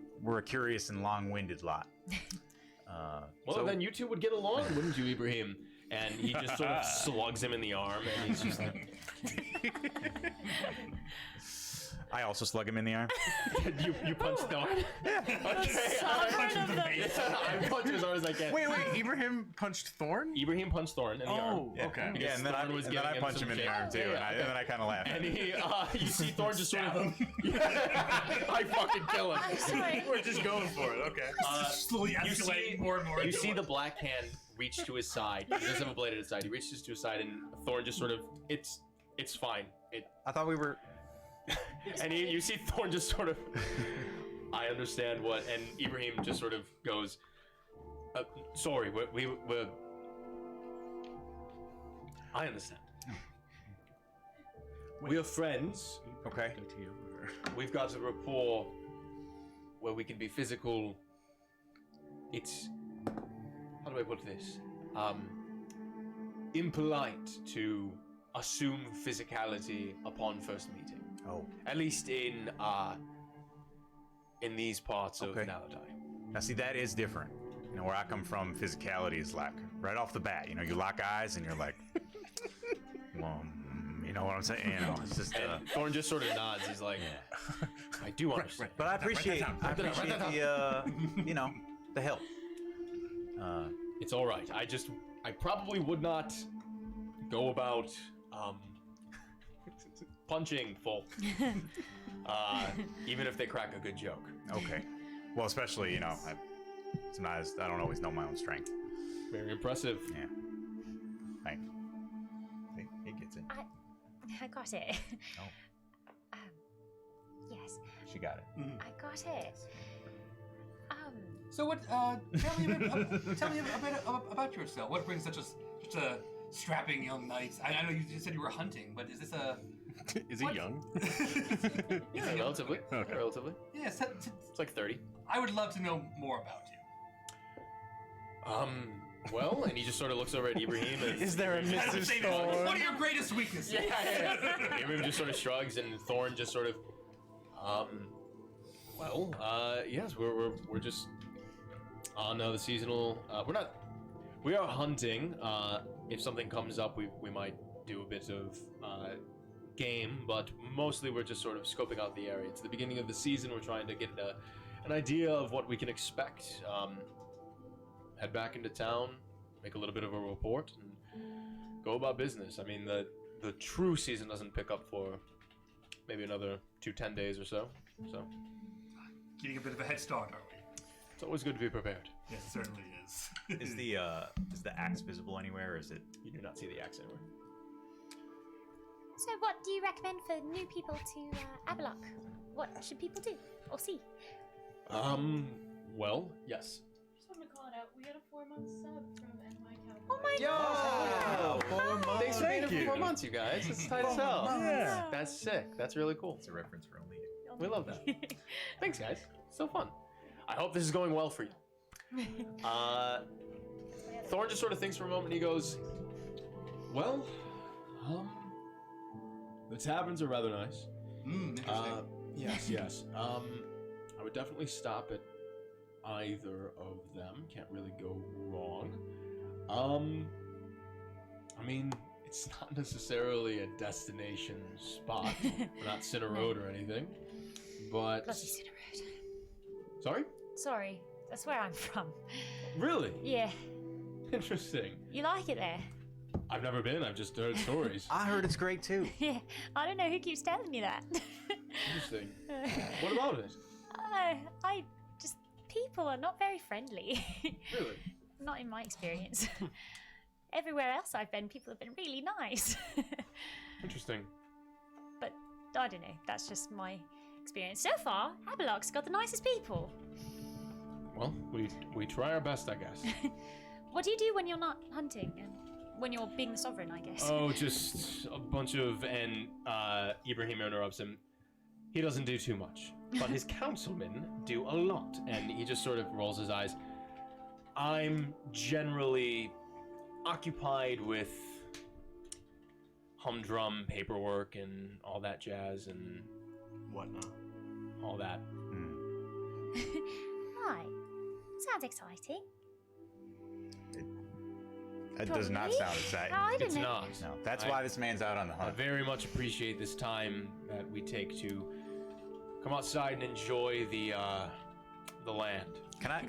curious and long-winded lot. Well, then you two would get along, wouldn't you, Ibrahim? And he just sort of slugs him in the arm, and he's just like... I also slug him in the arm. you punch Thorn? Okay. I punch as hard as I can. Wait, Ibrahim punched Thorn? Ibrahim punched Thorn in the arm. Okay. Because Yeah, and then Thorn was I giving him punch some him in the shit. arm too, Yeah, and then I kind of laugh. And he, you see Thorn just sort of... I fucking kill him. Sorry. We're just going for it. Okay. Slowly You see, escalating more and more. you into see it. the black hand reach to his side. He doesn't have a blade at his side. He reaches to his side, and Thorn just sort of... It's fine. I thought we were. And you see Thorn just sort of, I understand what, and Ibrahim just sort of goes, sorry, we're I understand. We're friends. Okay. We've got a rapport where we can be physical. It's, how do I put this? Impolite to assume physicality upon first meeting. Oh. At least in these parts of Okay. Naledian. Now see, that is different. You know, where I come from, physicality is like right off the bat. You know, you lock eyes and you're like, well, you know what I'm saying? You know, it's just. And Thorn just sort of nods. He's like, I do understand. But I appreciate the, you know, the help. It's all right. I probably would not go about punching folk, even if they crack a good joke. Okay. Well, especially, you know, sometimes I don't always know my own strength. Very impressive. Yeah. Thanks. He gets it. I got it. Oh. Yes, She got it. I got it. So what? Tell me a bit about yourself. What brings such a strapping young knight? I know you said you were hunting, but is this a? Is he What? young? Yeah, relatively. Okay. Relatively. Yes. It's like 30. I would love to know more about you. Well, and he just sort of looks over at Ibrahim and... Is there a Mrs. What Thorn? are your greatest weaknesses? Yeah. Ibrahim just sort of shrugs, and Thorn just sort of, yes, we're just No, the seasonal. We're not. We are hunting. If something comes up, we might do a bit of game, but mostly we're just sort of scoping out the area. It's the beginning of the season. We're trying to get an idea of what we can expect. Head back into town, make a little bit of a report, and go about business. I mean, the true season doesn't pick up for maybe another 10 days or so. So, Getting a bit of a head start, are we? it's always good to be prepared. Yes, it certainly is. Is the axe visible anywhere, or is it? You do not see the axe anywhere. So, what do you recommend for new people to Avalok? What should people do or see? Well, yes. Just wanted to call it out. We got a 4-month sub from NY Cowboy. Oh my Yo! god! 4 months. Thanks for being here for 4 you. months, you guys. It's tight as hell. Yeah. That's sick. That's really cool. It's a reference for only you. We love that. Thanks, guys. So fun. I hope this is going well for you. Thorn just sort of thinks for a moment and he goes, well, the taverns are rather nice. Interesting. Yes. I would definitely stop at either of them. Can't really go wrong. I mean, it's not necessarily a destination spot. We're not Cinder Road or anything. But Bloody Cinder Road. sorry? Sorry, that's where I'm from. Really? Yeah, Interesting. you like it there? I've never been. I've just heard stories. I heard it's great too. Yeah, I don't know who keeps telling me that. Interesting. What about it? I just people are not very friendly. Really? Not in my experience. Everywhere else I've been, people have been really nice. Interesting. But I don't know. That's just my experience so far. Avalok's got the nicest people. Well, we try our best, I guess. What do you do when you're not hunting and when you're being the sovereign? I guess. Oh, just a bunch of and Ibrahim interrupts him. He doesn't do too much, but his councilmen do a lot, and he just sort of rolls his eyes. I'm generally occupied with humdrum paperwork and all that jazz and Whatnot. all that. Hi. Sounds exciting. That does not Probably. sound exciting. I don't It's know. not. No, that's I- why this man's out on the I hunt. very much appreciate this time that we take to come outside and enjoy the land. Can I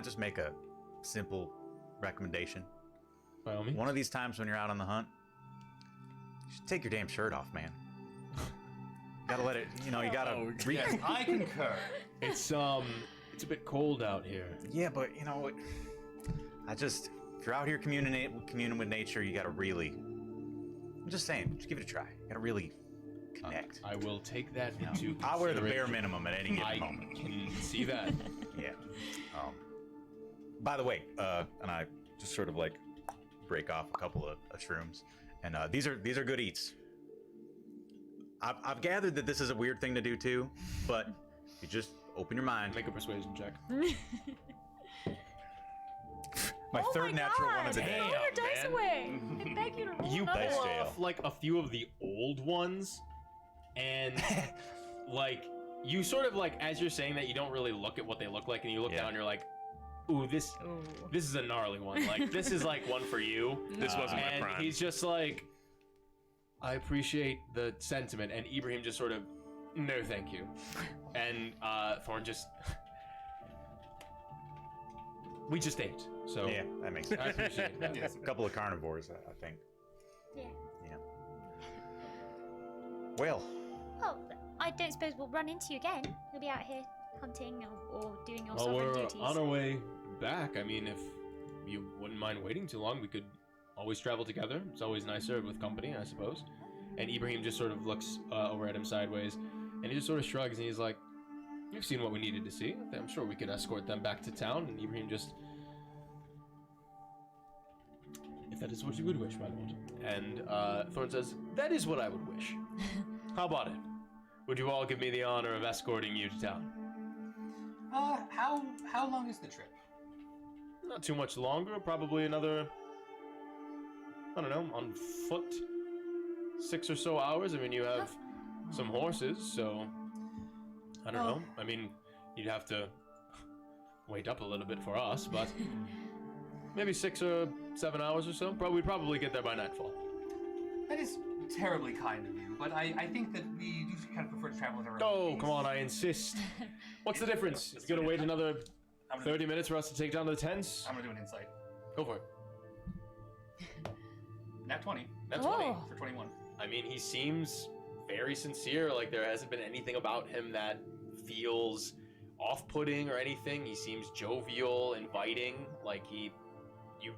just make a simple recommendation? By all means. One of these times when you're out on the hunt, you should take your damn shirt off, man. Gotta let it, you gotta Oh, Yes, I concur. It's a bit cold out here. Yeah, but if you're out here communing with nature, you gotta really, I'm just saying, just give it a try. You gotta really connect. I will take that into I wear the bare consideration. minimum at any given I moment. can see that. Yeah. By the way, and I just sort of like break off a couple of shrooms, and these are good eats. I've gathered that this is a weird thing to do too, but you just open your mind. Make a persuasion check. My Oh third my natural one God. of the day. Throw your dice away. I beg you to roll You another Dice pull one. jail. off like a few of the old ones, and like you sort of like as you're saying that you don't really look at what they look like, and you look Yeah. down, and you're like, ooh, this is a gnarly one. Like this is like one for you. This wasn't my And prime. he's just like, I appreciate the sentiment, and Ibrahim just sort of, no, thank you, and Thorn just. We just ate, so Yeah, that makes I sense. appreciate that. A couple of carnivores, I think. Yeah. Yeah. Well, Well, I don't suppose we'll run into you again. You'll be out here hunting or doing your Well, sovereign we're duties. on our way back. I mean, if you wouldn't mind waiting too long, we could always travel together. It's always nicer with company, I suppose. And Ibrahim just sort of looks over at him sideways, and he just sort of shrugs, and he's like, you've seen what we needed to see. I'm sure we could escort them back to town. And Ibrahim just, if that is what you would wish, my lord. And Thorn says, that is what I would wish. How about it? Would you all give me the honor of escorting you to town? How long is the trip? Not too much longer, probably another, I don't know, on foot, 6 or so hours. I mean, you have some horses, so I don't know. I mean, you'd have to wait up a little bit for us, but maybe 6 or 7 hours or so. We'd probably get there by nightfall. That is terribly kind of you, but I think that we usually kind of prefer to travel at our own Oh, pace. come on, I insist. What's the difference? You're gonna wait another 30 minutes for us to take down the tents? I'm gonna do an insight. Go for it. Nat 20 That's 20. Oh. for 21. I mean, he seems very sincere. Like, there hasn't been anything about him that feels off-putting or anything. He seems jovial, inviting. Like, you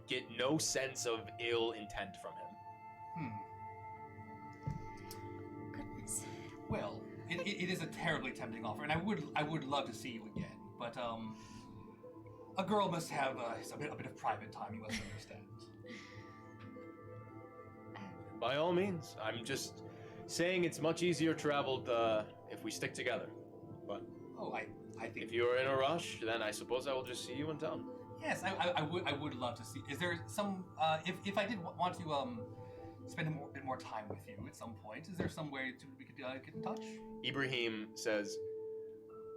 get no sense of ill intent from him. Goodness. Well, it is a terribly tempting offer, and I would love to see you again, but a girl must have a bit of private time. You must understand. By all means, I'm just saying it's much easier traveled if we stick together. But Oh, I think if you're in a rush, then I suppose I will just see you in town. yes, I would love to see. Is there some if I did want to spend a bit more time with you at some point? Is there some way we could get in touch? Ibrahim says,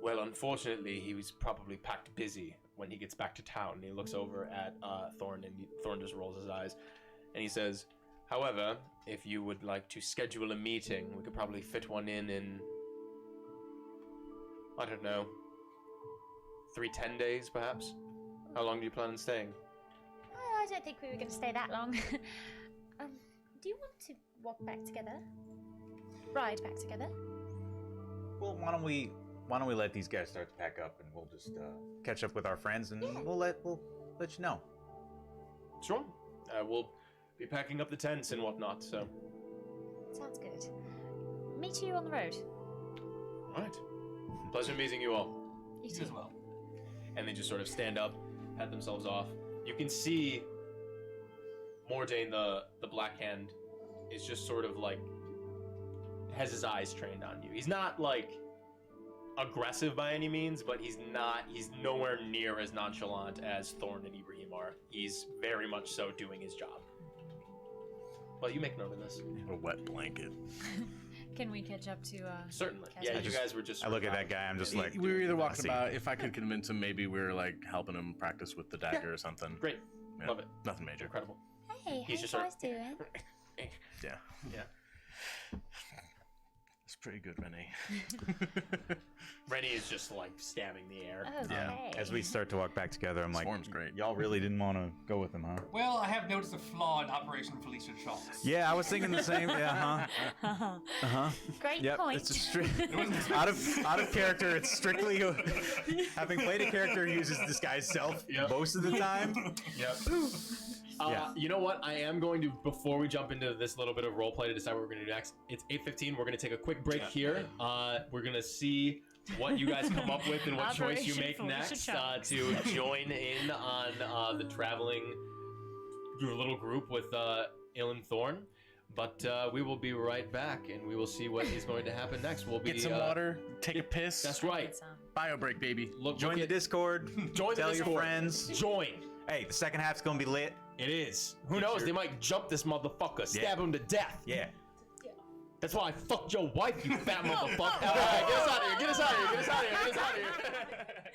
well, unfortunately, he was probably packed busy when he gets back to town. And he looks over at Thorn, and Thorn just rolls his eyes. And he says, however, if you would like to schedule a meeting, we could probably fit one in, I don't know, 10 days, perhaps? How long do you plan on staying? I don't think we were going to stay that long. Do you want to walk back together? Ride back together? Well, why don't we let these guys start to pack up, and we'll just catch up with our friends, and we'll let you know. Sure. We'll be packing up the tents and whatnot, so... Sounds good. Meet you on the road. All right. Pleasure meeting you all. You You too. as well. And they just sort of stand up, pat themselves off. You can see Mordain, the Black Hand, is just sort of like has his eyes trained on you. He's not like aggressive by any means, but he's nowhere near as nonchalant as Thorn and Ibrahim are. He's very much so doing his job. Well, you make note of this. A wet blanket. Can we catch up to? Certainly. Casper? Yeah, you guys were just. I look at that guy. I'm just like, We were either walking see. about. If I could convince him, maybe we were like helping him practice with the dagger or something. Great. Yeah, Love it. Nothing major. Incredible. Hey, how He's you just sort guys of- doing? Yeah. Yeah. It's pretty good, Renee. Rennie is just like stabbing the air. Okay. As we start to walk back together, I'm like, Swarm's great. y'all really didn't want to go with him, huh? Well, I have noticed a flaw in Operation Felicia Charles. Yeah, I was thinking the same. Yeah, huh? Great Yep. point. It's just out of character. It's strictly having played a character who uses disguise self Yep. most of the time. Yep. Yeah. You know what? I am going to, before we jump into this little bit of roleplay to decide what we're going to do next, it's 8:15. We're going to take a quick break here. We're going to see what you guys come up with and what choice you Operation make Felicia next Chunks. to join in on the traveling little group with Il and Thorn. But we will be right back, and we will see what is going to happen next. We'll be Get some water. Take a piss. That's right. Good sound. Bio break, baby. Join the Discord. Join Tell the your Discord. friends. Join. Hey, the second half's gonna be lit. It is. Who knows? sure. They might jump this motherfucker, stab him to death. Yeah. That's why I fucked your wife, you fat motherfucker. All right, get us out of here. Get us out of here. Get us out of here. Get us out of here.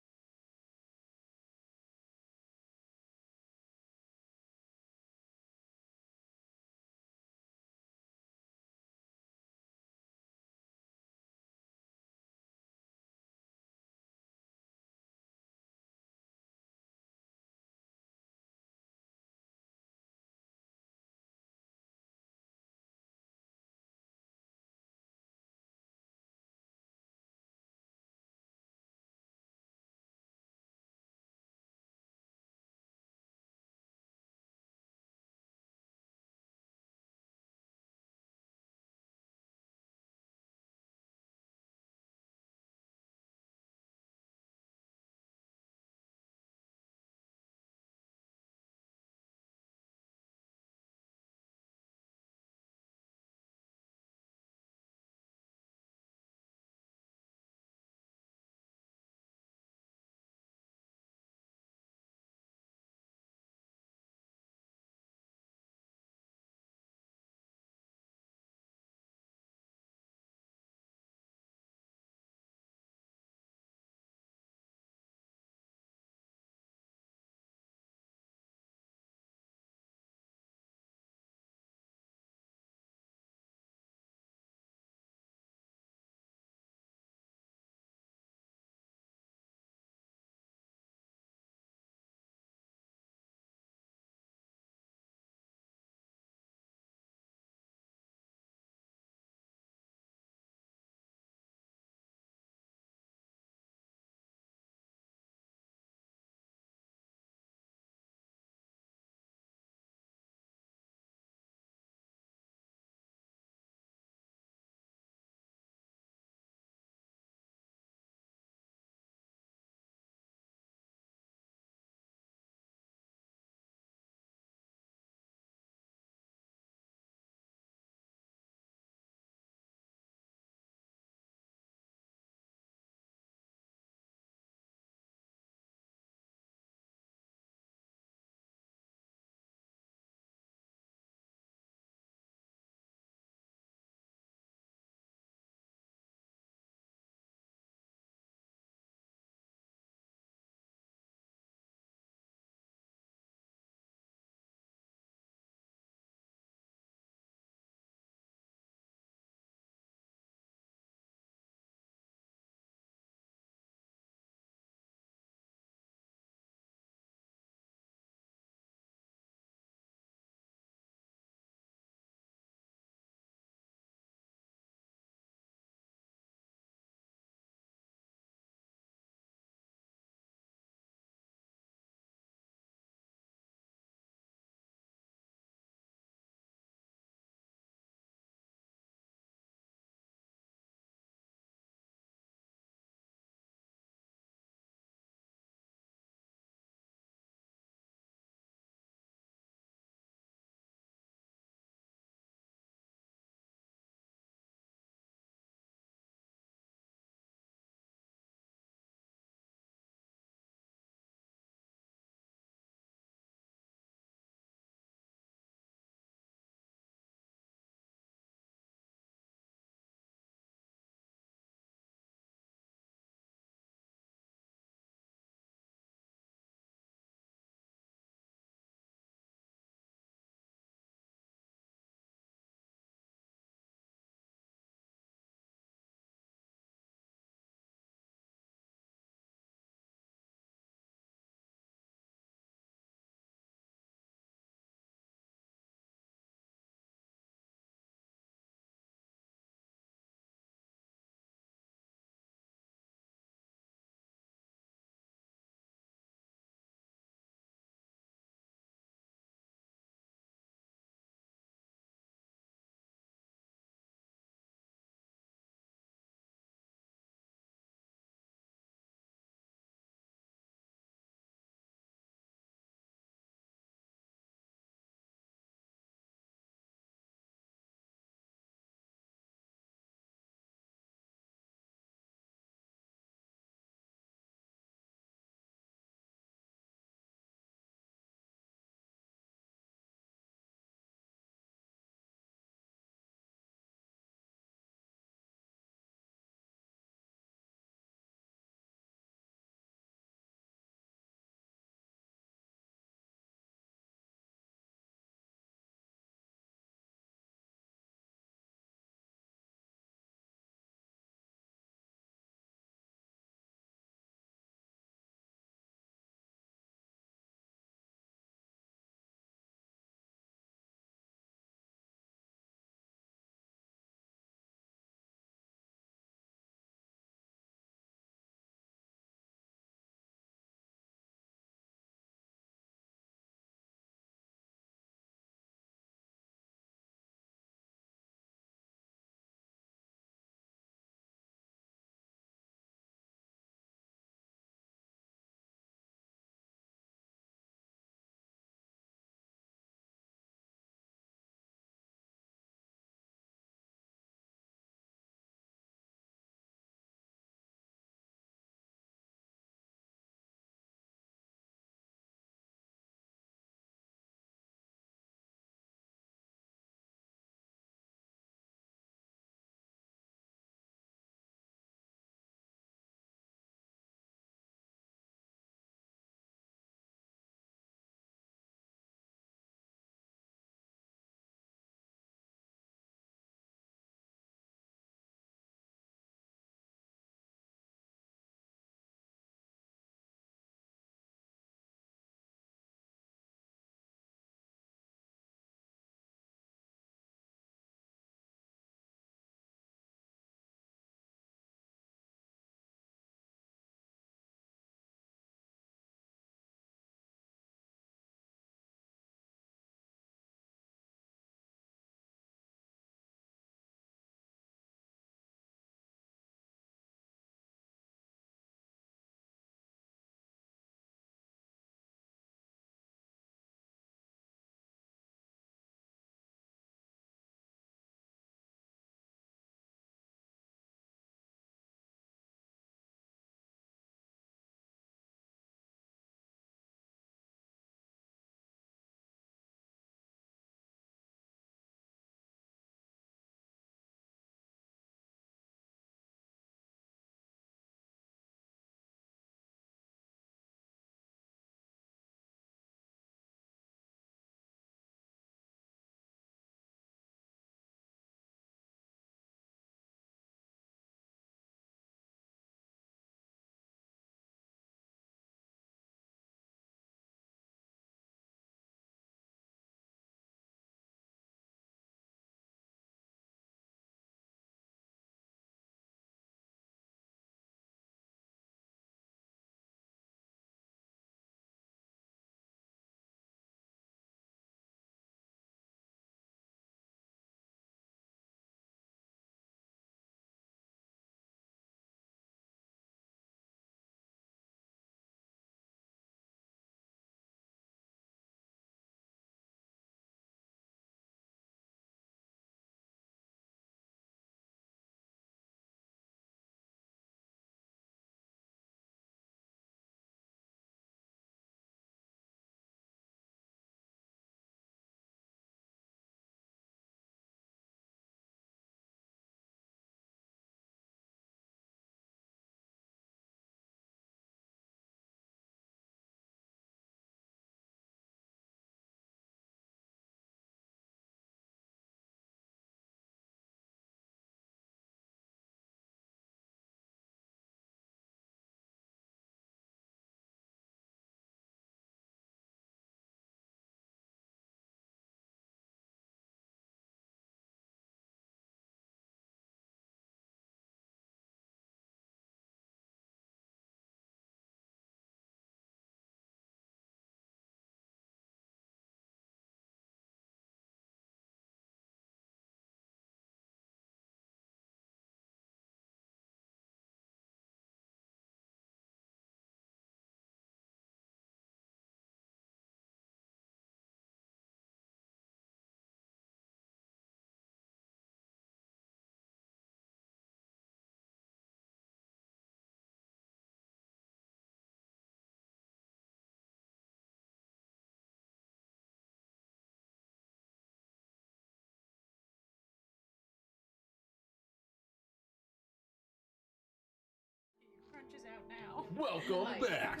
now. Welcome back.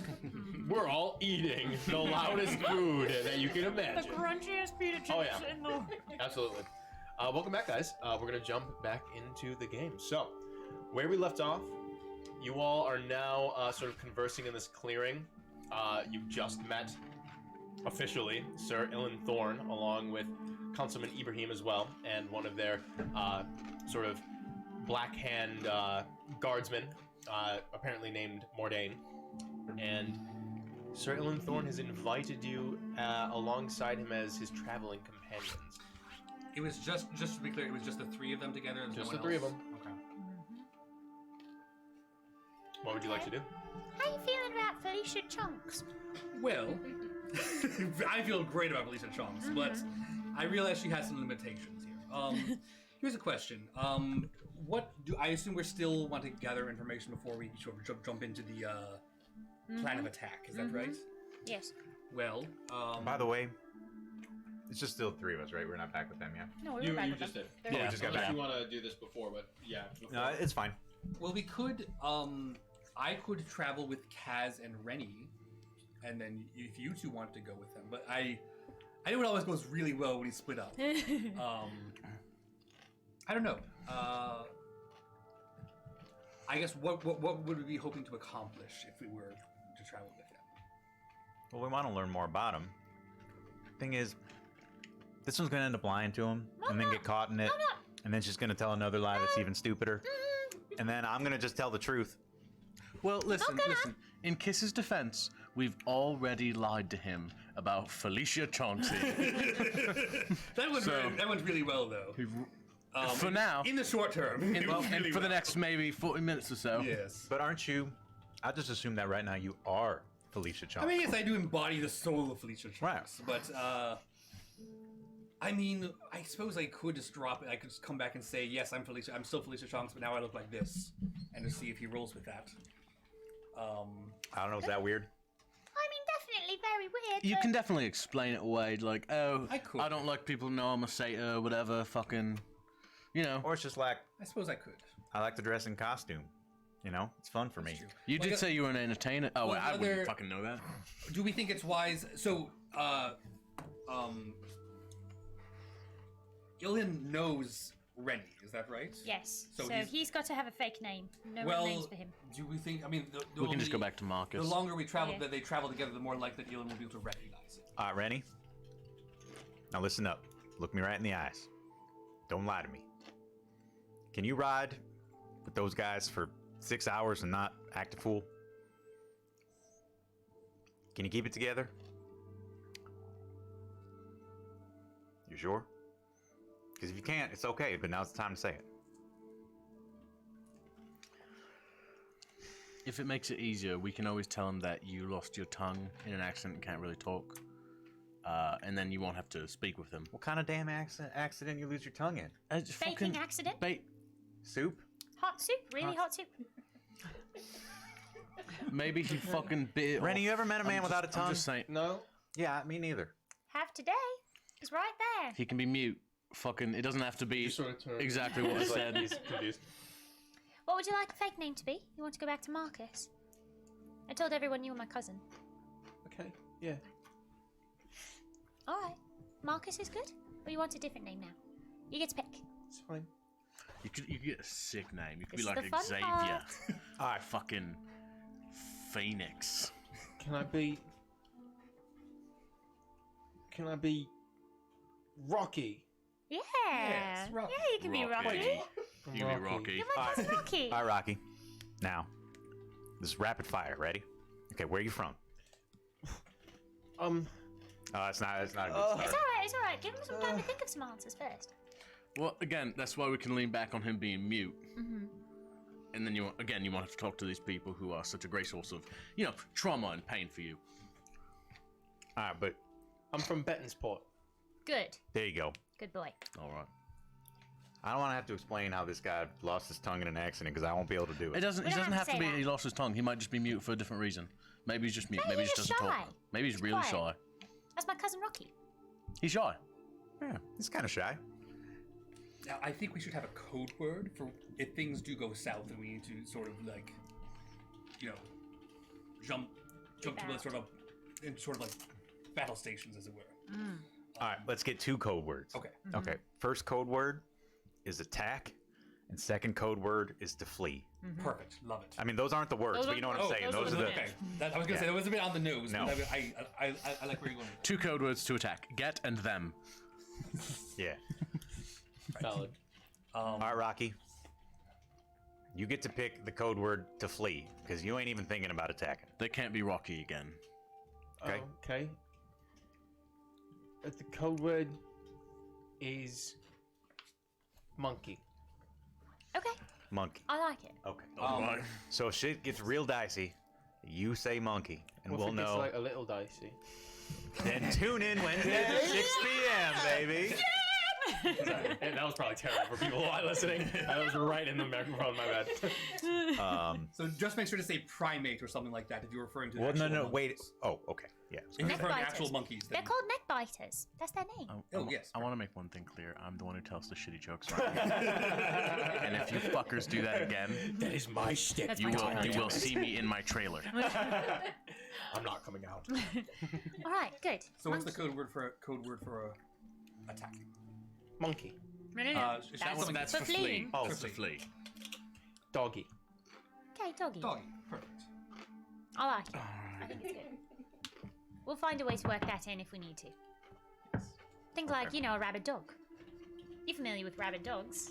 We're all eating the loudest food that you can The imagine. crunchiest pita chips Oh, yeah. in the. Absolutely. Welcome back, guys. We're gonna jump back into the game. So, where we left off, you all are now sort of conversing in this clearing. You've just met, officially, Sir Ilan Thorn, along with Councilman Ibrahim as well, and one of their sort of Black Hand guardsmen, apparently named Mordain. And Sir Ilan Thorn has invited you alongside him as his traveling companions. It was just to be clear, it was just the three of them together. There's Just no the one three of else? them. Okay. What would you like to do? How you feeling about Felicia Chunks? Well, I feel great about Felicia Chunks, but I realize she has some limitations here. Here's a question. What do I assume we still want to gather information before we sort of jump into the plan of attack? Is that right? Yes. Well, By the way, it's just still 3 of us, right? We're not back with them yet. No, we were back with them. did. They're Yeah, back. we just got Unless back. you want to do this before, but yeah. No, it's fine. well, we could. I could travel with Kaz and Rennie, and then if you two want to go with them, but I know it always goes really well when we split up. I don't know. I guess what would we be hoping to accomplish if we were to travel with him? Well, we want to learn more about him. Thing is, this one's gonna end up lying to him, and then get caught in it, and then she's gonna tell another lie that's even stupider, and then I'm gonna just tell the truth. Well, listen. In Kiss's defense, we've already lied to him about Felicia Chauncey. That went really well though. For now. in the short term, And for the next maybe 40 minutes or so. yes. But aren't you? I just assume that right now you are Felicia I Chauncey. mean, yes, I do embody the soul of Felicia Chunks, but I mean, I suppose I could just drop it. I could just come back and say, yes, I'm still Felicia Chunks, but now I look like this, and to see if he rolls with that. I don't know. Is that weird? I mean, definitely very weird. You but can definitely explain it away, like, oh, I could. I don't like people know I'm a satyr, whatever, fucking, you know. Or it's just like I suppose I could. I like to dress in costume. You know, it's fun for me. True. You Well, did say you were an entertainer. Oh, well, I other- wouldn't fucking know that. Do we think it's wise? So, Ilian knows Rennie, is that right? yes. So So, he's- he's got to have a fake name. No Well, real names for him. do we think? I mean, We can just go back to Marcus. The longer we travel, Yeah. that they travel together, the more likely that Ilian will be able to recognize it. All right, Rennie. Now listen up. Look me right in the eyes. Don't lie to me. Can you ride with those guys for 6 hours and not act a fool? Can you keep it together? You sure? Because if you can't, it's okay, but now's the time to say it. If it makes it easier, we can always tell him that you lost your tongue in an accident and can't really talk. And then you won't have to speak with him. What kind of damn accident you lose your tongue in? Baking accident? Soup? Hot soup? Really hot soup? Maybe he fucking bit it Rennie, off. you ever met a man without a tongue? I'm just saying. No. Yeah, me neither. Have today. It's right there. He can be mute. Fucking, it doesn't have to be Just sort of turn. exactly what I He's like- said. He's confused. What would you like a fake name to be? You want to go back to Marcus? I told everyone you were my cousin. Okay. Yeah. Alright. Marcus is good? Or you want a different name now? You get to pick. It's fine. You could get a sick name. You could This be is like the fun Xavier. part. Alright, Fucking Phoenix. Can I be Rocky? Yeah. Yes, Rocky. Yeah, you can be Rocky. You be Rocky. You're my cousin Rocky. All right, Rocky. Now, this is rapid fire. Ready? Okay, where are you from? It's not a good start. It's alright. Give him some time to think of some answers first. Well, again, that's why we can lean back on him being mute. And then you won't have to talk to these people who are such a great source of, trauma and pain for you. All right, but I'm from Bettonsport. Good. there you go. Good boy. All right. I don't want to have to explain how this guy lost his tongue in an accident because I won't be able to do It it. doesn't. We It don't doesn't have have to to say be. that. He lost his tongue. He might just be mute for a different reason. Maybe he's just mute. Maybe Maybe he he's just just doesn't shy. talk. Maybe he's really Quiet. shy. That's my cousin Rocky. He's shy. Yeah, he's kind of shy. Now, I think we should have a code word for if things do go south and we need to sort of like, jump to the sort of like battle stations, as it were. All right, let's get 2 code words. Okay. Okay. First code word is attack, and second code word is to flee. Perfect. Love it. I mean, those aren't the words, but you know what I'm saying. Those are the. Okay. I was gonna say that was a bit on the nose. No. But I like where you're going. 2 code words to attack: get and them. Yeah. Valid. All right, Rocky. You get to pick the code word to flee because you ain't even thinking about attacking. They can't be Rocky again. Okay. Okay. The code word is monkey. Okay, Monkey. I like it. Okay. Alright. So if shit gets real dicey, you say monkey, and What we'll if it gets, know. like a little dicey. Then tune in Wednesday at 6 p.m., baby. And that was probably terrible for people listening. That was right in the microphone. My bad. So just make sure to say primate or something like that if you're referring to. Well, no, actual wait. monkeys. Oh, okay. Yeah. If you're Neck referring to biters. actual monkeys, They're then called neck biters. That's their name. yes. I want to make one thing clear. I'm the one who tells the shitty jokes right here. And if you fuckers do that again, That is my shtick. That's you my will see me in my trailer. I'm not coming out. All right, good. So what's the code word for attacking? Monkey. No. That's for for fleeing. flee. Oh, That's for flee. Doggy. Okay, doggy. Doggy. Perfect. I like it. I think it's good. We'll find a way to work that in if we need to. Things like, a rabid dog. You're familiar with rabid dogs.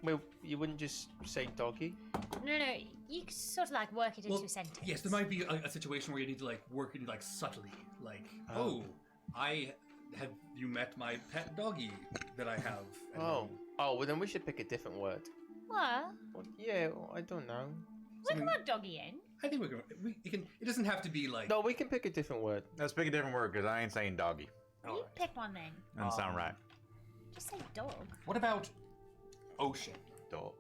Well, you wouldn't just say doggy? No, you could sort of like work it into a sentence. Yes, there might be a situation where you need to like work it like subtly, like, have you met my pet doggy that I have? And Oh, well then we should pick a different word. Well, Well, yeah, I don't know. we can put doggy in. I think we can. It doesn't have to be like. No, we can pick a different word. Let's pick a different word because I ain't saying doggy. All You right. pick one then. Doesn't sound right. Just say dog. What about ocean? Dog.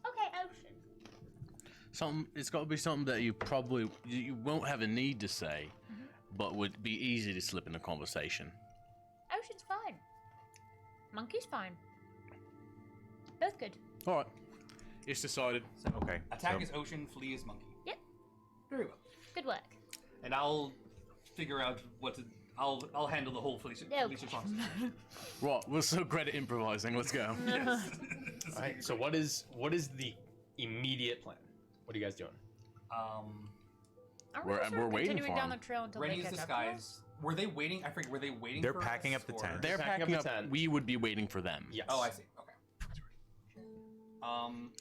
Okay, ocean. It's got to be something that you won't have a need to say, but would be easy to slip in a conversation. Ocean's fine. Monkey's fine. Both good. All right, it's decided. Okay. Attack so- is ocean, flee is monkey. Yep. Very well. Good work. And I'll figure out what to. I'll handle the whole Felicia conversation. Right, we're so great at improvising. Let's go. Yes. All right. So what is the immediate plan? What are you guys doing? Aren't We're- we sort we're of waiting continuing for down 'em. the trail until Rennie's they catch up to us? disguise. Were they waiting? I forget. Were they waiting? They're for packing us, up the or- tent. They're Packing packing up up. the tent. We would be waiting for them. Yes. Oh, I see. Okay.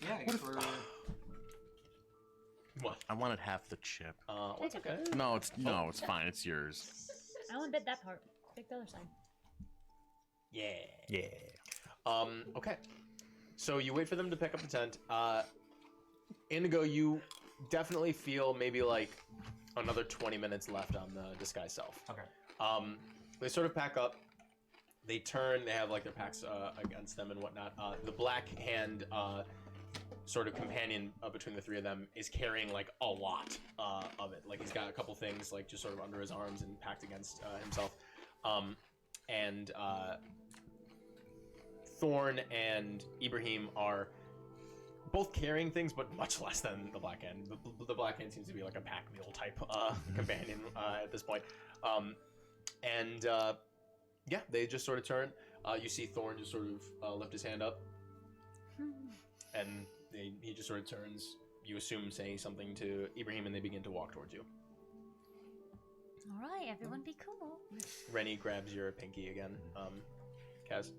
Yeah. I guess we're. What? I wanted half the chip. What's okay? No, it's fine. It's yours. I only bit that part. Pick the other side. Yeah. Yeah. Okay. So you wait for them to pick up the tent. Indigo, you definitely feel maybe like another 20 minutes left on the disguise self. Okay. They sort of pack up. They turn. They have like their packs against them and whatnot. The black hand sort of companion between the three of them is carrying like a lot of it. Like he's got a couple things like just sort of under his arms and packed against himself. And Thorn and Ibrahim are both carrying things, but much less than the Black Hand. The Black Hand seems to be like a pack mule type companion at this point. Yeah, they just sort of turn. You see Thorn just sort of lift his hand up, and he just sort of turns. You assume saying something to Ibrahim, and they begin to walk towards you. All right, everyone, be cool. Rennie grabs your pinky again. Kaz.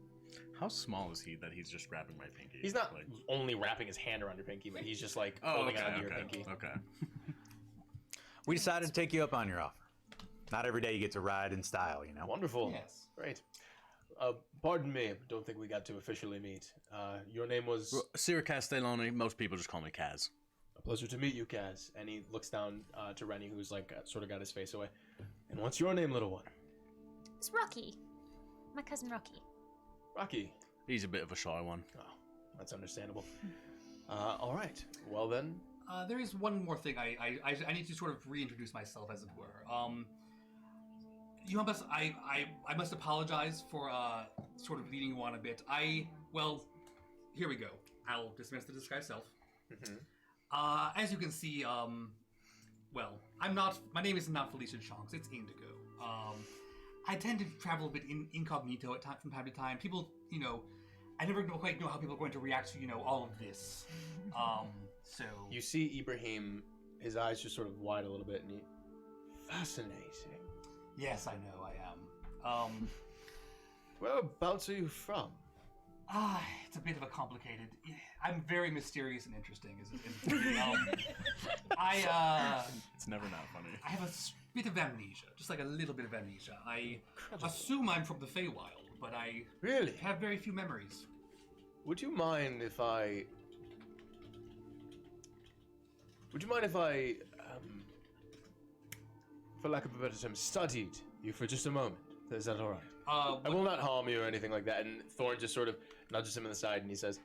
How small is he that he's just grabbing my pinky? He's not Like- only wrapping his hand around your pinky, but he's just like Oh, holding okay, onto your okay, pinky. okay. We decided to take you up on your offer. Not every day you get to ride in style, you know. Wonderful. Yes. Great. Pardon me. Don't think we got to officially meet. Your name was. Sir Castellani. Most people just call me Kaz. A pleasure to meet you, Kaz. And he looks down to Rennie, who's like sort of got his face away. And what's your name, little one? It's Rocky. My cousin Rocky. Rocky. He's a bit of a shy one. Oh, that's understandable. All right. Well then. There is one more thing. I need to sort of reintroduce myself, as it were. I must apologize for sort of leading you on a bit. Well, here we go. I'll dismiss the disguise self. Mm-hmm. As you can see, well, I'm not. My name is not Felicia Chonks. It's Indigo. I tend to travel a bit incognito from time to time. People, I never quite know how people are going to react to, all of this. So You see Ibrahim, his eyes just sort of wide a little bit, and fascinating. yes, I know I am. Whereabouts are you from? It's a bit of a complicated. I'm very mysterious and interesting. It's never not funny. I have a bit of amnesia, just like a little bit of amnesia. I assume I'm from the Feywild, but I Really? have very few memories. Would you mind if I... for lack of a better term, studied you for just a moment? Is that all right? I will not harm you or anything like that. And Thorn just sort of nudges him in the side and he says,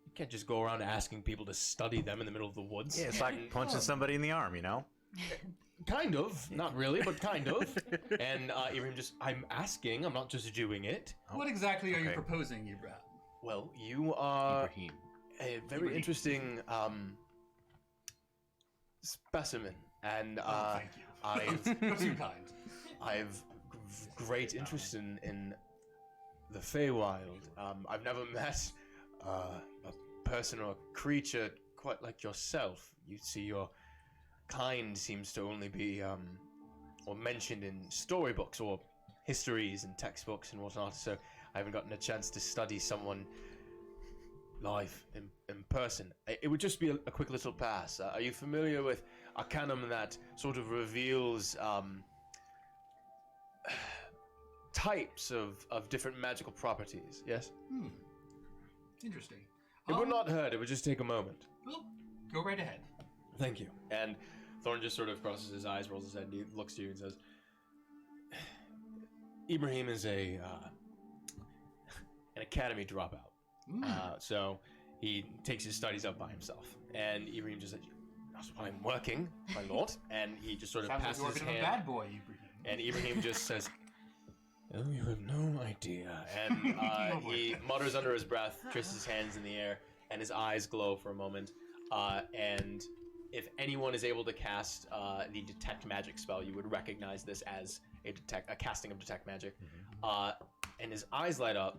you can't just go around asking people to study them in the middle of the woods. Yeah, it's like punching somebody in the arm, you know? Kind of. Not really, but kind of. And Ibrahim just, I'm asking, I'm not just doing it. What exactly are you okay. proposing, Ibrahim? Well, you are Ibrahim. a very Ibrahim. interesting specimen. And Thank you. You're too kind. I've great interest in the Feywild. I've never met a person or a creature quite like yourself. You see, your kind seems to only be or mentioned in storybooks or histories and textbooks and whatnot. So I haven't gotten a chance to study someone live in person. It would just be a quick little pass. Are you familiar with Arcanum that sort of reveals types of different magical properties? Yes? Interesting. It would not hurt. It would just take a moment. Well, go right ahead. Thank you. And Thorn just sort of crosses his eyes, rolls his head, and he looks to you and says, Ibrahim is an academy dropout. So he takes his studies up by himself. And Ibrahim just says, that's why I'm working, my lord. And he just sort of Sounds like passes you're a his bit of hand. a bad boy, Ibrahim. And Ibrahim just says, oh, you have no idea. And he mutters under his breath, twists his hands in the air, and his eyes glow for a moment. And if anyone is able to cast the Detect Magic spell, you would recognize this as a casting of Detect Magic. And his eyes light up,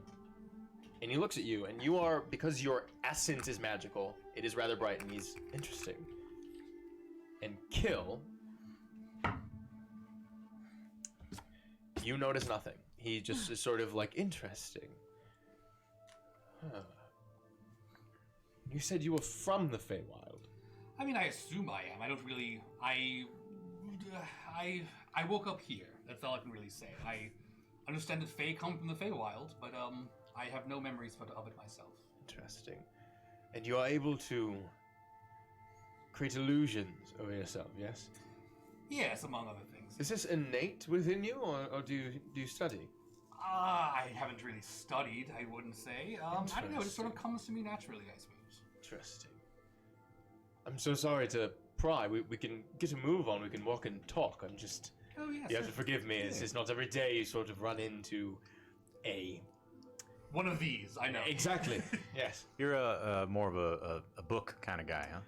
and he looks at you, and you are, because your essence is magical, it is rather bright, and he's interesting. And Kill, you notice nothing. He just is sort of like, interesting. Huh. You said you were from the Feywild. I mean, I assume I am. I don't really. I woke up here. That's all I can really say. I understand that Fey come from the Feywild, but I have no memories of it myself. Interesting. And you are able to create illusions over yourself, yes? Yes, among other things. Is this innate within you, or do you study? I haven't really studied, I wouldn't say. I don't know, it just sort of comes to me naturally, I suppose. Interesting. I'm so sorry to pry. We can get a move on. We can walk and talk. I'm just... Oh, yes. You have to forgive me. It's not every day you sort of run into a... One of these, I know. Exactly. Yes. You're more of a book kind of guy, huh?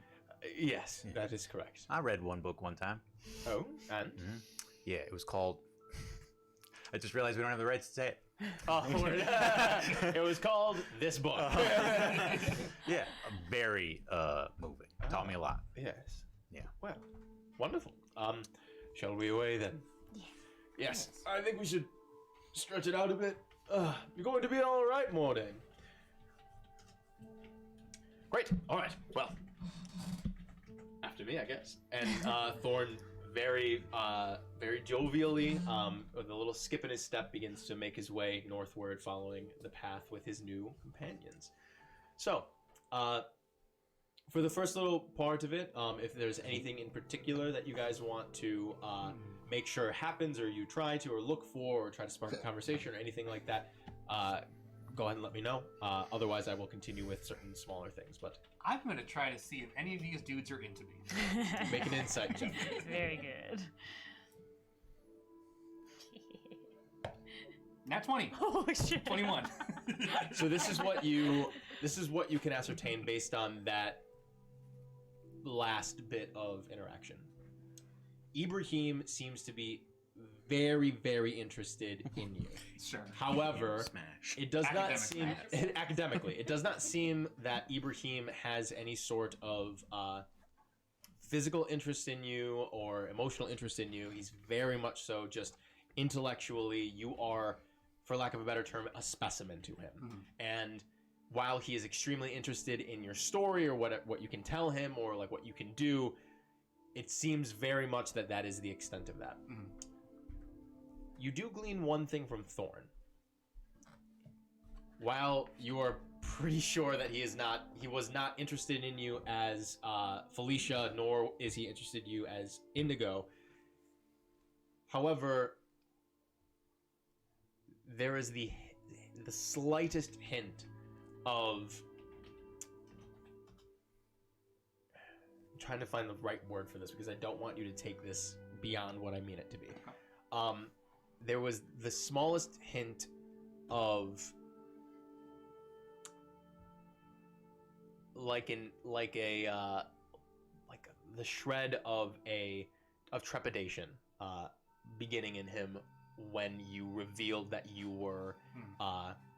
Yes, that is correct. I read one book one time. Oh, and? Yeah, it was called... I just realized we don't have the rights to say it. Oh, it was called This Book. Yeah, very moving. Taught me a lot. Yes. Yeah. Well, wonderful. Shall we away then? Yes. I think we should stretch it out a bit. You're going to be all right, Mordain. Great. All right. Well, after me, I guess. And Thorn, very jovially, with a little skip in his step, begins to make his way northward, following the path with his new companions. So, for the first little part of it, if there's anything in particular that you guys want to make sure happens, or you try to, or look for, or try to spark a conversation, or anything like that, go ahead and let me know. Otherwise, I will continue with certain smaller things. But I'm going to try to see if any of these dudes are into me. make an insight check. Very good. Nat 20. Oh shit. 21. So this is what you can ascertain based on that last bit of interaction. Ibrahim seems to be very, very interested in you. Sure. However, Smash. it does not seem Academically. academically. It does not seem that Ibrahim has any sort of physical interest in you or emotional interest in you. He's very much so just intellectually. You are, for lack of a better term, a specimen to him. Mhm. And while he is extremely interested in your story or what you can tell him or like what you can do, it seems very much that is the extent of that. Mhm. You do glean one thing from Thorn. While you are pretty sure that he was not interested in you as Felicia, nor is he interested in you as Indigo. However, there is the slightest hint of, I'm trying to find the right word for this because I don't want you to take this beyond what I mean it to be. There was the smallest hint of like the shred of trepidation beginning in him when you revealed that you were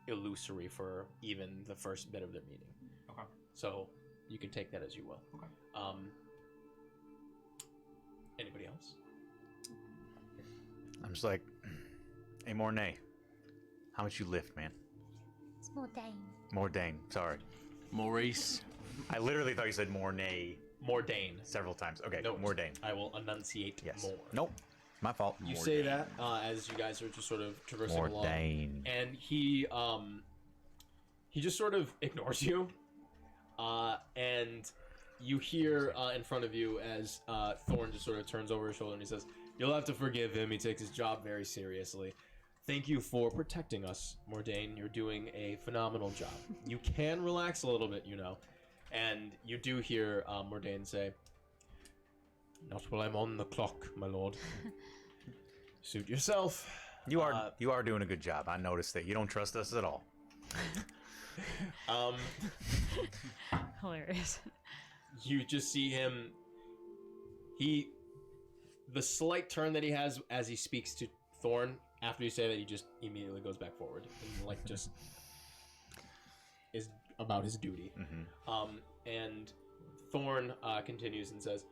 illusory for even the first bit of their meeting. Okay. So you can take that as you will. Okay. Anybody else? I'm just like, hey, Mornay, how much you lift, man? It's more Dane. Mordain, sorry. Maurice. I literally thought you said Mornay Mordain. several times. Okay, No, Mordain. I will enunciate Yes. more. Nope. My fault. You say that as you guys are just sort of traversing along, Mordain. and he just sort of ignores you, and you hear in front of you as Thorn just sort of turns over his shoulder and he says, "You'll have to forgive him. He takes his job very seriously. Thank you for protecting us, Mordain. You're doing a phenomenal job. You can relax a little bit, you know." And you do hear Mordain say, "Not while I'm on the clock, my lord. Suit yourself." You are doing a good job. I noticed that you don't trust us at all. Hilarious. You just see him. The slight turn that he has as he speaks to Thorn after you say that, he just immediately goes back forward and like just is about his duty. Mm-hmm. And Thorn continues and says,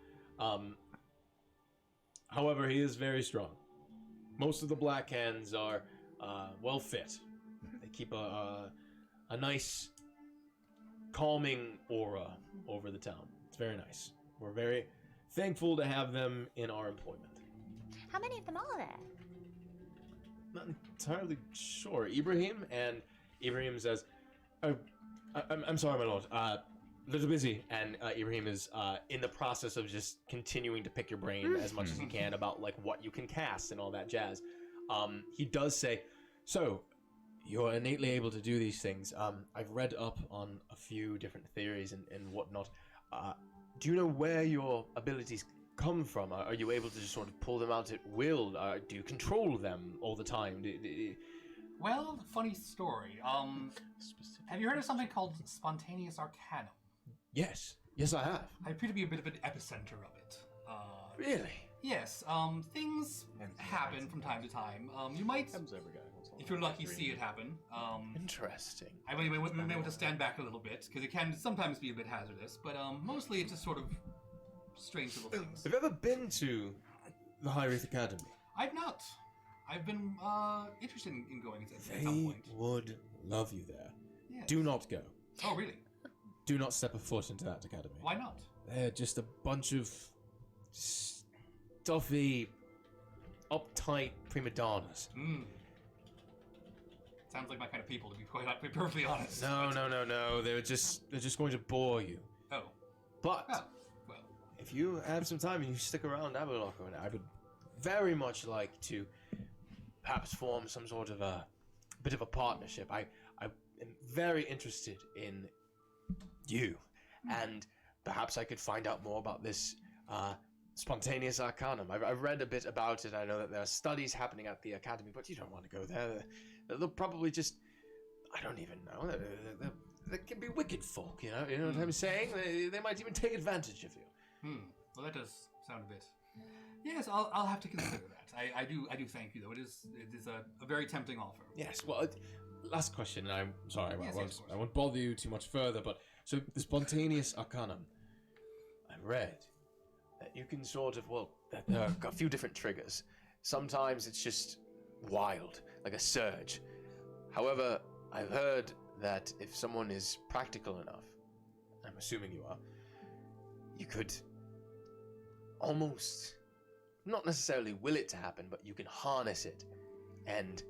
"However, he is very strong. Most of the Black Hands are well fit. They keep a nice, calming aura over the town. It's very nice. We're very thankful to have them in our employment." How many of them are there? Not entirely sure. Ibrahim says, I'm sorry, my lord. A little busy. And Ibrahim is in the process of just continuing to pick your brain as much as he can about like what you can cast and all that jazz. He does say, "So, you're innately able to do these things. I've read up on a few different theories and whatnot. Do you know where your abilities come from? Are you able to just sort of pull them out at will? Do you control them all the time? Well, funny story. Have you heard of something called spontaneous arcanum? Yes, I have. I appear to be a bit of an epicenter of it. Really? Yes. Things happen from time to time. You might, if you're lucky, see it happen. Interesting. I may want to stand back a little bit because it can sometimes be a bit hazardous, but mostly it's just sort of strange little things. Have you ever been to the High Wraith Academy? I've not. I've been interested in going at some They point. would love you there. Yes. Do not go. Oh, really? Do not step a foot into that academy. Why not? They're just a bunch of stuffy, uptight prima donnas. Sounds like my kind of people, to be perfectly honest. No. They're just going to bore you. Oh. But Oh. Well. if you have some time and you stick around Aberlock, I would very much like to perhaps form some sort of a bit of a partnership. I am very interested in you, and perhaps I could find out more about this spontaneous arcanum. I've read a bit about it. I know that there are studies happening at the academy, but you don't want to go there. They'll probably just, I don't even know. They can be wicked folk, you know what I'm saying? They might even take advantage of you. Well, that does sound a bit. Yes, I'll have to consider that. I do thank you though. It is a very tempting offer. Yes. Well, last question. And I'm sorry. Yes, yes, of course. I won't bother you too much further. But so the spontaneous arcanum, I've read that you can sort of that there are a few different triggers. Sometimes it's just wild, like a surge. However, I've heard that if someone is practical enough, I'm assuming you are, you could almost, not necessarily will it to happen, but you can harness it and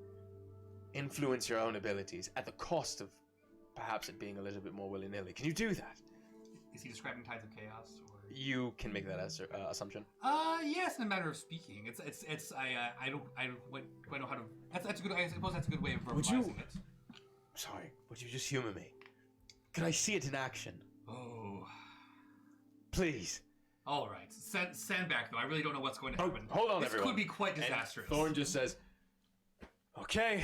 influence your own abilities at the cost of perhaps it being a little bit more willy-nilly. Can you do that? Is he describing Tides of Chaos? Or? You can make that as assumption. Yes, in a matter of speaking. I don't quite know how to. That's a good. I suppose that's a good way of verbalizing it. Sorry, would you just humor me? Can I see it in action? Oh, please. All right. Stand back though. I really don't know what's going to happen. Hold on, this everyone. Could be quite disastrous. And Thorn just says, "Okay,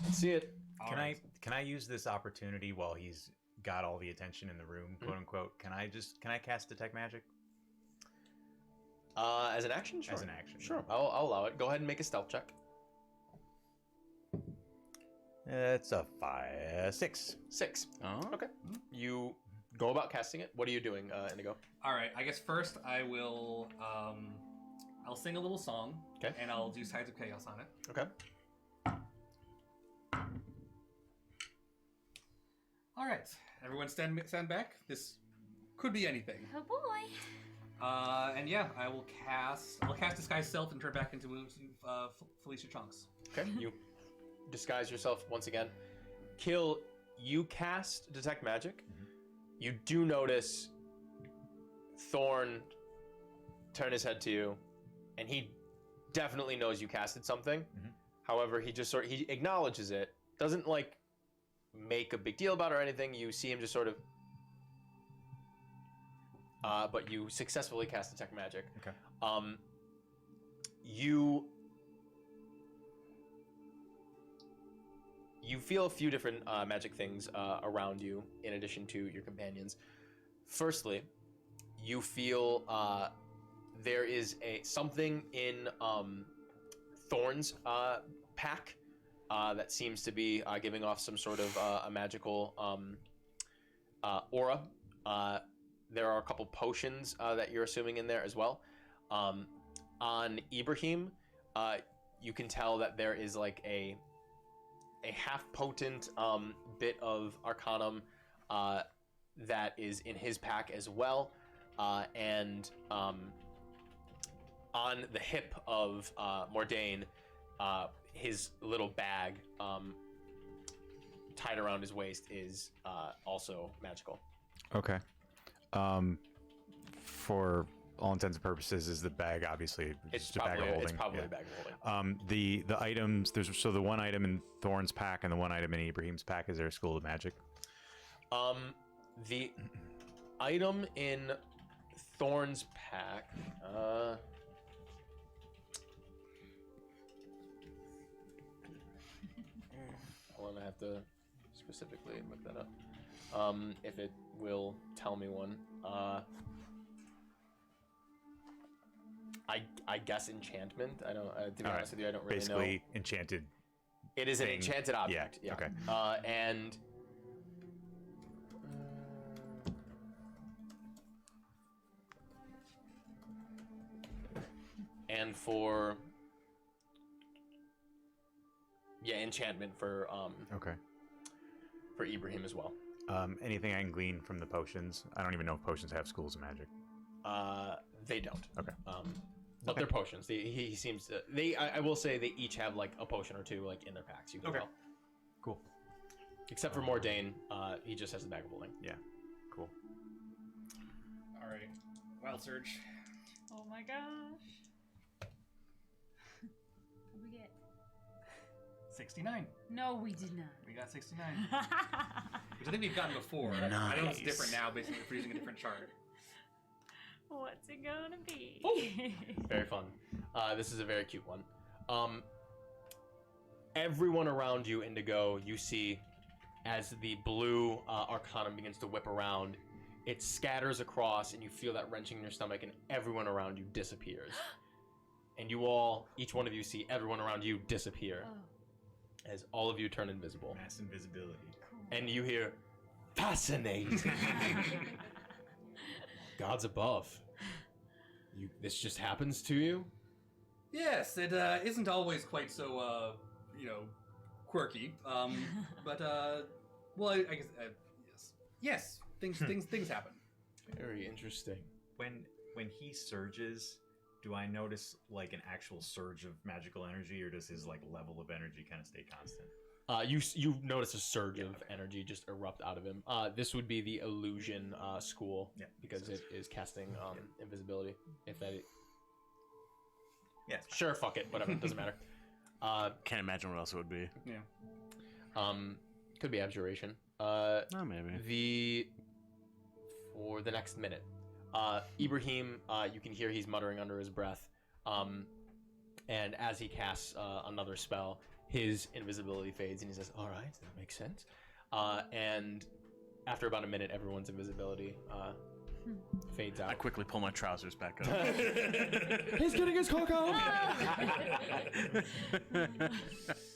let's see it." Can I use this opportunity while he's got all the attention in the room, quote unquote? Can I cast detect magic? As an action? Sure. As an action. Sure. I'll allow it. Go ahead and make a stealth check. It's a 6. 6. Oh. Okay. You go about casting it. What are you doing, Indigo? All right. I guess first I will. I'll sing a little song. Okay. And I'll do Tides of Chaos on it. Okay. All right. Everyone stand back. This could be anything. Oh boy. And yeah, I'll cast Disguise Self and turn back into Felicia Chunks. Okay. You disguise yourself once again. Kill. You cast detect magic. Mm-hmm. You do notice Thorn turn his head to you, and he definitely knows you casted something. Mm-hmm. However, he just he acknowledges it. Doesn't like make a big deal about it or anything. You see him just sort of. But you successfully cast detect magic. Okay. You feel a few different magic things around you in addition to your companions. Firstly, you feel there is something in Thorn's pack that seems to be giving off some sort of a magical aura. There are a couple potions that you're assuming in there as well. On Ibrahim, you can tell that there is like a half-potent bit of Arcanum that is in his pack as well. And on the hip of Mordain, his little bag tied around his waist is also magical. Okay. For all intents and purposes, is the bag obviously It's just a bag of holding? It's probably Yeah. a bag of holding. The items, there's the one item in Thorn's pack and the one item in Ibrahim's pack. Is there a School of Magic? The item in Thorn's pack. Hold on, I have to specifically look that up. If it will tell me one. I guess enchantment. I don't. To be honest with you, I don't really know. Basically, enchanted. It is an thing. enchanted object. Yeah. Okay. And for enchantment for Okay. for Ibrahim as well. Anything I can glean from the potions? I don't even know if potions have schools of magic. They don't. Okay. But they're potions. He seems to. I will say they each have like a potion or two like in their packs. You can tell. Cool. Except for Mordain, he just has a bag of holding. Yeah. Cool. All right. Wild Surge. Oh my gosh. What'd we get? 69. No, we did not. We got 69. Which I think we've gotten before. I know it's different now, basically, if we're using a different chart. What's it gonna be? Very fun. This is a very cute one. Everyone around you, Indigo, you see as the blue Arcanum begins to whip around, it scatters across, and you feel that wrenching in your stomach, and everyone around you disappears. And you all, each one of you, see everyone around you disappear as all of you turn invisible. Mass invisibility. And you hear, fascinating. Gods above. This just happens to you? Yes, it isn't always quite so, quirky. But, well, I guess, yes. Things happen. Very interesting. When he surges, do I notice like an actual surge of magical energy, or does his like level of energy kind of stay constant? You notice a surge of energy just erupt out of him. This would be the illusion school, because it is casting invisibility. If that, sure, fuck it, whatever, it doesn't matter. Can't imagine what else it would be. Yeah. Could be abjuration. Maybe. For the next minute, Ibrahim, you can hear he's muttering under his breath, and as he casts another spell, his invisibility fades, and he says, "All right, that makes sense." And after about a minute, everyone's invisibility fades out. I quickly pull my trousers back up. He's getting his cock out.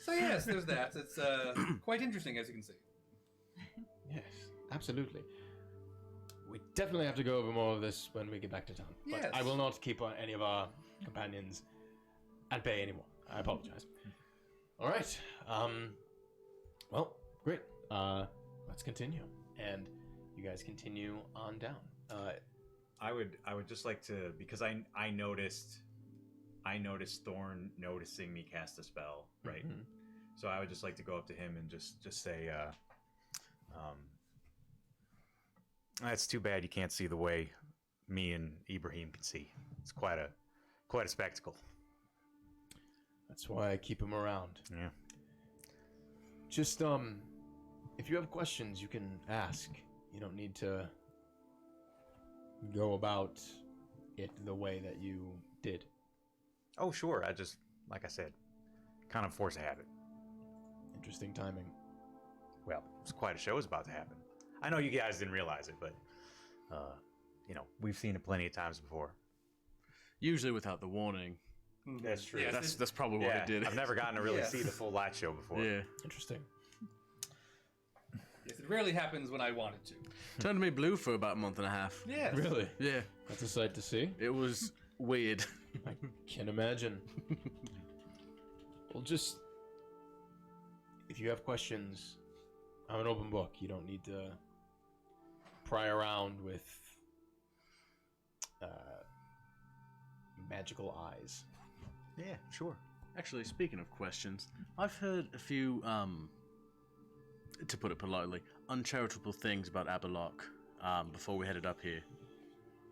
So yes, there's that. It's quite interesting, as you can see. Yes, absolutely. We definitely have to go over more of this when we get back to town. But Yes. I will not keep any of our companions at bay anymore. I apologize. All right. Well, great. Let's continue. And you guys continue on down. I would just like to, because I noticed Thorn noticing me cast a spell, right? Mhm. So I would just like to go up to him and just say, "That's too bad you can't see the way me and Ibrahim can see. It's quite a spectacle." That's why I keep him around. Yeah. Just if you have questions, you can ask. You don't need to go about it the way that you did. Oh, sure. I just, like I said, kind of force a habit. Interesting timing. Well, it's quite a show is about to happen. I know you guys didn't realize it, but we've seen it plenty of times before. Usually without the warning. That's true. Yeah, That's probably what it did. I've never gotten to really see the full light show before. Yeah. Interesting. Yes, it rarely happens when I want it to. Turned me blue for about a month and a half. Yes. Really? Yeah. That's a sight to see. It was weird. I can imagine. Well, just if you have questions, I'm an open book. You don't need to pry around with magical eyes. Yeah, sure. Actually, speaking of questions, I've heard a few, to put it politely, uncharitable things about Aberlock before we headed up here.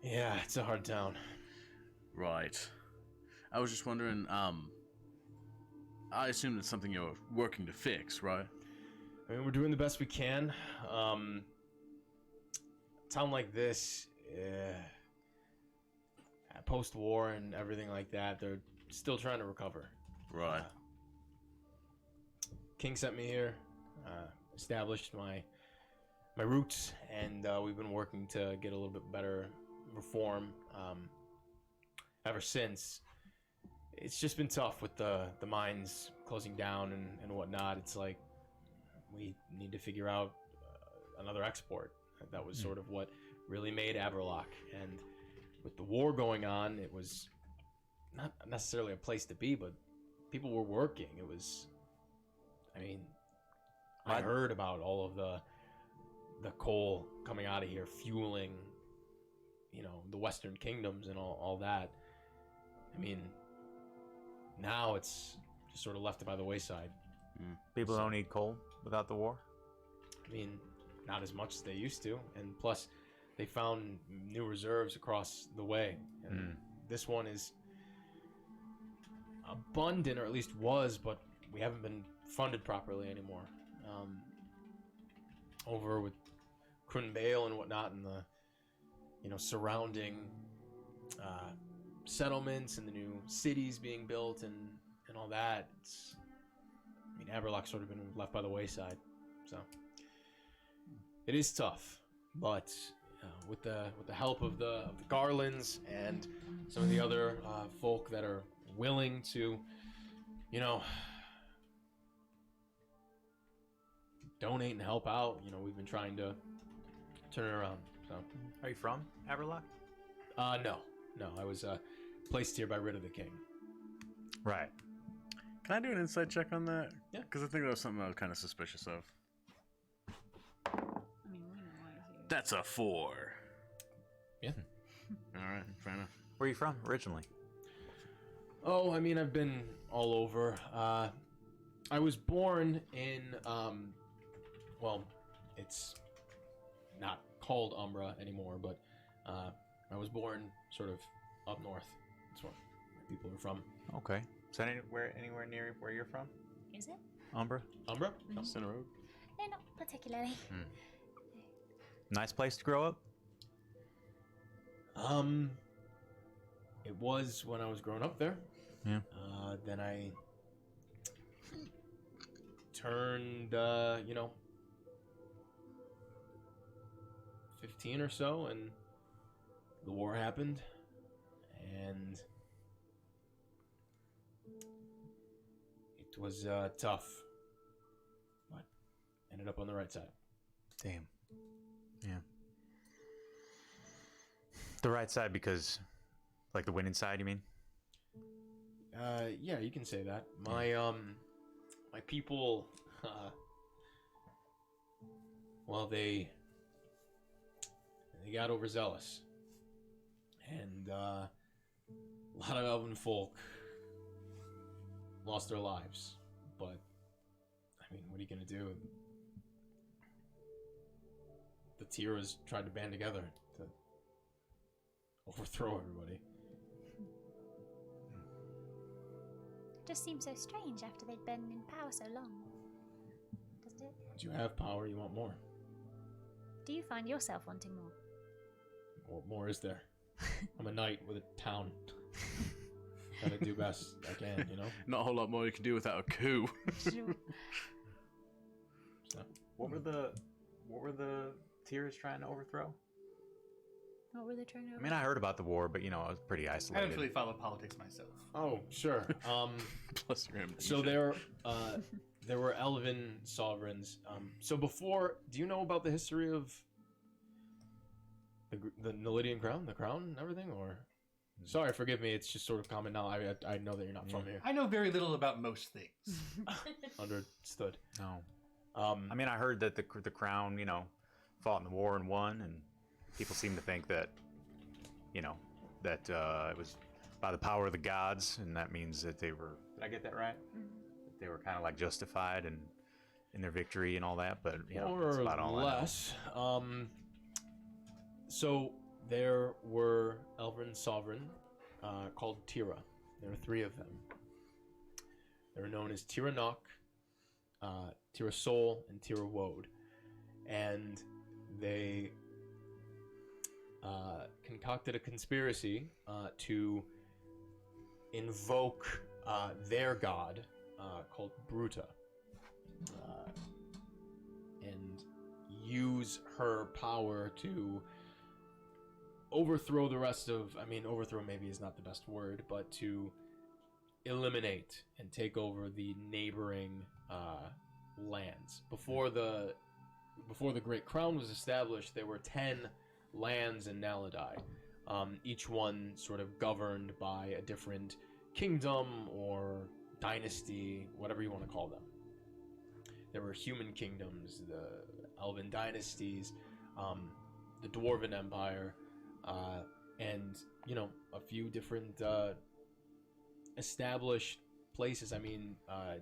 Yeah, it's a hard town. Right. I was just wondering, I assume it's something you're working to fix, right? I mean, we're doing the best we can. A town like this, post-war and everything like that, they're still trying to recover. Right. King sent me here, established my roots, and we've been working to get a little bit better reform ever since. It's just been tough with the mines closing down and whatnot. It's like we need to figure out another export. That was sort of what really made Aberlock. And with the war going on, it was not necessarily a place to be, but people were working. It was, I mean, I heard about all of the coal coming out of here, fueling, the Western kingdoms and all that. I mean, now it's just sort of left by the wayside. People don't need coal without the war? I mean, not as much as they used to, and plus they found new reserves across the way, and this one is abundant, or at least was, but we haven't been funded properly anymore. Over with Crunbale and whatnot, and the surrounding settlements and the new cities being built and all that. Aberlock's sort of been left by the wayside, so it is tough, but with the help of the Garlands and some of the other folk that are willing to, you know, donate and help out. You know, we've been trying to turn it around. So, Are you from Aberlock? no, I was placed here by writ of the king. Right. Can I do an insight check on that? Yeah. Because I think that was something I was kind of suspicious of. I mean, we know why he's here. That's a 4. Yeah. All right, fair enough. Where are you from originally? Oh, I mean, I've been all over. I was born in, well, it's not called Umbra anymore, but I was born sort of up north. That's where my people are from. Okay. Is that anywhere near where you're from? Is it? Umbra? Umbra? Mm-hmm. Center Road. No, not particularly. Nice place to grow up? It was when I was growing up there. Yeah. Then I turned, 15 or so, and the war happened, and it was tough, but ended up on the right side. Damn. Yeah. The right side because, like the winning side, you mean? Yeah, you can say that. My people, well, they got overzealous, and a lot of elven folk lost their lives. But I mean, what are you gonna do? The Tiras tried to band together to overthrow everybody. Just seems so strange after they'd been in power so long, doesn't it? Once you have power, you want more. Do you find yourself wanting more? What more is there? I'm a knight with a town. Gotta do best I can, you know? Not a whole lot more you can do without a coup. Sure. So, What were the Tiras trying to overthrow? What were they trying to? I mean, I heard about the war, but I was pretty I isolated. don't really follow politics myself. oh, sure. Plus your amnesia. So there were elven sovereigns. So before, do you know about the history of the Naledian crown, the crown and everything, or? Sorry, forgive me. It's just sort of common now. I know that you're not from here. I know very little about most things. Understood. No. I mean, I heard that the crown, fought in the war and won, and people seem to think that, that it was by the power of the gods, and that means that they were. Did I get that right? That they were kind of like justified and in their victory and all that, but More that's about or all I know. less. So there were elven sovereign called Tira. There were 3 of them. They were known as Tira Nock, Tira Sol, and Tira Woad. And they concocted a conspiracy to invoke their god called Bruta and use her power to overthrow the rest of, overthrow maybe is not the best word, but to eliminate and take over the neighboring lands. Before the Great Crown was established, there were 10 lands in Naledi, each one sort of governed by a different kingdom or dynasty, whatever you want to call them. There were human kingdoms, the elven dynasties, the Dwarven Empire, and a few different established places.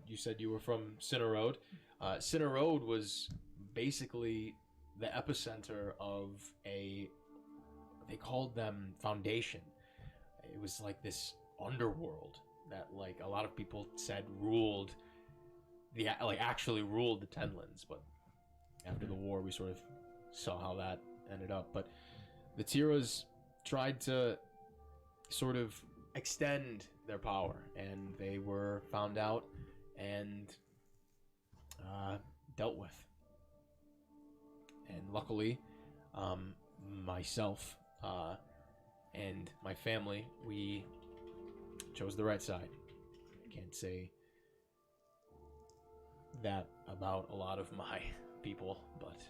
You said you were from Cinnaroad. Cinnaroad was basically the epicenter of they called them Foundation. It was like this underworld that like a lot of people said ruled actually ruled the Tenlands, but after the war we sort of saw how that ended up. But the Tiras tried to sort of extend their power, and they were found out and dealt with. And luckily, myself and my family, we chose the right side. I can't say that about a lot of my people, but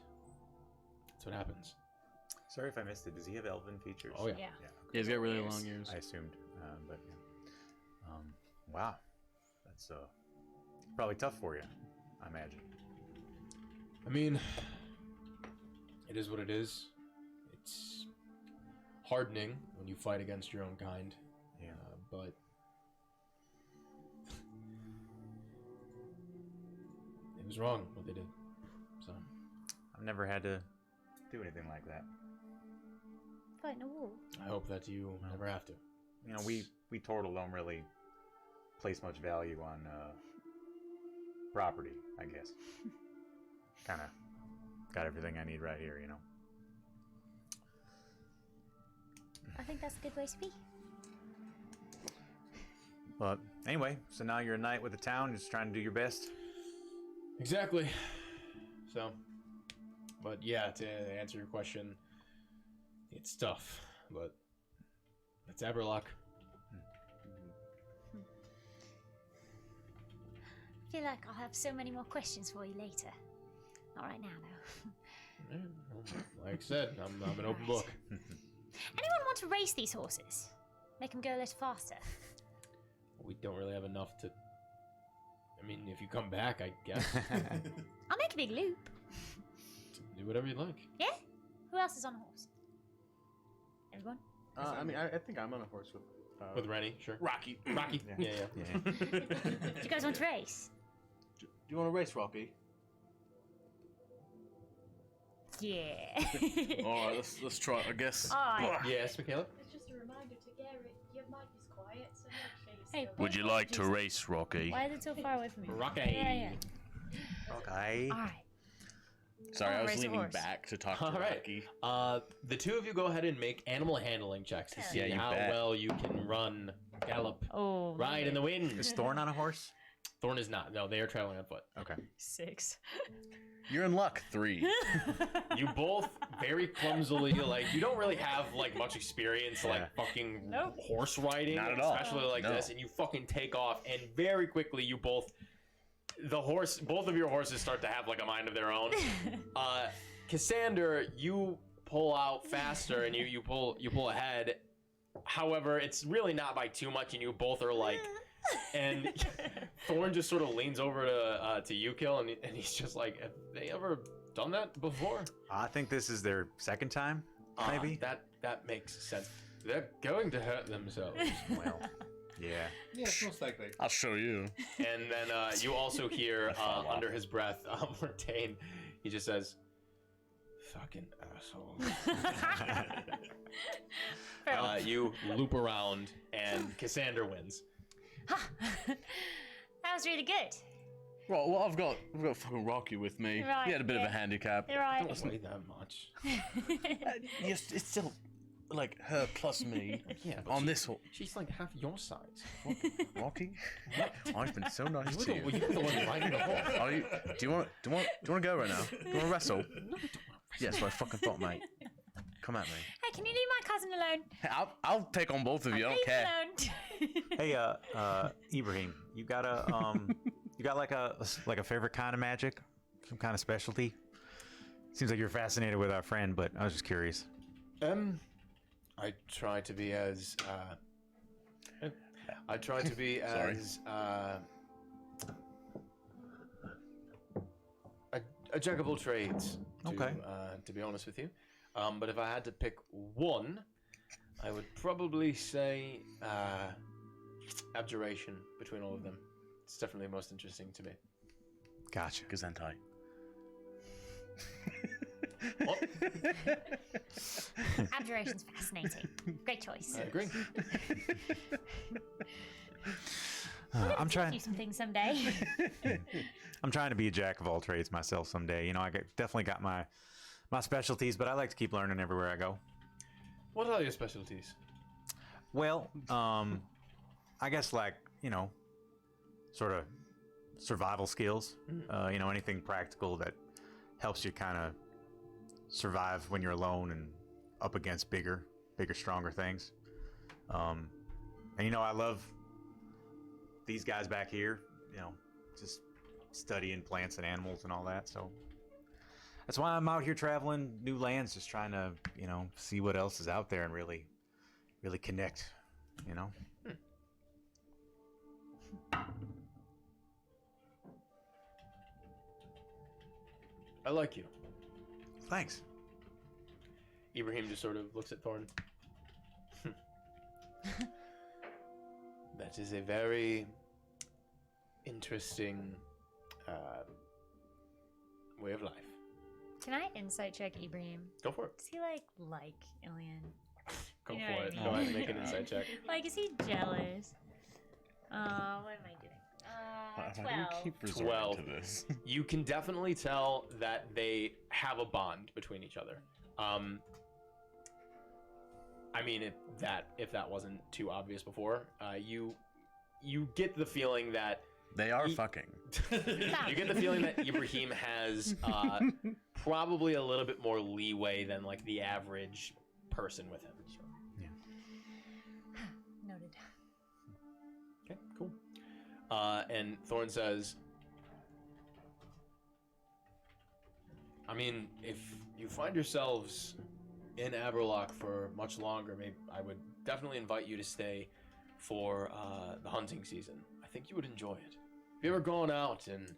that's what happens. Sorry if I missed it. Does he have elven features? Oh, yeah. Yeah. Okay. Yeah, he's got really long ears. I assumed, but yeah. Wow, that's probably tough for you, I imagine. I mean, it is what it is. It's hardening when you fight against your own kind. Yeah. But it was wrong what they did. So I've never had to do anything like that. Fighting a war. I hope that you never have to. You know, we Tortle don't really place much value on property, I guess. Kind of got everything I need right here, you know. I think that's a good way to be. But anyway, so now you're a knight with the town, just trying to do your best. Exactly. So, but yeah, to answer your question, it's tough, but it's Aberlock. I feel like I'll have so many more questions for you later. Not right now, though. Like I said, I'm an open book. Anyone want to race these horses? Make them go a little faster. We don't really have enough to. I mean, if you come back, I guess. I'll make a big loop. Do whatever you like. Yeah? Who else is on a horse? Everyone? I mean, I think I'm on a horse With Rennie, sure. Rocky. Rocky. Yeah. Do you guys want to race? Do you want to race, Rocky? Yeah. All right, let's try. I guess. Alright. Yes, Michaela? It's just a reminder to Garrett, your mic is quiet, so make sure you Hey, still Would you like to race, Rocky? Why is it so far away from me? Rocky. Yeah. Okay. Alright. Sorry, Oh, I was race a leaning horse. back to talk to All right. Rocky. The two of you go ahead and make animal handling checks to see Yeah, you how bet. well you can run, gallop, Oh, ride in the wind. Is Thorn on a horse? Thorn is not. No, they are traveling on foot. Okay. 6. You're in luck. 3. You both very clumsily, like, you don't really have, like, much experience, like, fucking Nope. horse riding. Not at all. Especially like No. this, and you fucking take off, and very quickly you both, both of your horses start to have, like, a mind of their own. Cassander, you pull out faster, and you pull ahead. However, it's really not by too much, and you both are, like... And Thorn just sort of leans over to Yukil, and he's just like, have they ever done that before? I think this is their second time, maybe. That makes sense. They're going to hurt themselves. Well, yeah. Yeah, most likely. I'll show you. And then you also hear under his breath, Mortain, he just says, "Fucking asshole." You loop around, and Cassander wins. That was really good. Well, I've got fucking Rocky with me. Right, He had a bit of yeah. a handicap. You're right. Don't weigh that much. Yes, it's still like her plus me. Yeah, but On this horse. she's like half your size. Rocky? Oh, I've been so nice to you. You're the one riding the horse. Are you, do you want to go right now? Do you want to wrestle? Yes, I fucking thought, mate. Come at me. Hey, can you leave my cousin alone? Hey, I'll take on both of you. I don't Leave care. him alone. Hey, Ibrahim, you got like a favorite kind of magic, some kind of specialty? Seems like you're fascinated with our friend, but I was just curious. I try to be as Sorry. a jack of all trades. Okay. To be honest with you, but if I had to pick one, I would probably say abjuration between all of them. It's definitely most interesting to me. Gotcha. Gesundheit. What? Abjuration's fascinating. Great choice. I agree. I'm trying. Do some things someday. I'm trying to be a jack of all trades myself someday. You know, definitely got my specialties, but I like to keep learning everywhere I go. What are your specialties? Well, I guess like, you know, sort of survival skills. You know, anything practical that helps you kind of survive when you're alone and up against bigger, stronger things. And I love these guys back here. Just studying plants and animals and all that. So that's why I'm out here traveling new lands, just trying to see what else is out there and really connect. I like you. Thanks. Ibrahim just sort of looks at Thorn. That is a very interesting way of life. Can I insight check Ibrahim? Go for it. Does he like Ilian? Go You know for what I it. mean? Go ahead and make an insight check. Like, is he jealous? What am I doing? Why do 12. we keep resorting 12. to this? You can definitely tell that they have a bond between each other. I mean, if that wasn't too obvious before, you get the feeling that They are fucking. you get the feeling that Ibrahim has probably a little bit more leeway than like the average person with him. Noted. Okay, cool. And Thorn says, I mean, if you find yourselves in Aberlock for much longer, maybe I would definitely invite you to stay for the hunting season. I think you would enjoy it. Have you ever gone out and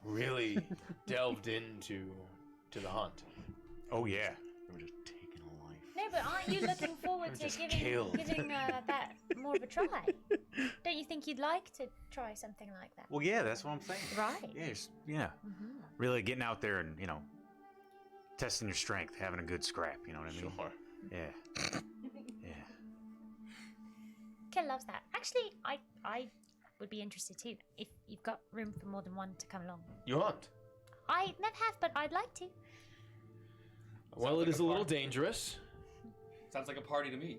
really delved into the hunt? Oh yeah. We're just taking a life. No, but aren't you looking forward to Just giving killed. that more of a try? Don't you think you'd like to try something like that? Well, yeah, that's what I'm saying. Right. Yeah, really getting out there and testing your strength, having a good scrap. You know what I mean? Sure. Yeah. Yeah. Kel loves that. Actually, I would be interested too if you've got room for more than one to come along. You hunt? I never have, but I'd like to. Well, it is a little dangerous. Sounds like a party to me.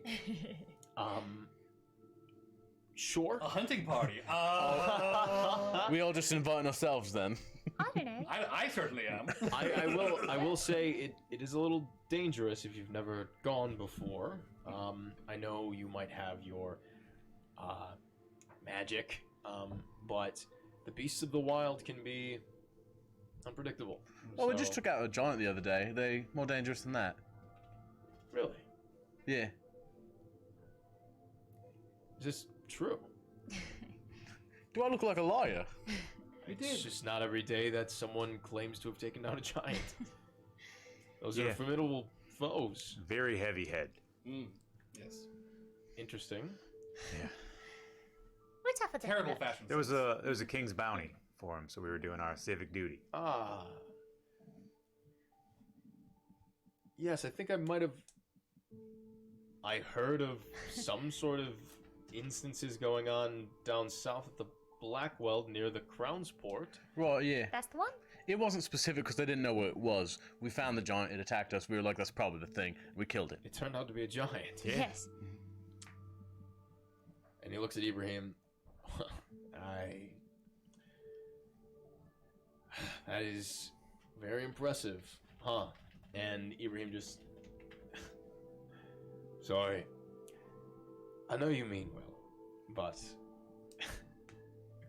Sure. A hunting party. We all just inviting ourselves then. I don't know. I certainly am. I will say it is a little dangerous if you've never gone before. I know you might have your magic, but the beasts of the wild can be unpredictable. Well, we So- just took out a giant the other day. They more dangerous than that. Really? Yeah. Is this true? Do I look like a liar? It's just not every day that someone claims to have taken down a giant. Those Yeah. are formidable foes. Very heavy head. Yes. Interesting. Yeah. We're tougher than Terrible that. fashion. There was a king's bounty for him, so we were doing our civic duty. Ah. Yes, I think I might have. I heard of some sort of instances going on down south at the Blackwell near the Crown's Port. Right, yeah. That's the one? It wasn't specific because they didn't know what it was. We found the giant, it attacked us. We were like, that's probably the thing. We killed it. It turned out to be a giant. Yeah. Yes. And he looks at Ibrahim. That is very impressive, huh? And Ibrahim just. Sorry. I know you mean well, but.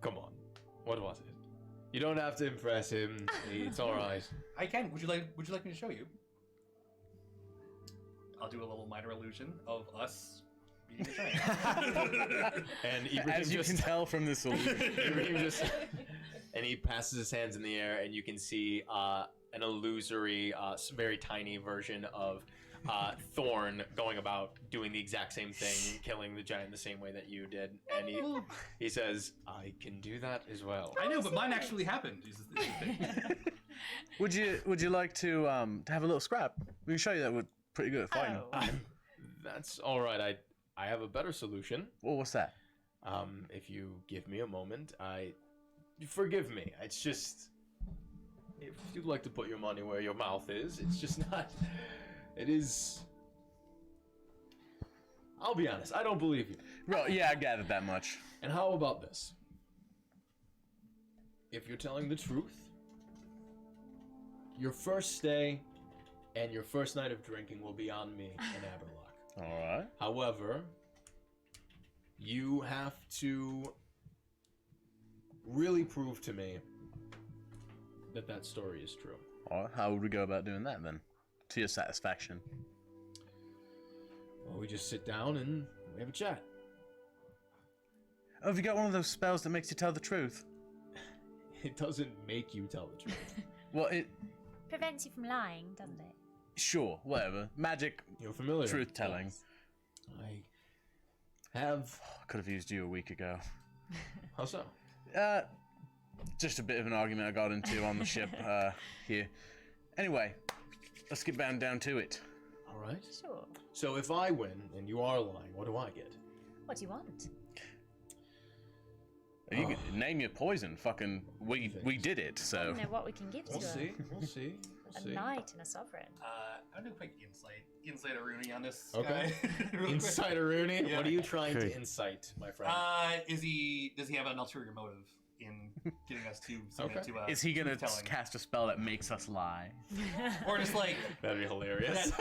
Come on. What was it? You don't have to impress him. It's alright. I can. Would you like me to show you? I'll do a little minor illusion of us beating a giant. And Ibrahim As you just. can tell from this illusion. Ibrahim just. And he passes his hands in the air, and you can see an illusory, very tiny version of Thorn going about doing the exact same thing, killing the giant the same way that you did. And he says, I can do that as well. I know, but mine actually happened. Is the thing. Would you like to have a little scrap? We can show you that we're pretty good at fighting. Oh. That's all right. I have a better solution. Well, what's that? If you give me a moment, forgive me. It's just, if you'd like to put your money where your mouth is, it's just not. It is. I'll be honest. I don't believe you. Right, yeah, I gathered that much. And how about this? If you're telling the truth, your first stay and your first night of drinking will be on me and Aberlock. All right. However, you have to really prove to me that that story is true. All right. How would we go about doing that then? To your satisfaction. Well, we just sit down and we have a chat. Oh, have you got one of those spells that makes you tell the truth? It doesn't make you tell the truth. Well, it... Prevents you from lying, doesn't it? Sure, whatever. Magic, You're familiar. truth-telling. I have... I could have used you a week ago. How so? Just a bit of an argument I got into on the ship here. Anyway, let's get down to it. All right. Sure. So if I win and you are lying, what do I get? What do you want? You can name your poison. Fucking, we did it. I So don't know what we can give to We'll her. see. We'll see. A We'll see. knight and a sovereign. I'm gonna do a quick insight Rooney on this Okay. guy. Real quick. Insider Rooney, Yeah. what are you trying Okay. to incite, my friend? Does he have an ulterior motive in getting us to submit Okay. to is he gonna truth-telling? cast a spell that makes us lie? Or just like That'd be hilarious.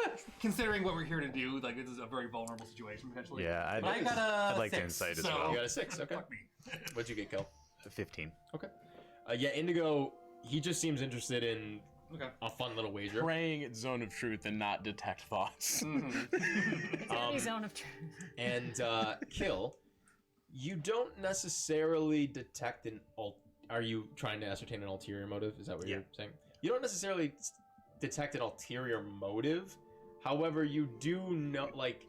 considering what we're here to do, like this is a very vulnerable situation potentially. Yeah, But I got a I'd like to 6, insight as so- well. You got a 6, okay. Fuck me. What'd you get, Kel? 15. Okay. Yeah, Indigo, he just seems interested in Okay. a fun little wager. Praying at zone of truth and not detect thoughts. It's any zone of truth. And Kill, you don't necessarily detect an Are you trying to ascertain an ulterior motive? Is that what you're saying? You don't necessarily detect an ulterior motive. However, you do know, like,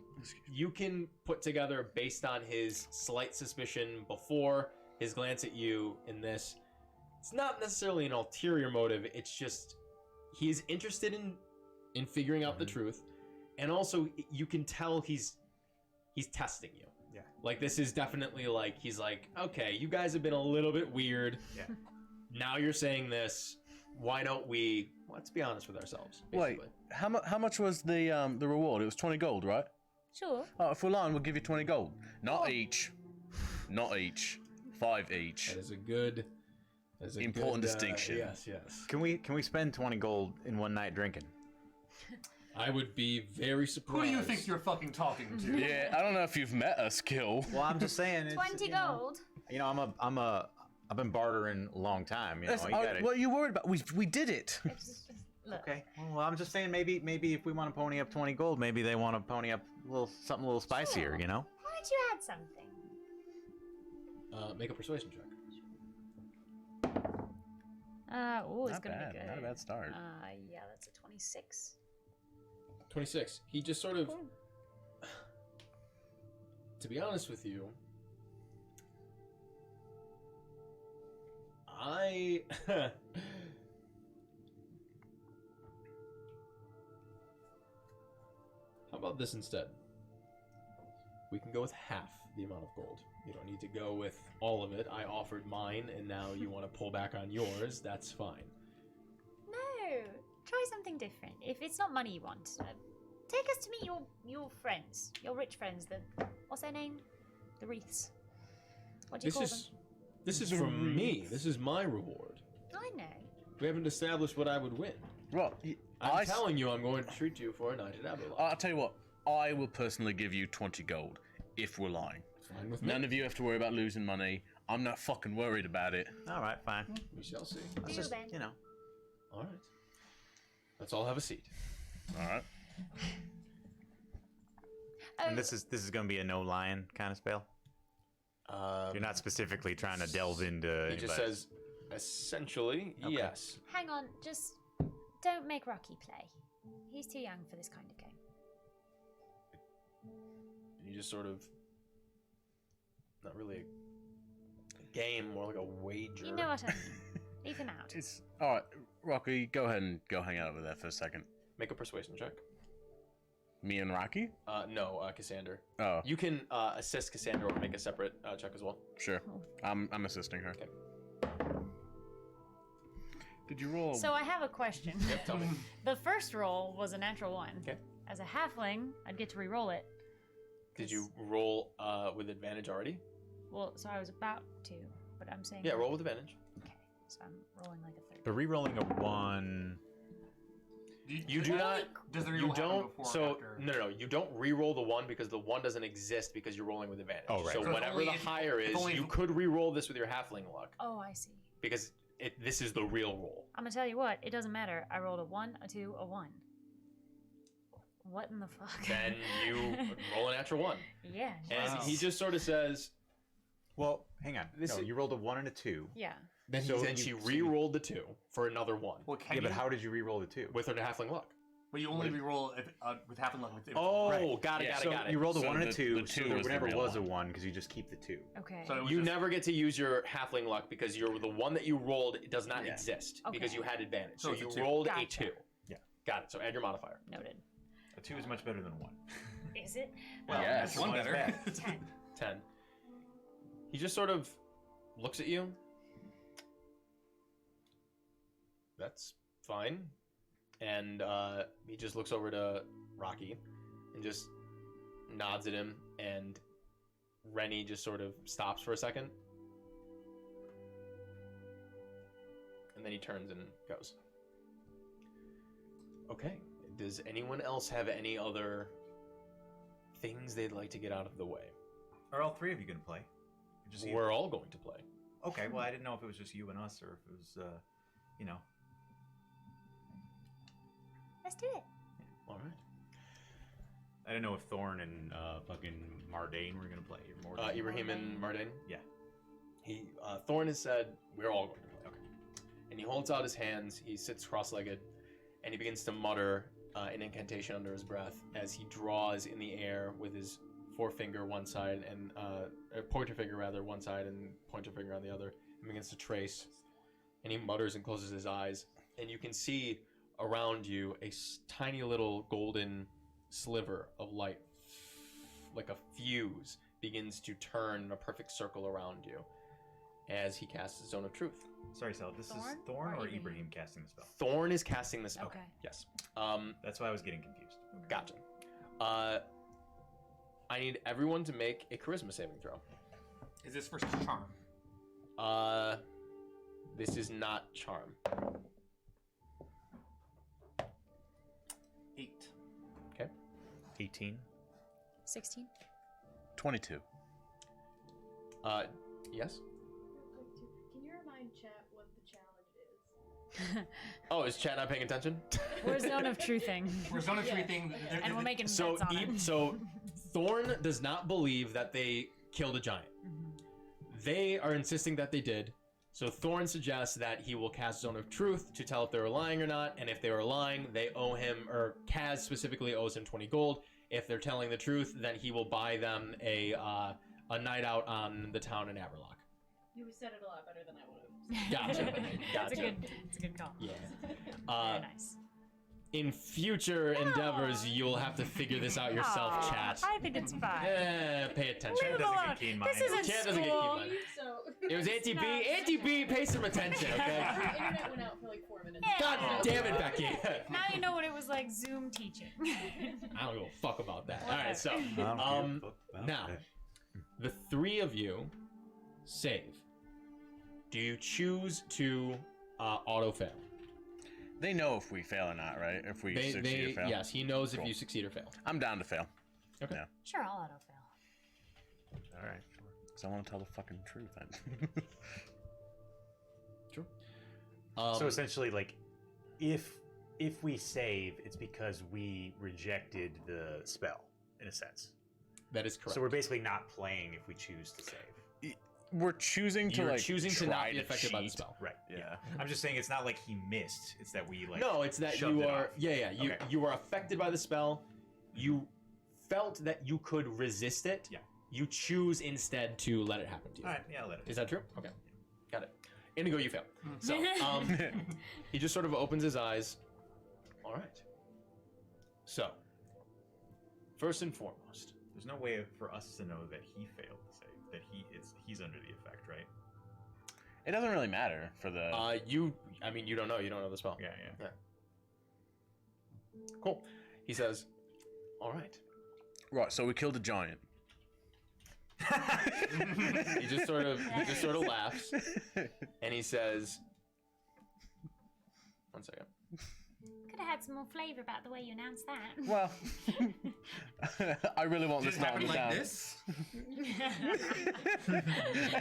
you can put together based on his slight suspicion before his glance at you in this. It's not necessarily an ulterior motive. It's just he's interested in figuring out the truth, and also you can tell he's testing you. Yeah. Like, this is definitely like, he's like, okay, you guys have been a little bit weird. Yeah. Now you're saying this. Why don't we? Let's be honest with ourselves. Wait, Basically. how much was the reward? It was 20 gold, right? Sure. Oh, if we're lying, we'll give you 20 gold. Not each. Not each. 5 each. That is a good. That's a Important good, distinction. Yes. Can we spend 20 gold in one night drinking? I would be very surprised. Who do you think you're fucking talking to? Yeah, I don't know if you've met us, Kill. Well, I'm just saying. 20 gold. You know, I've been bartering a long time. You know, That's- you gotta, what are you worried about? We did it. Look. Okay. Well, I'm just saying maybe if we want to pony up 20 gold, maybe they want to pony up something a little spicier. Sure. You know. Why don't you add something? Make a persuasion check. Oh, it's Not gonna bad. be good. Not a bad start. Yeah, that's a 26. 26. He just sort of. To be honest with you, I. How about this instead? We can go with half the amount of gold. You don't need to go with all of it. I offered mine, and now you want to pull back on yours. That's fine. No. Try something different. If it's not money you want, take us to meet your friends, your rich friends. What's their name? The Wreaths. What do you call them? This is from me. This is my reward. I know. We haven't established what I would win. Well, I'm telling you, I'm going to treat you for a night at Aberlock. I'll tell you what. I will personally give you 20 gold if we're lying. Fine with me. None of you have to worry about losing money. I'm not fucking worried about it. All right, fine. We shall see. Let's Deal just, then. you know. All right. Let's all have a seat. All right. Oh, And this is going to be a no lying kind of spell. You're not specifically trying to delve into. He just anybody. says, essentially, Okay. yes. hang on. Just don't make Rocky play. He's too young for this kind of game. You just sort of, not really a game, more like a wager. You know what I mean. Leave him out. It's all right. Rocky, go ahead and go hang out over there for a second. Make a persuasion check. Me and Rocky? No, Cassander. Oh, You can assist Cassandra or make a separate check as well. sure. I'm assisting her. Okay. Did you roll? So I have a question. Yep, tell me. The first roll was a natural 1. Okay. As a halfling, I'd get to re-roll it. Did you roll with advantage already? Well, so I was about to, but I'm saying. Yeah, roll with advantage. Okay, so I'm rolling like a 30. But re-rolling a 1. You do not. Does the You reroll happen don't. before or So after? no. You don't re-roll the 1 because the 1 doesn't exist because you're rolling with advantage. Oh, right. So So it's whatever only the if- higher it's is, only you if- could re-roll this with your halfling luck Oh, I see. because this is the real roll. I'm gonna tell you what. It doesn't matter. I rolled a 1, a 2, a 1. What in the fuck? Then you roll a natural 1, Yeah. and Wow. he just sort of says. Well, hang on. This no, is- you rolled a 1 and a 2. Yeah. Then So she you- re-rolled the 2 for another 1 Well, can Yeah, you, but how did you re-roll the 2? with her halfling luck. But you only re-roll if, with half luck. If Oh, Right. got it, Yeah, got So it, got it. you rolled a So 1 and a the 2, 2 so there was the never real was a one. 1 because you just keep the 2. Okay. So it was You just- never get to use your halfling luck because the one that you rolled does not Yeah. exist Okay. because you had advantage. So So it's a you 2. rolled a Gotcha. 2. Yeah. Got it. So add your modifier. Noted. A 2 is much better than a 1. Is it? Well, Yes. that's one One is better. bad. 10. 10. He just sort of looks at you. That's fine. And he just looks over to Rocky and just nods at him. And Rennie just sort of stops for a second. And then he turns and goes. Okay. Does anyone else have any other things they'd like to get out of the way? Are all 3 of you going to play? Or just you? We're all going to play. Okay, well, I didn't know if it was just you and us or if it was, you know. Let's do it. All right. I didn't know if Thorn and fucking Mardane were going to play. Or Mordane. Ibrahim and Mardane? Yeah. Thorn has said, we're all going to play. Okay. And he holds out his hands, he sits cross-legged, and he begins to mutter an incantation under his breath as he draws in the air with his forefinger one side and pointer finger rather one side and pointer finger on the other, and begins to trace. And he mutters and closes his eyes, and you can see around you a tiny little golden sliver of light, like a fuse, begins to turn in a perfect circle around you as he casts the Zone of Truth. Sorry, Sal, this Thorn is Thorn or or Ibrahim? Ibrahim casting the spell? Thorn is casting the spell. Okay. Yes. That's why I was getting confused. Gotcha. I need everyone to make a charisma saving throw. Is this versus charm? This is not charm. 8. 18. 16. 22. Yes. Can you remind chat what the challenge is? Oh, is chat not paying attention? We're Zone of Truthing. We're zone of treating. And we're making So, bets on it. so Thorn does not believe that they killed a giant. They are insisting that they did. So Thorn suggests that he will cast Zone of Truth to tell if they were lying or not, and if they were lying, they owe him, or Kaz specifically owes him 20 gold. If they're telling the truth, then he will buy them a night out on the town in Aberlock. You said it a lot better than I would have. Gotcha. That's a Gotcha. good call. Yeah. Very nice. In future endeavors, you'll have to figure this out yourself, Aw, chat. I think it's fine. Pay attention. Leave him doesn't get alone. keen This mind. isn't Chat doesn't get school. keen mind. So It was Auntie B. Auntie B, pay some attention, okay? the internet went out for like 4 minutes. God damn it, Becky. Now you know what it was like Zoom teaching. I don't give a fuck about that. All right, so Now, now the 3 of you save. Do you choose to auto fail? They know if we fail or not, right? If we succeed or fail. Yes, he knows if Cool. you succeed or fail. I'm down to fail. Okay. Yeah. Sure, I'll auto fail. All right, sure. Because I want to tell the fucking truth. True. so essentially, like, if we save, it's because we rejected the spell, in a sense. that is correct. So we're basically not playing if we choose to save. We're choosing to You're like choosing to try not be affected by the cheat. spell. Right. Yeah. I'm just saying it's not like he missed. It's that we like. No, it's that shoved you it are. off. Yeah. You Okay. you are affected by the spell. You felt that you could resist it. Yeah. You choose instead to let it happen to you. All right. Yeah, I'll let it. Is that true? Okay. Got it. Indigo, you fail. So he just sort of opens his eyes. All right. So, first and foremost, There's no way for us to know that he failed to save. That he's under the effect, right? It doesn't really matter for the. you don't know. You don't know the spell. Yeah. Cool. He says, all right. Right. So we killed a giant. He just sort of laughs, and he says, "One second." Could have had some more flavour about the way you announced that. Well, I really want Did this it happen to like down. this?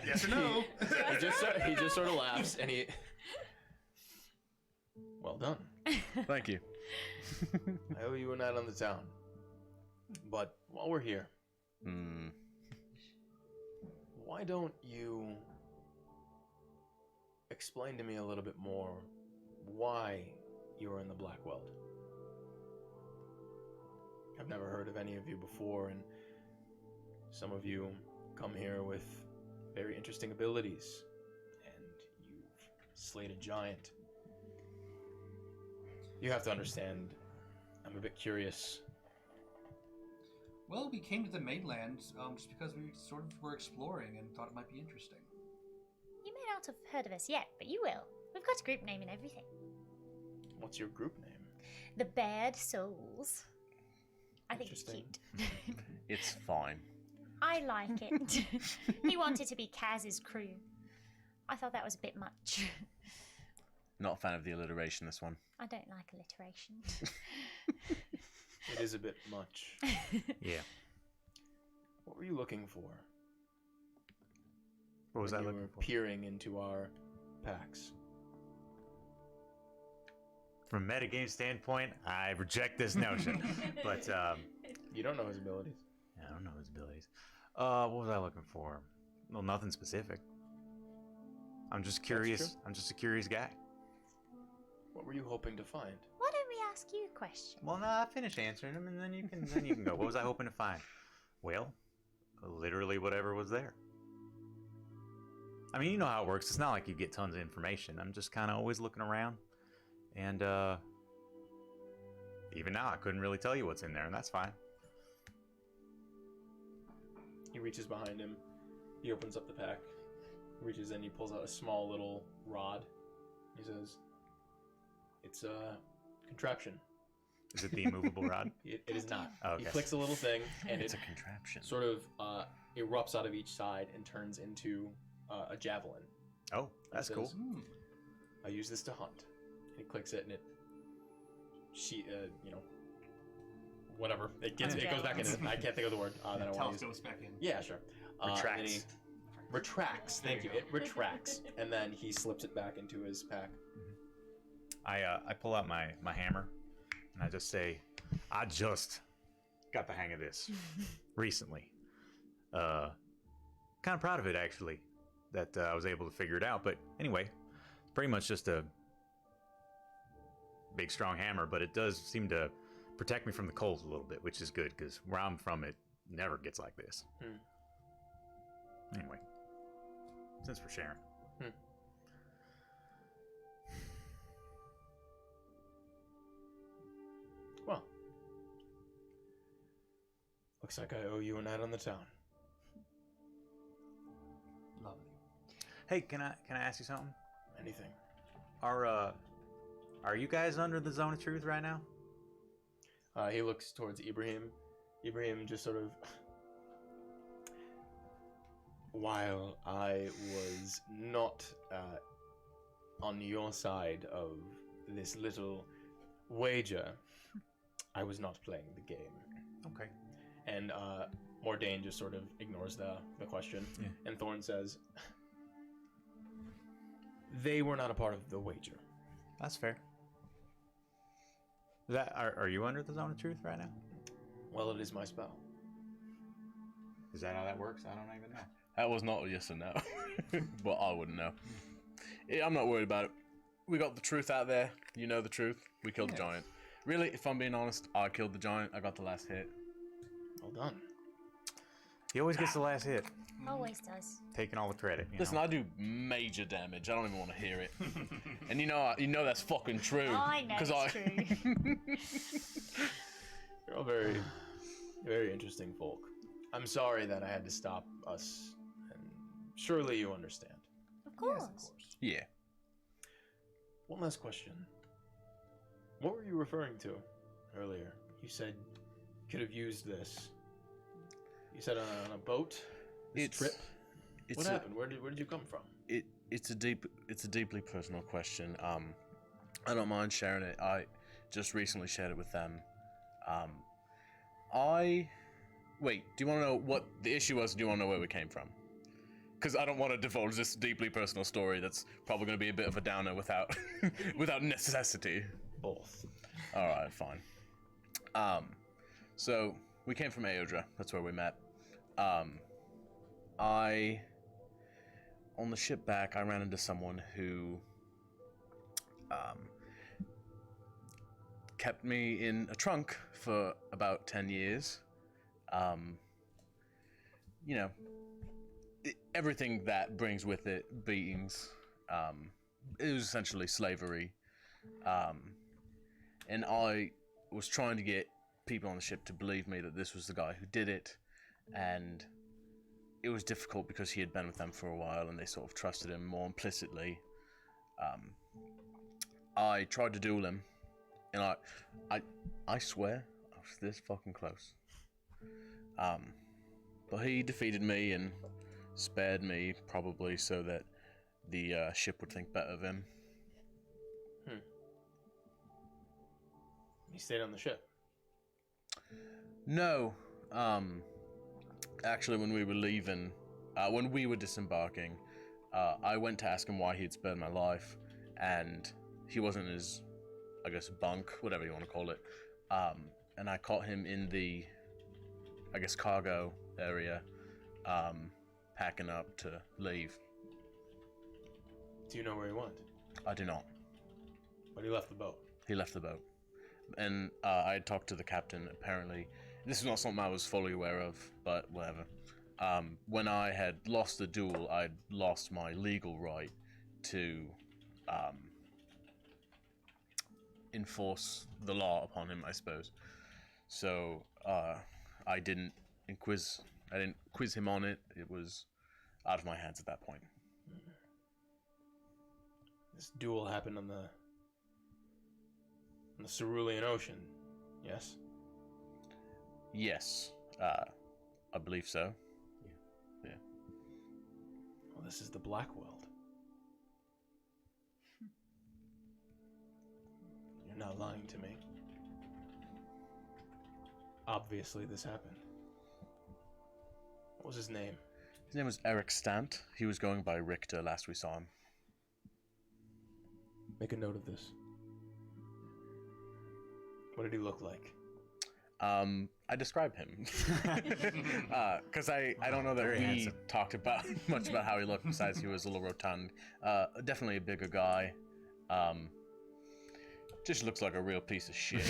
Yes or no? He just sort of laughs and he. Well done. Thank you. I owe you a night on the town. But while we're here, why don't you explain to me a little bit more why you are in the Black World? I've never heard of any of you before, and some of you come here with very interesting abilities, and you've slayed a giant. You have to understand, I'm a bit curious. Well, we came to the mainland just because we sort of were exploring and thought it might be interesting. You may not have heard of us yet, but you will. We've got a group name and everything. What's your group name? The Bad Souls. I think it's Interesting. cute. It's fine. I like it. He wanted to be Kaz's crew. I thought that was a bit much. Not a fan of the alliteration, this one. I don't like alliteration. It is a bit much. Yeah. What were you looking for? What was when I you looking were for? peering into our packs? From a metagame standpoint, I reject this notion. But You don't know his abilities. I don't know his abilities. What was I looking for? Well, nothing specific. I'm just curious. true. I'm just a curious guy. What were you hoping to find? Why don't we ask you a question? Well, no, I finished answering them, and then you can go. What was I hoping to find? Well, literally whatever was there. I mean, you know how it works. It's not like you get tons of information. I'm just kind of always looking around, and even now, I couldn't really tell you what's in there, and that's fine. He reaches behind him. He opens up the pack. Reaches in. He pulls out a small little rod. He says, "It's a contraption." Is it the immovable rod? It is not. Oh, He okay. clicks a little thing, and It's it a contraption. sort of erupts out of each side and turns into a javelin. Oh, that's It cool. says, I use this to hunt. And he clicks it, and it, whatever. It goes back in. I can't think of the word that I want to use. Telescopes back in. Yeah, sure. And then Retracts. he retracts. Thank you. It retracts, and then he slips it back into his pack. I pull out my hammer, and I just say, I just got the hang of this recently. Kind of proud of it, actually, that I was able to figure it out. But anyway, pretty much just a big, strong hammer, but it does seem to protect me from the cold a little bit, which is good, because where I'm from, it never gets like this. Anyway, since we're sharing. Well, looks like I owe you a night on the town. Lovely. Hey, can I ask you something? Anything. Are you guys under the zone of truth right now? He looks towards Ibrahim. Ibrahim just sort of. While I was not on your side of this little wager, I was not playing the game. Okay. And Mordain just sort of ignores the question. Yeah. And Thorn says, they were not a part of the wager. That's fair. Are you under the zone of truth right now? Well, it is my spell. Is that how that works? I don't even know. That was not a yes or no, but I wouldn't know. Yeah, I'm not worried about it. We got the truth out there. You know the truth. We killed the giant. Really, if I'm being honest, I killed the giant. I got the last hit. Well done. He always gets the last hit, Always does. taking all the credit. Listen, I do major damage. I don't even want to hear it. And you know that's fucking true. I know it's true. You're all very, very interesting folk. I'm sorry that I had to stop us, and surely you understand. Of course. Yeah. One last question. What were you referring to earlier? You said you could have used this. You said on a boat? This trip? What happened? Where did you come from? It's a deeply personal question. I don't mind sharing it. just recently shared it with them. Wait, do you want to know what the issue was? Or do you want to know where we came from? Because I don't want to divulge this deeply personal story that's probably going to be a bit of a downer without without necessity. Both. All right, fine. So we came from Aodra. That's where we met. On the ship back, I ran into someone who kept me in a trunk for about 10 years. You know, everything that brings with it beatings. It was essentially slavery. And I was trying to get people on the ship to believe me that this was the guy who did it. And it was difficult because he had been with them for a while and they sort of trusted him more implicitly. I tried to duel him, and I swear I was this fucking close. But he defeated me and spared me, probably so that the ship would think better of him. He stayed on the ship. No, actually, when we were leaving, when we were disembarking, I went to ask him why he'd spared my life, and he wasn't in his, I guess, bunk, whatever you want to call it. And I caught him in the, I guess, cargo area, packing up to leave. Do you know where he went? I do not. But he left the boat. He left the boat. And I had talked to the captain, apparently. This is not something I was fully aware of, but whatever. When I had lost the duel, I'd lost my legal right to enforce the law upon him, I suppose. So I didn't quiz him on it. It was out of my hands at that point. This duel happened on the Cerulean Ocean, yes? Yes, I believe so. Yeah. Well, this is the Black World. You're not lying to me. Obviously, this happened. What was his name? His name was Eric Stant. He was going by Richter last we saw him. Make a note of this. What did he look like? I describe him because I don't know that Very we handsome. talked about much about how he looked. Besides, he was a little rotund. Definitely a bigger guy. Just looks like a real piece of shit.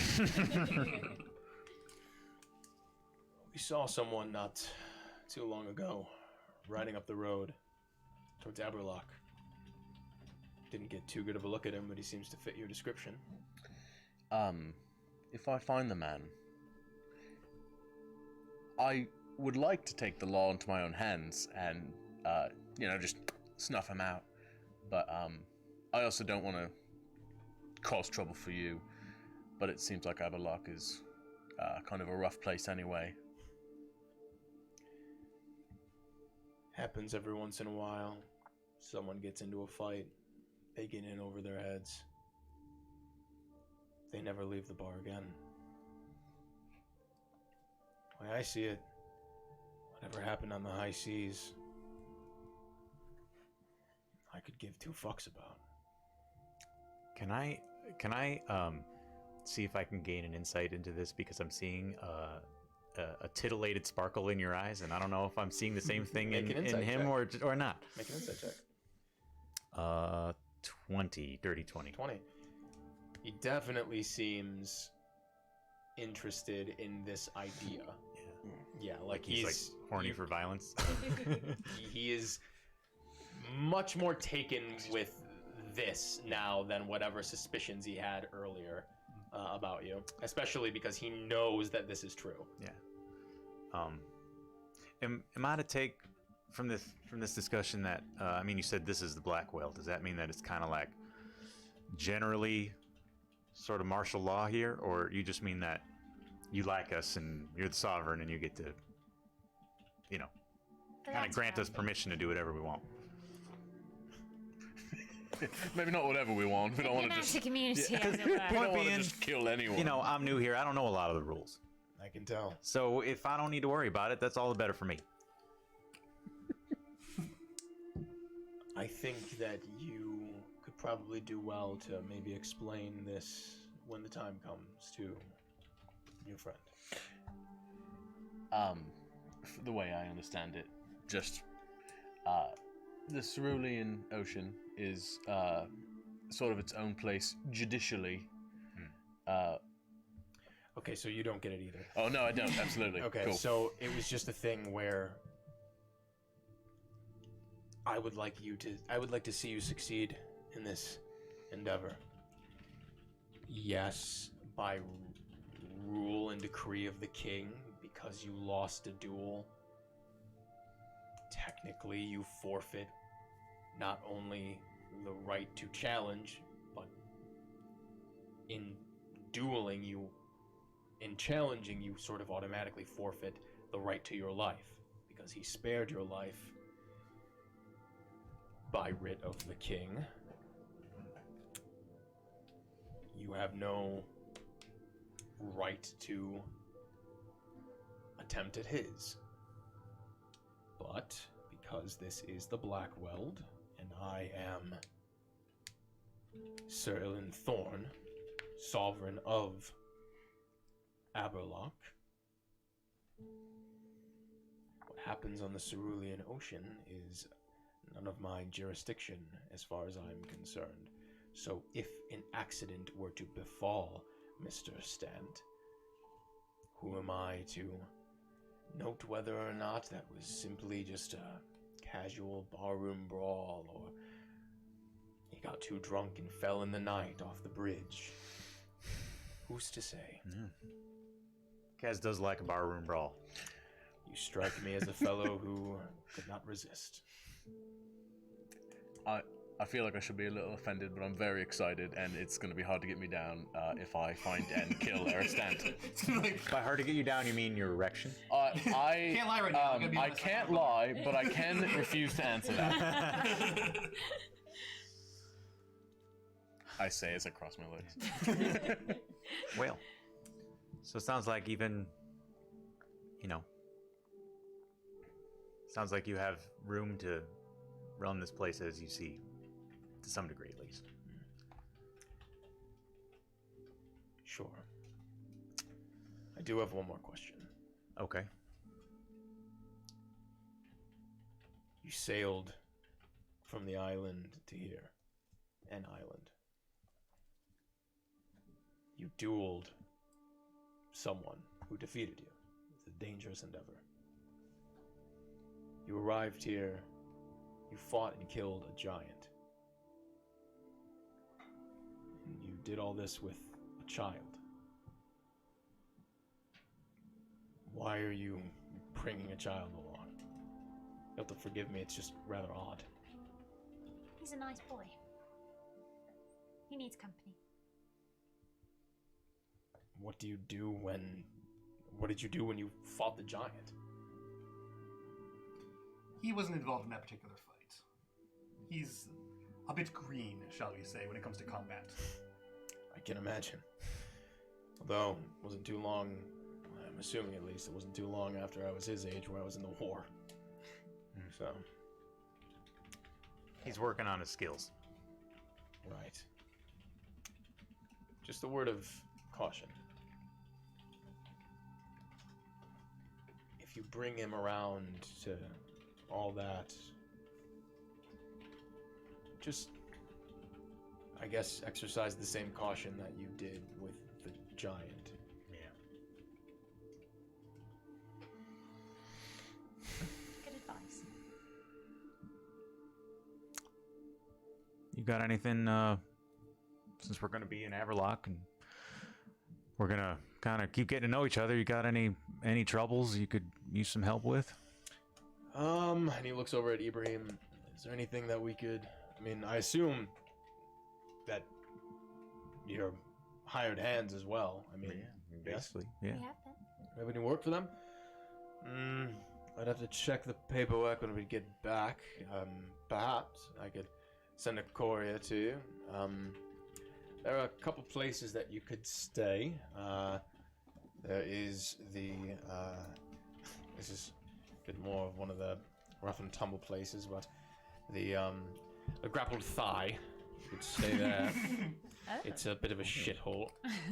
We saw someone not too long ago riding up the road towards Aberlock. Didn't get too good of a look at him, but he seems to fit your description. If I find the man, I would like to take the law into my own hands and, just snuff him out. But I also don't want to cause trouble for you. But it seems like Aberlock is kind of a rough place anyway. Happens every once in a while. Someone gets into a fight. They get in over their heads. They never leave the bar again. The way I see it, whatever happened on the high seas, I could give two fucks about. Can I see if I can gain an insight into this, because I'm seeing a titillated sparkle in your eyes, and I don't know if I'm seeing the same thing in him or not. Make an insight check. 20, dirty 20. 20. He definitely seems interested in this idea. Yeah, like He's like horny for violence. he is much more taken with this now than whatever suspicions he had earlier about you, especially because he knows that this is true. Yeah. Am I to take from this discussion that you said this is the Black Whale? Does that mean that it's kind of like generally sort of martial law here, or you just mean that you like us and you're the sovereign and you get to, kind of grant us permission to do whatever we want? Maybe not whatever we want. We don't want to Diplomatic just. community, Yeah, as it We were. don't want to being, just kill anyone. You know, I'm new here. I don't know a lot of the rules. I can tell. So if I don't need to worry about it, that's all the better for me. I think that you could probably do well to maybe explain this when the time comes to your friend. The way I understand it, just the Cerulean Ocean is sort of its own place judicially. Okay, so you don't get it either. Oh no, I don't. Absolutely. Okay, Cool. so it was just a thing where I would like to see you succeed in this endeavor. Yes, by rule and decree of the king, because you lost a duel, technically you forfeit not only the right to challenge, but in dueling you, in challenging you sort of automatically forfeit the right to your life, because he spared your life by writ of the king. You have no right to attempt at his. But because this is the Blackweld, and I am Sir Ilan Thorn, sovereign of Aberlock, what happens on the Cerulean Ocean is none of my jurisdiction as far as I'm concerned. So if an accident were to befall Mr. Stant, who am I to note whether or not that was simply just a casual barroom brawl, or he got too drunk and fell in the night off the bridge? Who's to say? Kaz does like a barroom brawl. You strike me as a fellow who could not resist. I feel like I should be a little offended, but I'm very excited, and it's going to be hard to get me down if I find and kill Aristant. By hard to get you down, you mean your erection? I Can't lie right now. I'm gonna be I honest. can't lie, but I can refuse to answer that. I say as I cross my legs. Well, so it sounds like even, you know, sounds like you have room to run this place as you see, to some degree at least. Sure. I do have one more question. Okay. You sailed from the island to here, an island. You dueled someone who defeated you. It's a dangerous endeavor. You arrived here, you fought and killed a giant. And you did all this with a child. Why are you bringing a child along? You have to forgive me, it's just rather odd. He's a nice boy. He needs company. What do you do when... What did you do when you fought the giant? He wasn't involved in that particular fight. He's a bit green, shall we say, when it comes to combat. I can imagine. Although, it wasn't too long, I'm assuming at least, it wasn't too long after I was his age where I was in the war. So, He's working on his skills. right. Just a word of caution. If you bring him around to all that, just, I guess, exercise the same caution that you did with the giant. Yeah. Good advice. You got anything, since we're going to be in Aberlock and we're going to kind of keep getting to know each other, you got any troubles you could use some help with? And he looks over at Ibrahim. Is there anything that we could... I mean, I assume that you're hired hands as well. I mean, yes? Basically, yeah. We have been. Have any work for them? I'd have to check the paperwork when we get back. Perhaps I could send a courier to you. There are a couple places that you could stay. There is the. This is a bit more of one of the rough and tumble places, but the grappled thigh. You could stay there. It's a bit of a shithole.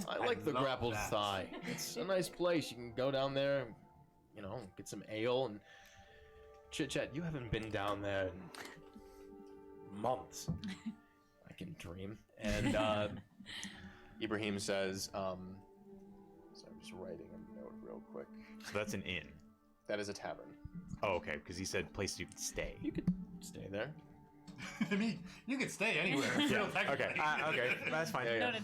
I like the grappled thigh. It's a nice place. You can go down there, you know, get some ale and chit chat. You haven't been down there in months. I can dream. And Ibrahim says, so I'm just writing a note real quick. So that's an inn. That is a tavern. Oh, okay, because he said place you could stay. You could stay there. I mean, you could stay anywhere. Yeah. Okay. Okay. That's fine. Yeah.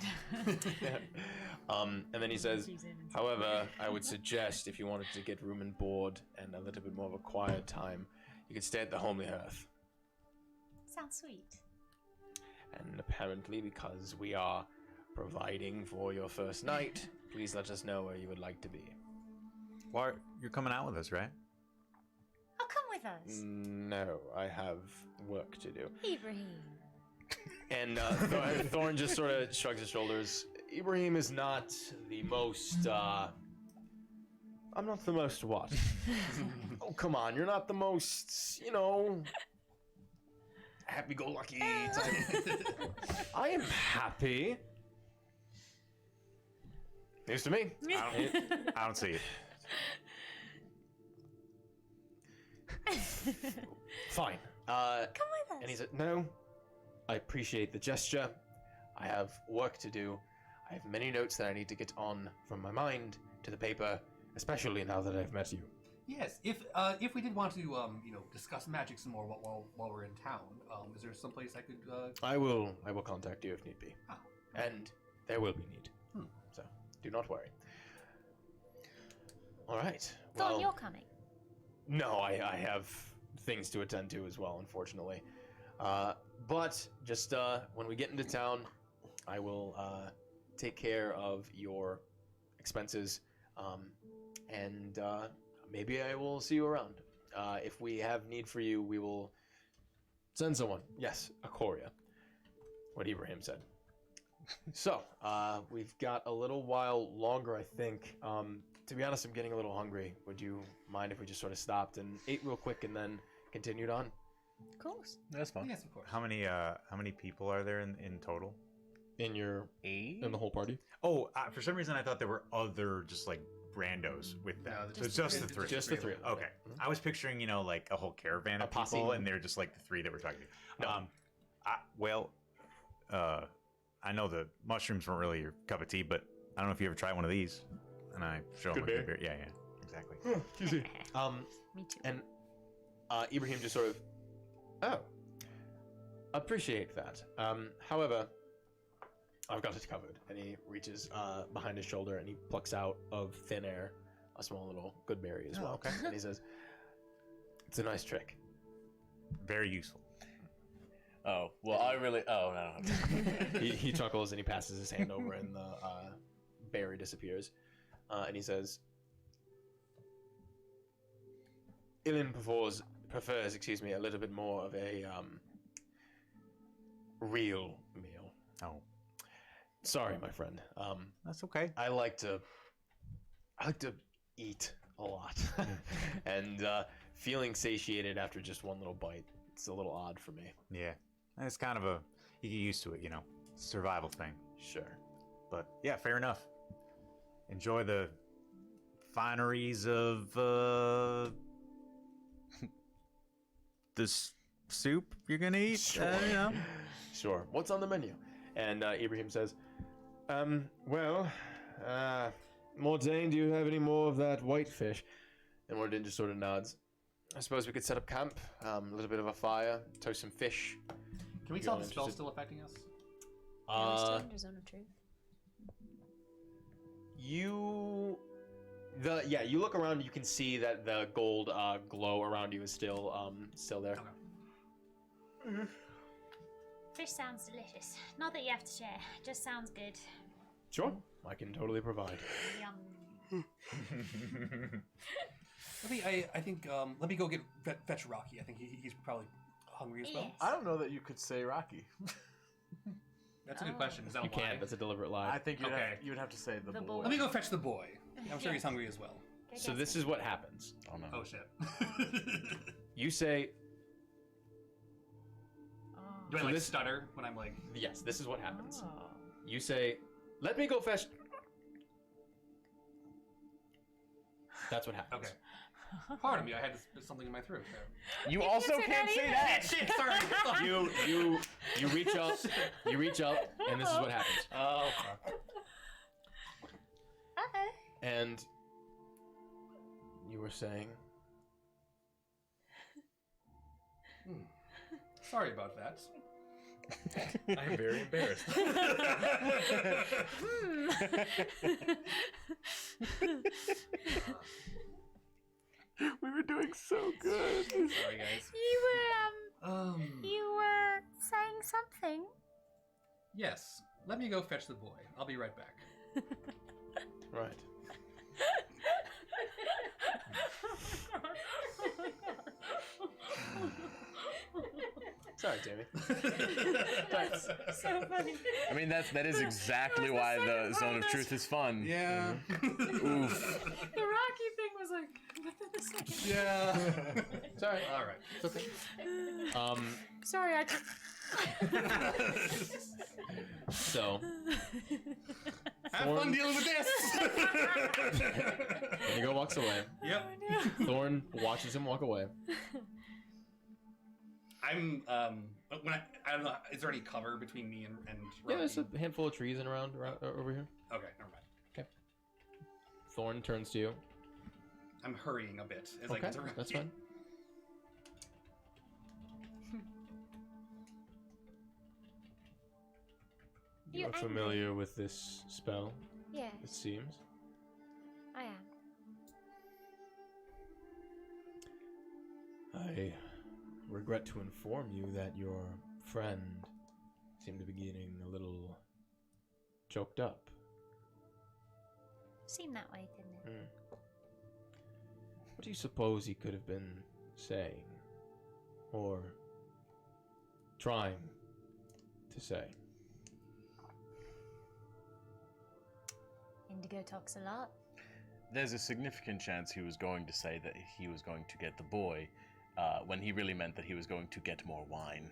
And then he says, however, I would suggest if you wanted to get room and board and a little bit more of a quiet time, you could stay at the Homely Hearth. Sounds sweet. And apparently, because we are providing for your first night, please let us know where you would like to be. Well, you're coming out with us, right? Oh, come with us. No, I have work to do. Ibrahim. And Thorn just sort of shrugs his shoulders. Ibrahim is not the most, I'm not the most what? Oh, come on, you're not the most, you know, happy-go-lucky type. I am happy. News to me. I don't see it. Fine. Come with us. And he said, no, I appreciate the gesture. I have work to do. I have many notes that I need to get on from my mind to the paper, especially now that I've met you. Yes, if we did want to, discuss magic some more while we're in town, is there someplace I could? I will contact you if need be. Ah. And there will be need. So do not worry. All right. Thorn, Well, you're coming. no, I have things to attend to as well, unfortunately. But just when we get into town, I will take care of your expenses, and maybe I will see you around. If we have need for you, we will send someone. Yes, a courier. What Ibrahim said. So, we've got a little while longer, I think. To be honest, I'm getting a little hungry. Would you mind if we just sort of stopped and ate real quick and then continued on? Of course. That's fine. Yes, of course. How many people are there in total? In the whole party? Oh, for some reason I thought there were other just like randos with them. No, So it's just the three. Just the three. Okay. I was picturing, like a whole caravan of posse. people, and they're just like the three that we're talking to. No. I know the mushrooms weren't really your cup of tea, but I don't know if you ever tried one of these. And I show them a good beer. Yeah, exactly. Easy. Me too. And Ibrahim just sort of, appreciate that. However, I've got it covered. And he reaches behind his shoulder and he plucks out of thin air a small little good berry as well. Okay. And he says, it's a nice trick. Very useful. Oh, well, I really... Oh, no. He chuckles and he passes his hand over and the berry disappears. And he says, Ilin prefers, a little bit more of a real meal. Oh, sorry, my friend. that's okay. I like to eat a lot, and feeling satiated after just one little bite, it's a little odd for me. Yeah, and it's kind of you get used to it, survival thing. Sure. But yeah, fair enough. Enjoy the fineries of this soup you're gonna eat. Sure. Sure. What's on the menu? And Ibrahim says, Mordain, do you have any more of that whitefish? And Mordain just sort of nods. I suppose we could set up camp, a little bit of a fire, toast some fish. Can we tell if the spell's still affecting us? Are we still under Zone of Truth? You look around, you can see that the gold glow around you is still there. Okay. Fish sounds delicious. Not that you have to share. Just sounds good. Sure, I can totally provide. Yum. I think let me go fetch Rocky. I think he's probably hungry as well? Yes. I don't know that you could say Rocky. That's a good question. Is that You a lie? can't. That's a deliberate lie. I think Okay. you would have to say the The boy. Let me go fetch the boy. I'm sure he's hungry as well. So this is what happens. Oh no. Oh shit. You say, Do I So like this- stutter when I'm like? yes, this is what happens. Oh. You say, let me go fetch. That's what happens. Okay. Pardon me. I had something in my throat. There. You also say can't that say either. that. Shit. Sorry. You reach up, and this is what happens. Oh fuck. Uh-oh. And you were saying, Sorry about that. I'm very embarrassed. We were doing so good. Sorry, guys. You were saying something. Yes. Let me go fetch the boy. I'll be right back. right. Sorry, Jamie. Thanks. So funny. I mean, that is exactly why the zone of truth is fun. Yeah. Oof. The Rocky thing was like within a second. Yeah. Sorry. All right. It's okay. Sorry, I took. So, Have fun dealing with this. Inigo walks away. Yep. Thorn watches him walk away. I'm when I don't know. Is there any cover between me and Yeah, Rocky? there's a handful of trees around over here. Okay, never mind. Thorn turns to you. I'm hurrying a bit as I Okay, get to Rocky. that's fine. You You're angry? familiar with this spell, Yeah, it seems. I am. I regret to inform you that your friend seemed to be getting a little choked up. Seemed that way, didn't it? What do you suppose he could have been saying? Or trying to say? Indigo talks a lot. There's a significant chance he was going to say that he was going to get the boy, when he really meant that he was going to get more wine.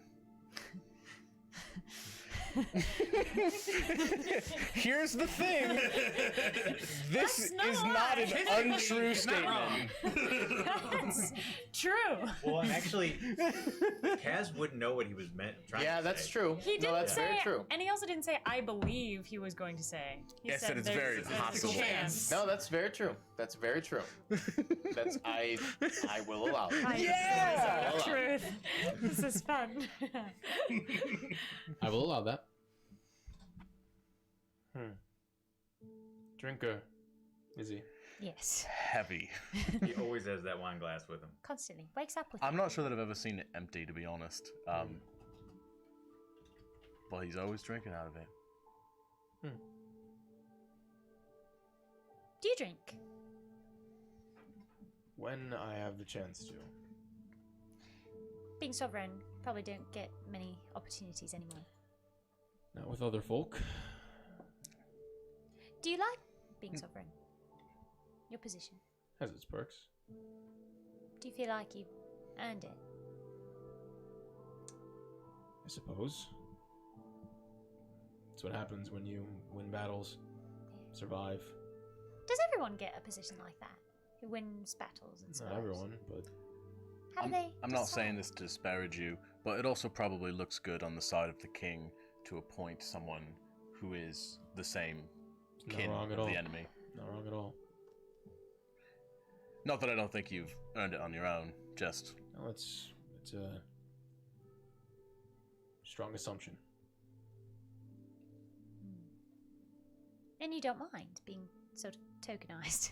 Here's the thing. This is not an untrue statement. That's true. Well, and actually, Kaz wouldn't know what he was trying Yeah, to that's say. true. He didn't no, that's say, very true. and he also didn't say, "I believe he was going to say." He Yes, and it's "There's very a possible." chance." No, that's very true. That's very true. That's I will allow it. Yeah! Hold on. Truth. This is fun. I will allow that. Drinker, is he? Yes, Heavy. He always has that wine glass with him. constantly. Wakes up with I'm it. not sure that I've ever seen it empty, to be honest. But he's always drinking out of it. Do you drink? When I have the chance to. Being sovereign, probably don't get many opportunities anymore. Not with other folk. Do you like being sovereign? Your position? Has its perks. Do you feel like you earned it? I suppose. It's what happens when you win battles, survive. Does everyone get a position like that? Who wins battles and Not survives? everyone, but How do they? I'm not decide? saying this to disparage you, but it also probably looks good on the side of the king to appoint someone who is the same not kin wrong at of all. the enemy. Not wrong at all. Not that I don't think you've earned it on your own, just No, it's a strong assumption. And you don't mind being sort of tokenized.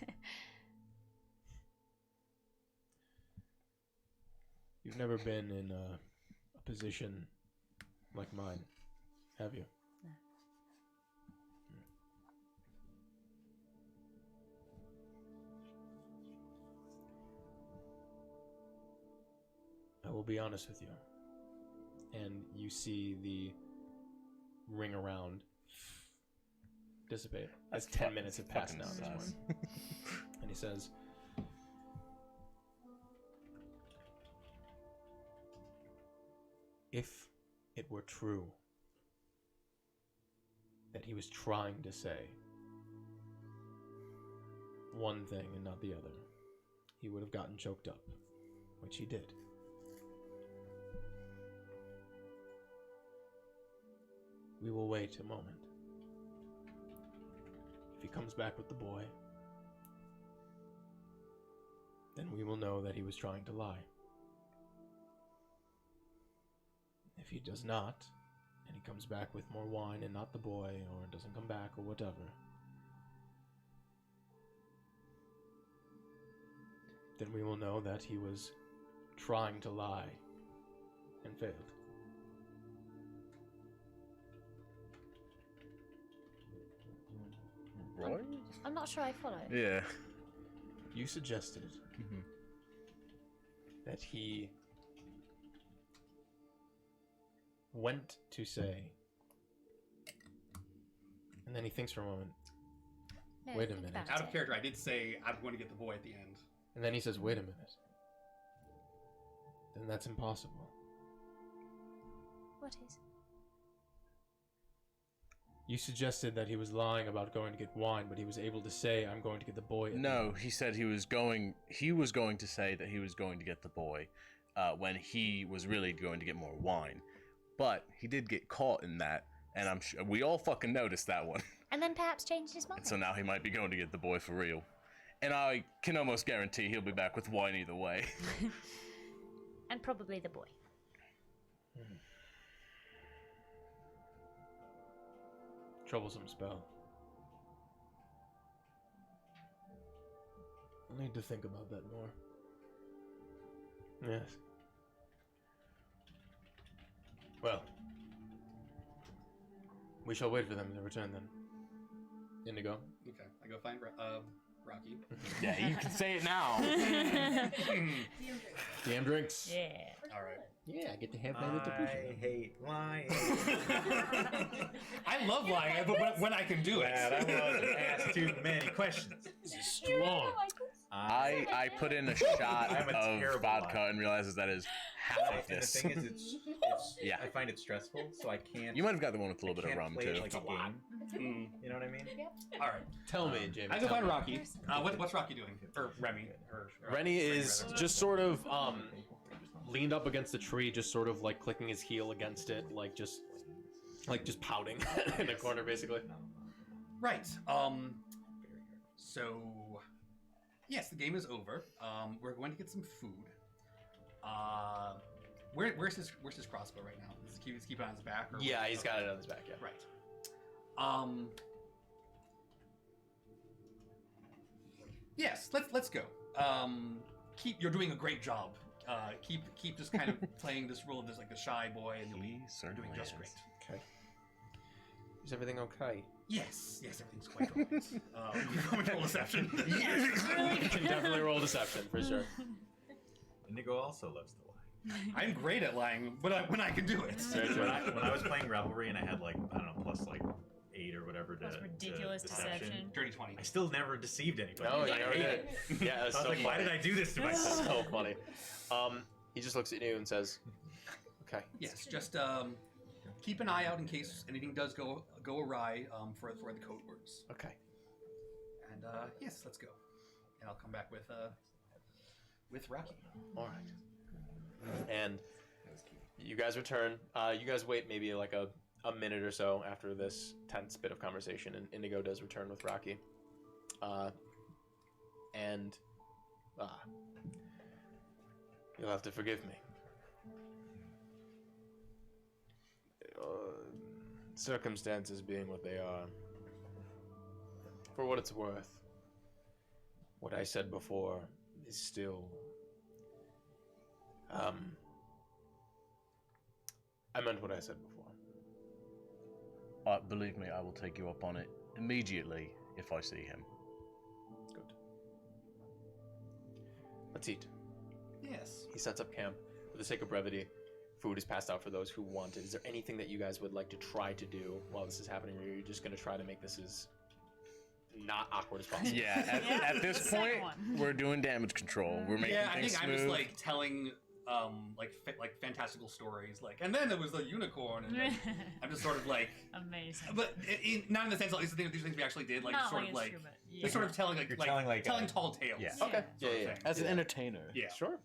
You've never been in a position like mine, have you? No. I will be honest with you. and you see the ring around dissipate as 10 minutes have passed now at this point. And he says, if it were true that he was trying to say one thing and not the other, he would have gotten choked up, which he did. We will wait a moment. If he comes back with the boy, then we will know that he was trying to lie. If he does not, and he comes back with more wine and not the boy, or doesn't come back, or whatever, then we will know that he was trying to lie and failed. Right? I'm not sure I follow. Yeah. You suggested that he went to say, and then he thinks for a moment, No, wait a think minute. about Out of it. character, I did say I'm going to get the boy at the end. And then he says, wait a minute. Then that's impossible. What is? You suggested that he was lying about going to get wine, but he was able to say, I'm going to get the boy. at the No, end." he said he was going to say that he was going to get the boy when he was really going to get more wine. But he did get caught in that, and I'm sure we all fucking noticed that one. And then perhaps changed his mind. And so now he might be going to get the boy for real. And I can almost guarantee he'll be back with wine either way. And probably the boy. Troublesome spell. I'll need to think about that more. Yes. Well, we shall wait for them to return then. Indigo. Okay, I go find Rocky. Yeah, you can say it now. DM drinks. Yeah. All right. Yeah, I get to have I hate lying. I love lying, but when I can do it. Yeah, that wasn't asked too many questions. Strong. I put in a shot I'm a of terrible vodka liar. and realizes that is half of And the this. thing is, it's Yeah. I find it stressful, so I can't. You might have got the one with a little bit of can't rum play too. it like a game. You know what I mean? All right. Tell me, Jamie. I go tell find me. Rocky. What's Rocky doing? Or Remy? Rennie is just sort of leaned up against a tree, just sort of like clicking his heel against it, like just pouting in a corner, basically. Right. So, yes, the game is over. We're going to get some food. Where's his crossbow right now? Is he keep it on his back? Or Yeah, he's got it on his back. Yeah. Right. Yes, let's go. You're doing a great job. Keep just kind of playing this role of this like the shy boy, and you're doing just great. Okay. Is everything okay? Yes, everything's quite all right. Roll deception. You can definitely roll deception for sure. Indigo also loves to lie. I'm great at lying, but when I can do it. When I was playing Revelry and I had like I don't know plus like 8 or whatever. That's ridiculous deception. Dirty 20. I still never deceived anybody. No, you I never hate did. it. Yeah, I was like, why did I do this to myself? So funny. He just looks at you and says, "Okay." Yes, just keep an eye out in case anything does go awry for the code words. Okay. And yes, let's go. And I'll come back with Rocky. All right. And you guys return. You guys wait maybe like a minute or so after this tense bit of conversation, and Indigo does return with Rocky. You'll have to forgive me. Circumstances being what they are. For what it's worth, what I said before is still... I meant what I said before. Believe me, I will take you up on it immediately if I see him. Good. Let's eat. Yes. He sets up camp for the sake of brevity. food is passed out for those who want it. Is there anything that you guys would like to try to do while this is happening, or are you just going to try to make this as not awkward as possible? Yeah, at this the second point, one. we're doing damage control. We're making Yeah, I things think smooth. I'm just like telling like fantastical stories, like, and then there was the unicorn, and then I'm just sort of like, Amazing. but not in the sense like these things we actually did, like Not sort like of it's like true, but they're sort of telling You're telling, like, telling tall tales. yeah. Okay. Yeah. Yeah, yeah. As an entertainer. Yeah. Sure.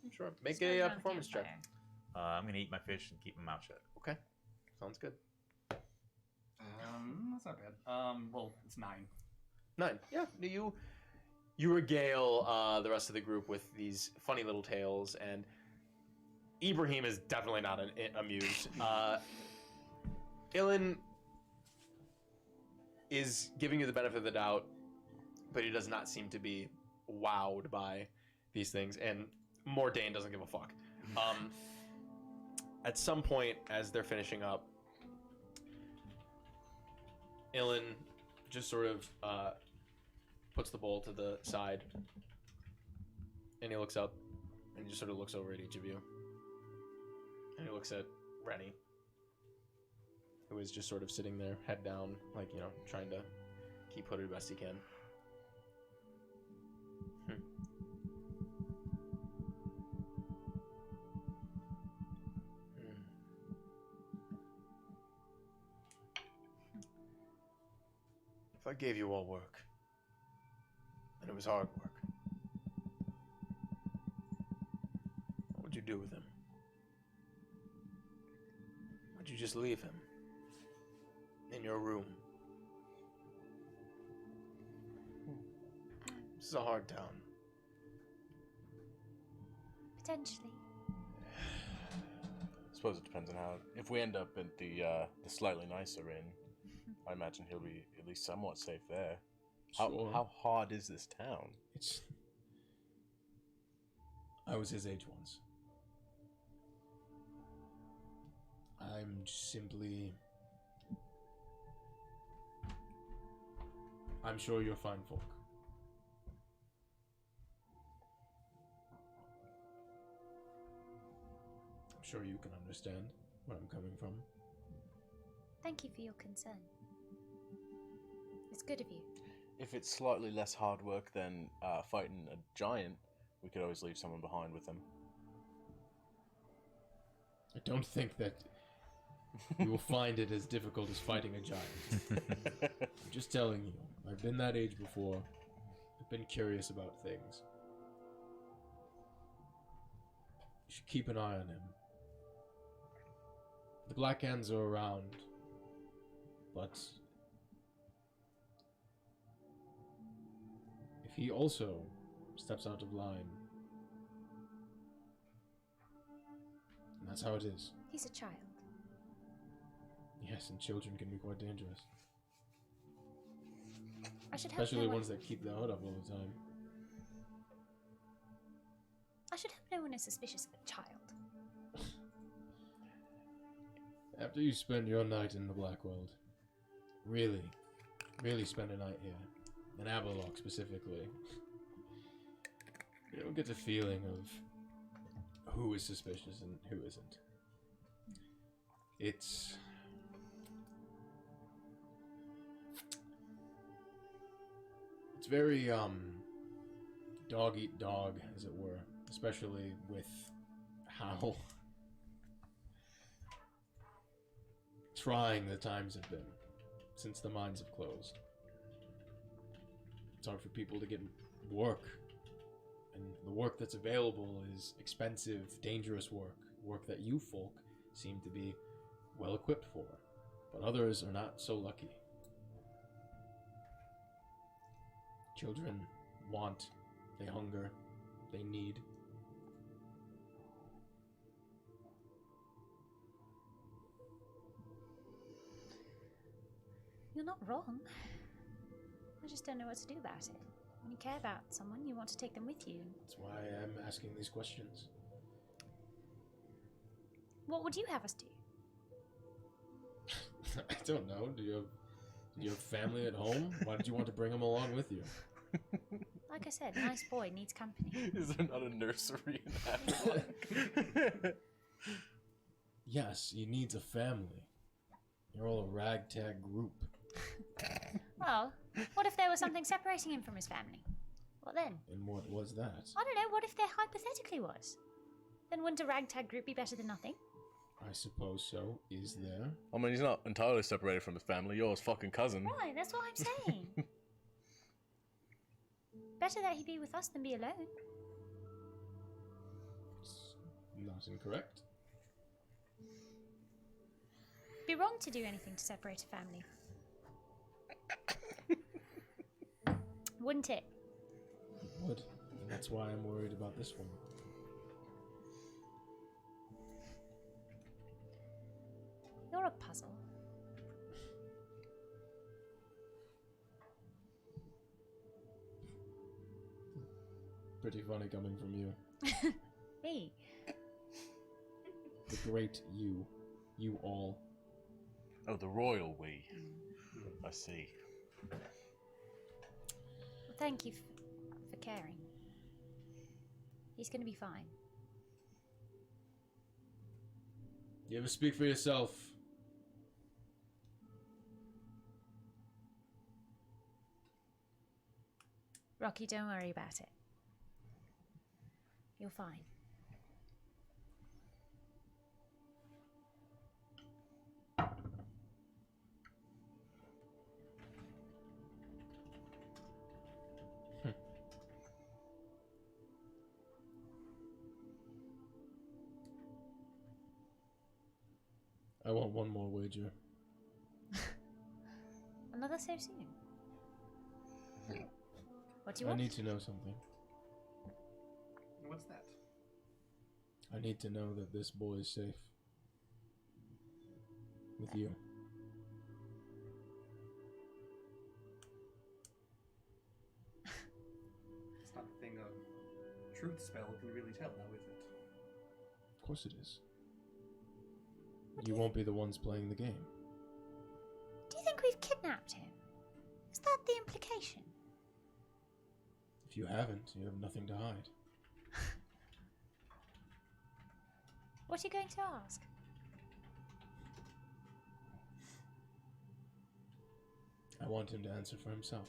Make Just go a around the performance check. campfire. I'm gonna eat my fish and keep my mouth shut. Okay. Sounds good. That's not bad. Well, it's 9. 9. Yeah. You regale the rest of the group with these funny little tales, and Ibrahim is definitely not amused. Ilan is giving you the benefit of the doubt, but he does not seem to be wowed by these things, and Mordain doesn't give a fuck. At some point, as they're finishing up, Ilan just sort of puts the bowl to the side, and he looks up, and he just sort of looks over at each of you. And he looks at Rennie, who is just sort of sitting there, head down, like, you know, trying to keep hooded best he can. If I gave you all work, and it was hard work, what would you do with him? Would you just leave him in your room? This is a hard town. Potentially. I suppose it depends on how. If we end up at the slightly nicer inn, I imagine he'll be at least somewhat safe there. Sure. How hard is this town? I was his age once. I'm simply... I'm sure you're fine folk. I'm sure you can understand where I'm coming from. Thank you for your concern. It's good of you. If it's slightly less hard work than fighting a giant, we could always leave someone behind with them. I don't think that you will find it as difficult as fighting a giant. I'm just telling you, I've been that age before. I've been curious about things. You should keep an eye on him. The Black Hands are around, but if he also steps out of line, and that's how it is. He's a child. Yes, and children can be quite dangerous. I should hope Especially no one... ones that keep their hood up all the time. I should hope no one is suspicious of a child. After you spend your night in the Black World, really spend a night here, in Aberlock specifically, you don't get the feeling of who is suspicious and who isn't. It's very dog eat dog, as it were, especially with how trying the times have been since the mines have closed. It's hard for people to get work, and the work that's available is expensive, dangerous work that you folk seem to be well equipped for, but others are not so lucky. Children want, they hunger, they need. You're not wrong. I just don't know what to do about it. When you care about someone, you want to take them with you. That's why I'm asking these questions. What would you have us do? I don't know. Do you have family at home? Why did you want to bring them along with you? Like I said, nice boy needs company. Is there not a nursery in that? Yes, he needs a family. You're all a ragtag group. Well, what if there was something separating him from his family? What then? And what was that? I don't know, what if there hypothetically was? Then wouldn't a ragtag group be better than nothing? I suppose so. Is there? I mean, he's not entirely separated from his family. You're his fucking cousin. Right, that's what I'm saying. Better that he be with us than be alone. It's not incorrect. Be wrong to do anything to separate a family. Wouldn't it? It would. And that's why I'm worried about this one. You're a puzzle. Pretty funny coming from you. Me? The great you. You all. Oh, the royal we. I see. Well, thank you for caring. He's gonna be fine. You ever speak for yourself? Rocky, don't worry about it. You're fine. I want one more wager. Another so soon? What do you I want? need to know something. What's that? I need to know that this boy is safe. With you. It's not a thing a truth spell can really tell now, is it? Of course it is. You won't be the ones playing the game. Do you think we've kidnapped him? Is that the implication? If you haven't, you have nothing to hide. What are you going to ask? I want him to answer for himself.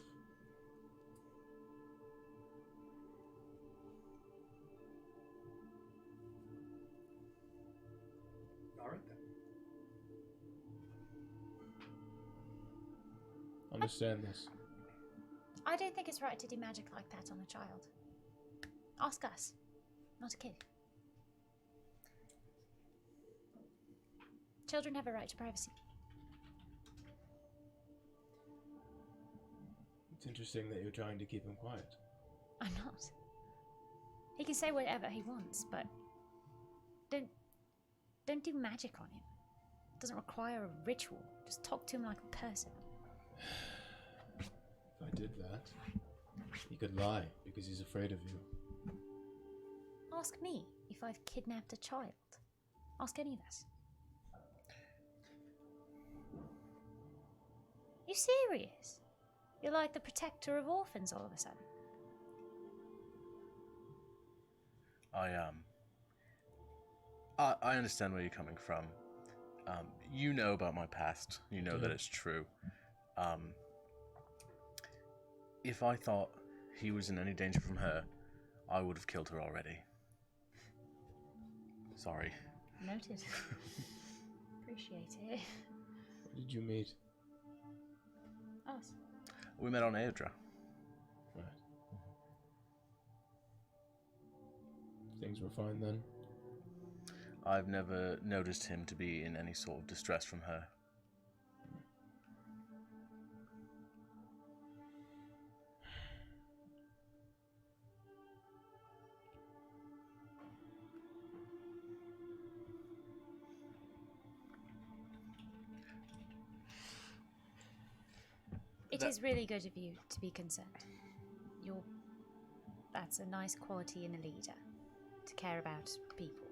Alright then. Understand this. I don't think it's right to do magic like that on a child. Ask us, not a kid. Children have a right to privacy. It's interesting that you're trying to keep him quiet. I'm not. He can say whatever he wants, but don't do magic on him. It doesn't require a ritual. Just talk to him like a person. If I did that, he could lie because he's afraid of you. Ask me if I've kidnapped a child. Ask any of us. You serious? You're like the protector of orphans all of a sudden. I understand where you're coming from. You know about my past. You know that it's true. If I thought he was in any danger from her, I would have killed her already. Sorry. Noted. Appreciate it. Where did you meet? Us. We met on Aedra. Right. Things were fine then? I've never noticed him to be in any sort of distress from her. It is really good of you to be concerned. That's a nice quality in a leader, to care about people.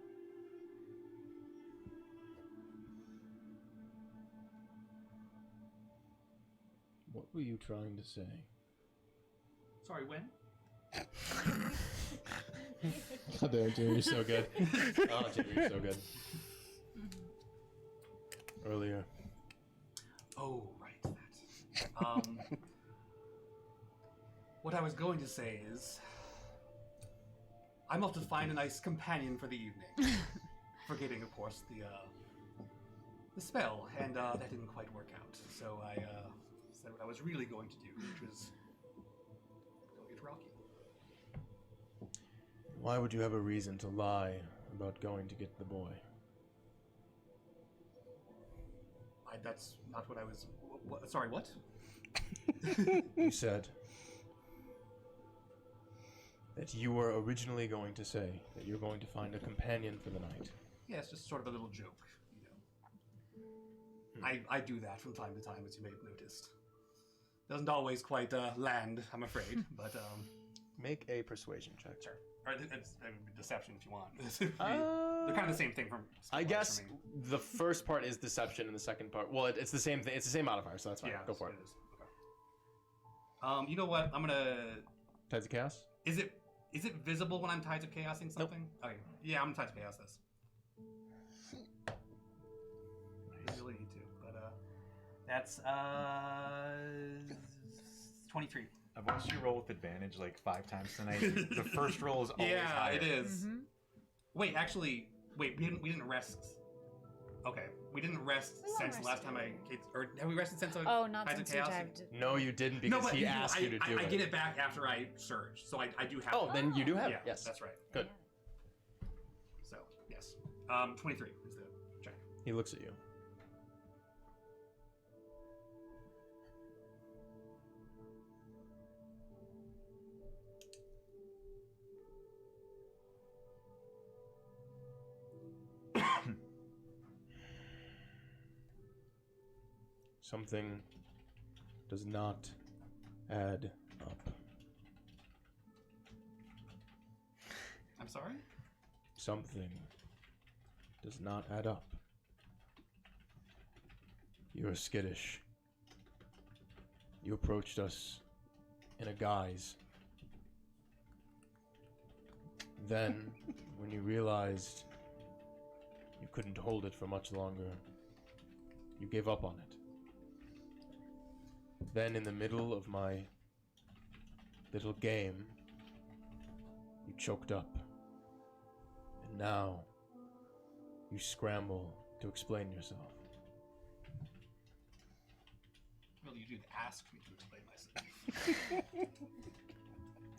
What were you trying to say? Sorry, when? God damn, Jimmy, you're so good. Oh, Jimmy, you're so good. earlier. Oh, right, that. What I was going to say is, I'm off to find a nice companion for the evening. Forgetting, of course, the spell, and that didn't quite work out. So I said what I was really going to do, which was go get Rocky. Why would you have a reason to lie about going to get the boy? That's not what I was. Sorry, what? You said that you were originally going to say that you're going to find a companion for the night. Yeah, it's just sort of a little joke, you know. I do that from time to time, as you may have noticed. Doesn't always quite land, I'm afraid, but Make a persuasion check. sure. Or it's deception if you want. They're kind of the same thing from. I guess for me. the first part is deception, and the second part, well, it's the same thing. It's the same modifier, so that's fine. Yeah, Go for it. is. Okay. You know what? I'm gonna. Tides of Chaos. Is it visible when I'm tied to chaosing something? Okay. Yeah, I'm tied to chaos this. I really need to, but that's 23. I've watched you roll with advantage like 5 times tonight. The first roll is always Yeah, higher. it is. Wait, actually, we didn't rest. Okay, we didn't rest since the last time or have we rested since? Oh, not Tides since of you Chaos? tagged. No, you didn't because but he asked you to do I it. get it back after I surge, so I do have. Oh, then you do have yeah, it. Yes, that's right. Good. So yes, 23 is the check. He looks at you. Something does not add up. I'm sorry. Something does not add up. You're skittish. You approached us in a guise. Then, when you realized you couldn't hold it for much longer, you gave up on it. Then, in the middle of my little game, you choked up. And now, you scramble to explain yourself. Well, you did ask me to explain myself.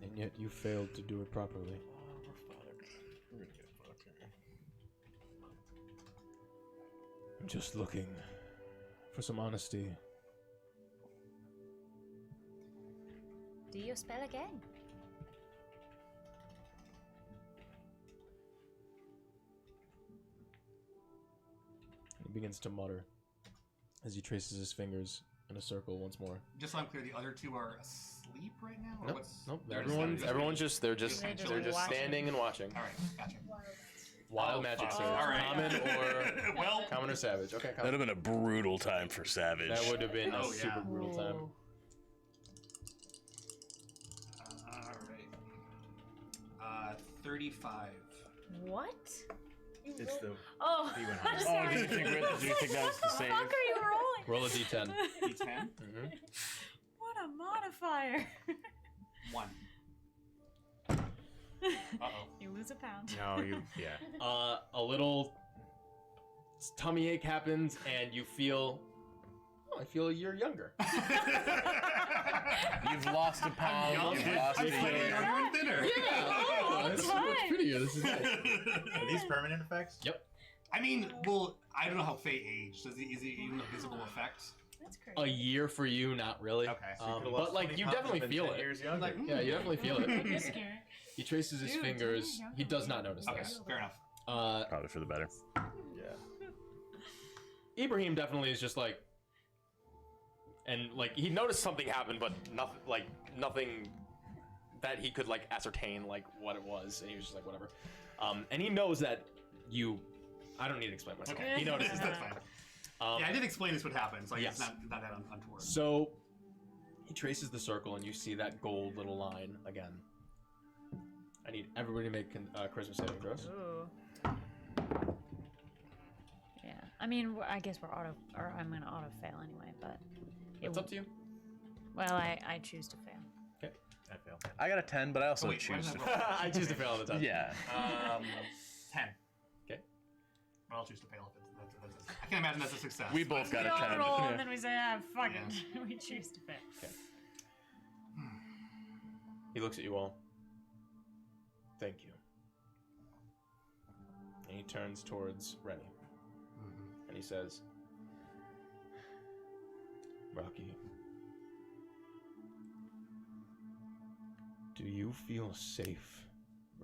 And yet, you failed to do it properly. We're fucked. We're gonna get fucked here. I'm just looking for some honesty. Do your spell again. He begins to mutter as he traces his fingers in a circle once more. Just so I'm clear, the other two are asleep right now, or Nope, what's? nope. they're Everyone's just they're just Just they're just watching. standing and watching. All right, gotcha. Wild magic fuck. surge. All right. Common or Well, common or savage. Okay, That'd common. have been a brutal time for Savage. That would have been a Oh, yeah. super brutal time. all right. 35. What? It's the Oh, D100. I'm Oh, sorry. did you think that was the What the save? fuck are you rolling? Roll a d10. D10. What a modifier. 1. Uh-oh. You lose a pound. No, you. Yeah. A little tummy ache happens, and you feel. Oh, I feel you're younger. You've lost a pound. You've lost I'm a slightly kid. younger and thinner. Oh, that's so much fine. prettier. This is nice. Are these permanent effects? Yep. I mean, well, I don't know how Faye aged. Is it even a visible effect? That's A crazy. year for you, not really. Okay. But like you definitely feel it. Years younger. Like, Yeah, you definitely feel it. You're scary. He traces his Dude, fingers. you're He does not notice Okay, this. fair enough. Probably for the better. Yeah. Ibrahim definitely is just like, and like he noticed something happened, but nothing that he could like ascertain like what it was, and he was just like whatever. And he knows that you. I don't need to explain myself. Okay. He notices That's that. fine. Yeah, I did explain this what happens. Like, Yes. it's not that untoward. So he traces the circle, and you see that gold little line again. I need everybody to make Christmas saving throws. Ooh. Yeah. I mean, I guess I'm gonna auto fail anyway, but It's up to you. well, I choose to fail. Okay. I fail. I got a 10, but I also wait, why choose did to I roll? I choose to fail all the time. Yeah. 10. Okay. But I'll choose to fail if that's I can't imagine that's a success. We both got We a all 10. roll Yeah. and then we say, fuck it. We choose to fail. Okay. He looks at you all. Thank you. And he turns towards Rennie. And he says, Rocky, do you feel safe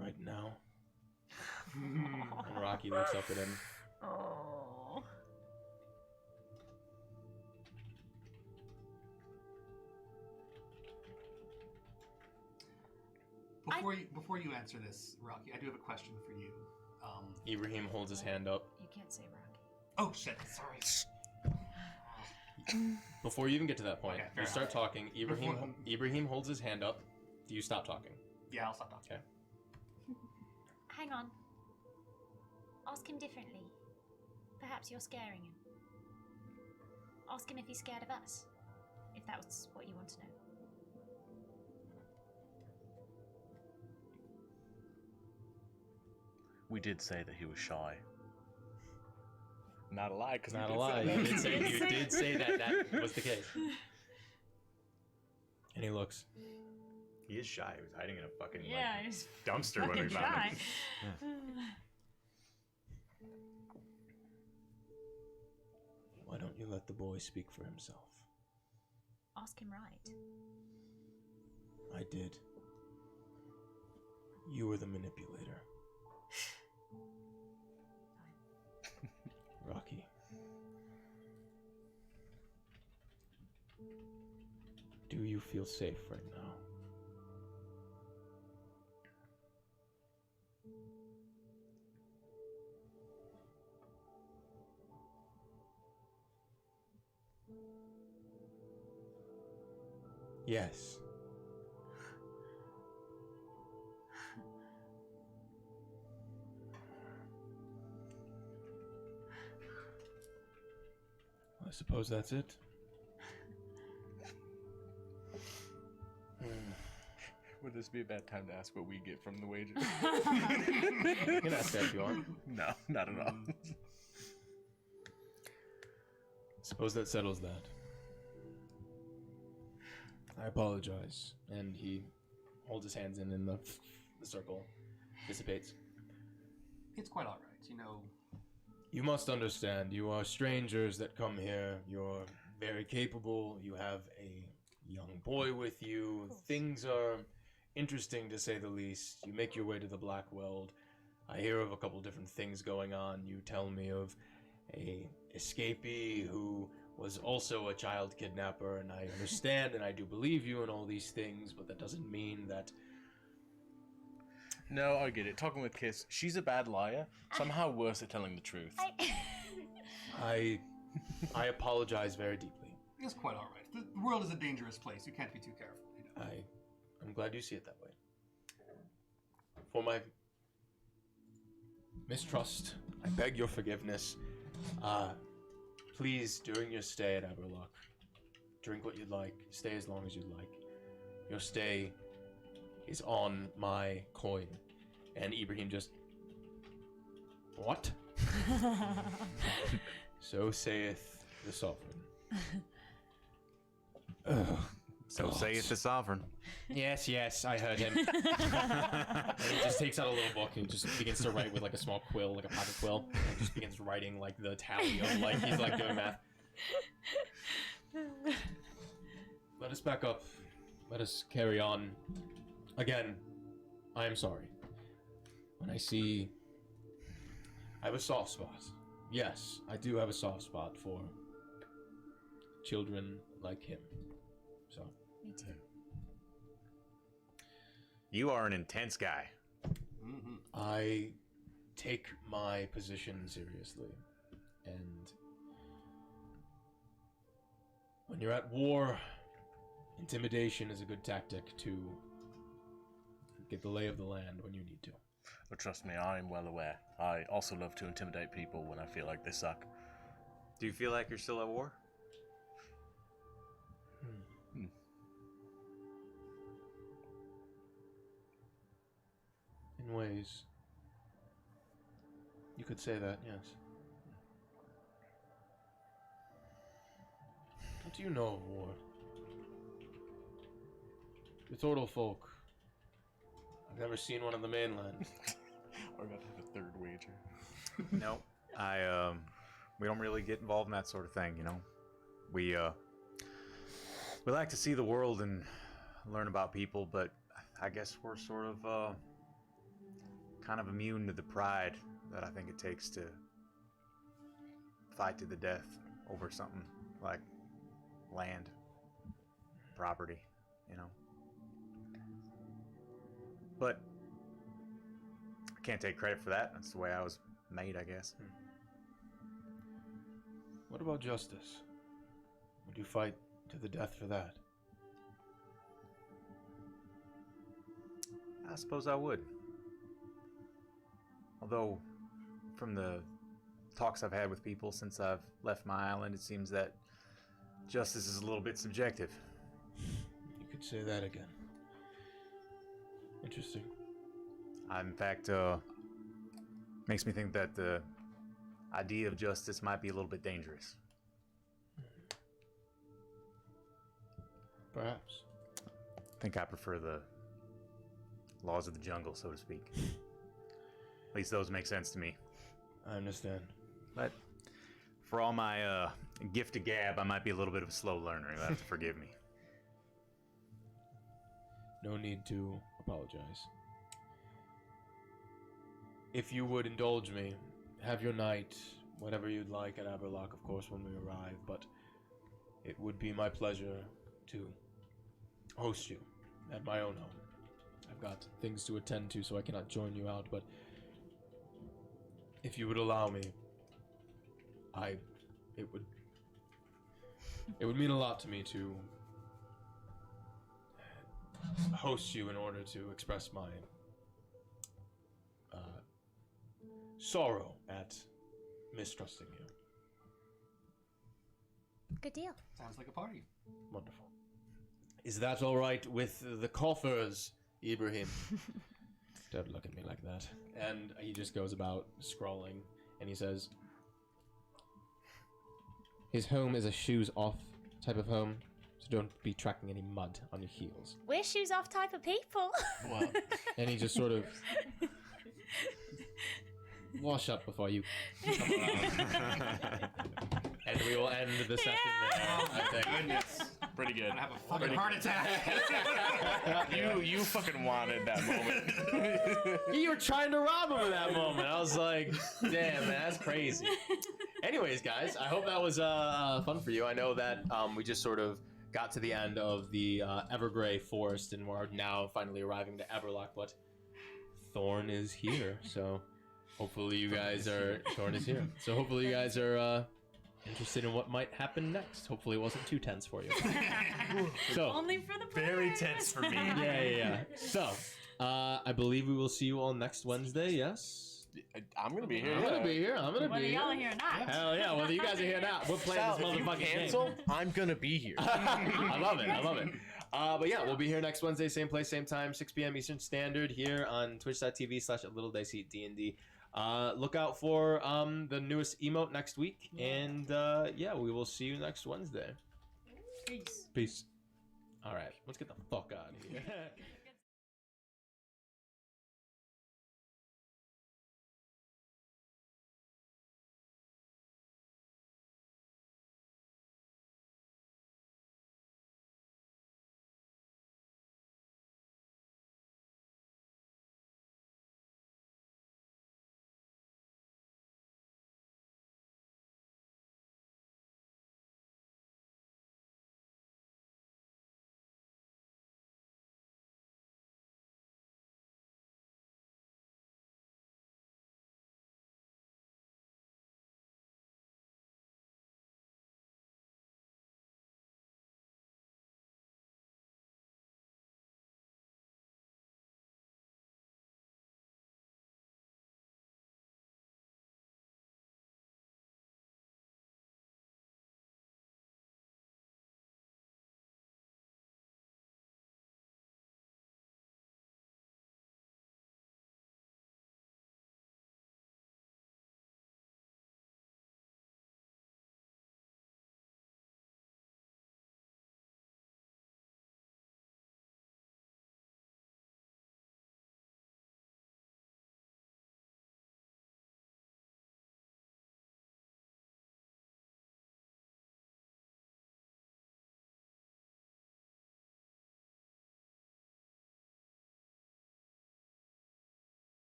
right now? And Rocky looks up at him. Oh. Before you answer this, Rocky, I do have a question for you. Ibrahim holds his hand up. You can't say Rocky. Oh shit! Sorry. Before you even get to that point, Okay, fair you start enough. talking. Ibrahim holds his hand up. Do you stop talking? Yeah, I'll stop talking. Okay. Hang on. Ask him differently. Perhaps you're scaring him. Ask him if he's scared of us. If that was what you want to know. We did say that he was shy. Not a lie, because Not a lie. You did say that was the case. And he looks. He is shy. He was hiding in a fucking Yeah, he's dumpster when we fucking found shy. him. Why don't you let the boy speak for himself? Ask him right. I did. You were the manipulator. Rocky. Do you feel safe right now? Yes. I suppose that's it. Would this be a bad time to ask what we get from the wages? You can ask that if you want. No, not at all. Suppose that settles that. I apologize. And he holds his hands in, and the circle dissipates. It's quite all right, you know. You must understand, you are strangers that come here. You're very capable. You have a young boy with you. Things are interesting, to say the least. You make your way to the Black World. I hear of a couple different things going on. You tell me of a escapee who was also a child kidnapper, and I understand and I do believe you in all these things, but that doesn't mean that... No, I get it. Talking with Kiss, she's a bad liar. Somehow worse at telling the truth. I apologize very deeply. It's quite all right. The world is a dangerous place. You can't be too careful, you know. I'm glad you see it that way. For my mistrust, I beg your forgiveness. Please, during your stay at Aberlock, drink what you'd like, stay as long as you'd like. Your stay is on my coin. And Ibrahim just... What? So saith the sovereign. So saith the sovereign. Yes, I heard him. And he just takes out a little book and just begins to write with like a small quill, like a pocket quill, and just begins writing like the tally of like he's like doing math. Let us back up. Let us carry on. Again, I am sorry. When I see... I have a soft spot. Yes, I do have a soft spot for children like him. So... Me too. You are an intense guy. Mm-hmm. I take my position seriously. And when you're at war, intimidation is a good tactic to get the lay of the land when you need to. But trust me, I am well aware. I also love to intimidate people when I feel like they suck. Do you feel like you're still at war? In ways, you could say that, yes. What do you know of war? The Thordal folk. I've never seen one on the mainland. We're about to have a third wager. No, we don't really get involved in that sort of thing, you know. We like to see the world and learn about people, but I guess we're sort of kind of immune to the pride that I think it takes to fight to the death over something like land, property, you know. But I can't take credit for that. That's the way I was made, I guess. What about justice? Would you fight to the death for that? I suppose I would. Although, from the talks I've had with people since I've left my island, it seems that justice is a little bit subjective. You could say that again. Interesting. In fact, makes me think that the idea of justice might be a little bit dangerous. Perhaps. I think I prefer the laws of the jungle, so to speak. At least those make sense to me. I understand. But for all my gift of gab, I might be a little bit of a slow learner. You'll have to forgive me. No need to apologize. If you would indulge me, have your night, whatever you'd like at Aberlock, of course, when we arrive, but it would be my pleasure to host you at my own home. I've got things to attend to, so I cannot join you out, but if you would allow me, it would mean a lot to me to host you in order to express my sorrow at mistrusting you. Good deal. Sounds like a party. Wonderful. Is that all right with the coffers, Ibrahim? Don't look at me like that. And he just goes about scrolling, and he says, his home is a shoes off type of home, so don't be tracking any mud on your heels. We're shoes off type of people. Wow. And he just sort of wash up before you come around. And we will end the session there, I think. Goodness. Pretty good. I'm gonna have a fucking heart attack. You fucking wanted that moment. You were trying to rob him in that moment. I was like, damn, man, that's crazy. Anyways, guys, I hope that was fun for you. I know that we just sort of got to the end of the Evergrey Forest, and we're now finally arriving to Everlock, but Thorn is here, so hopefully you guys are... Thorn is here. So hopefully you guys are interested in what might happen next. Hopefully it wasn't too tense for you. So Only for the Very players. tense for me. yeah. So, I believe we will see you all next Wednesday, yes? I'm gonna be here. I'm gonna be here. Whether y'all are here or not. Hell yeah, whether you guys are here now. We're playing Sal, this if you motherfucking cancel, game. I'm gonna be here. I love it. But yeah, we'll be here next Wednesday, same place, same time, 6 p.m. Eastern Standard, here on twitch.tv/LittleDicey. Look out for the newest emote next week, and yeah, we will see you next Wednesday. Peace. Peace. All right, let's get the fuck out of here.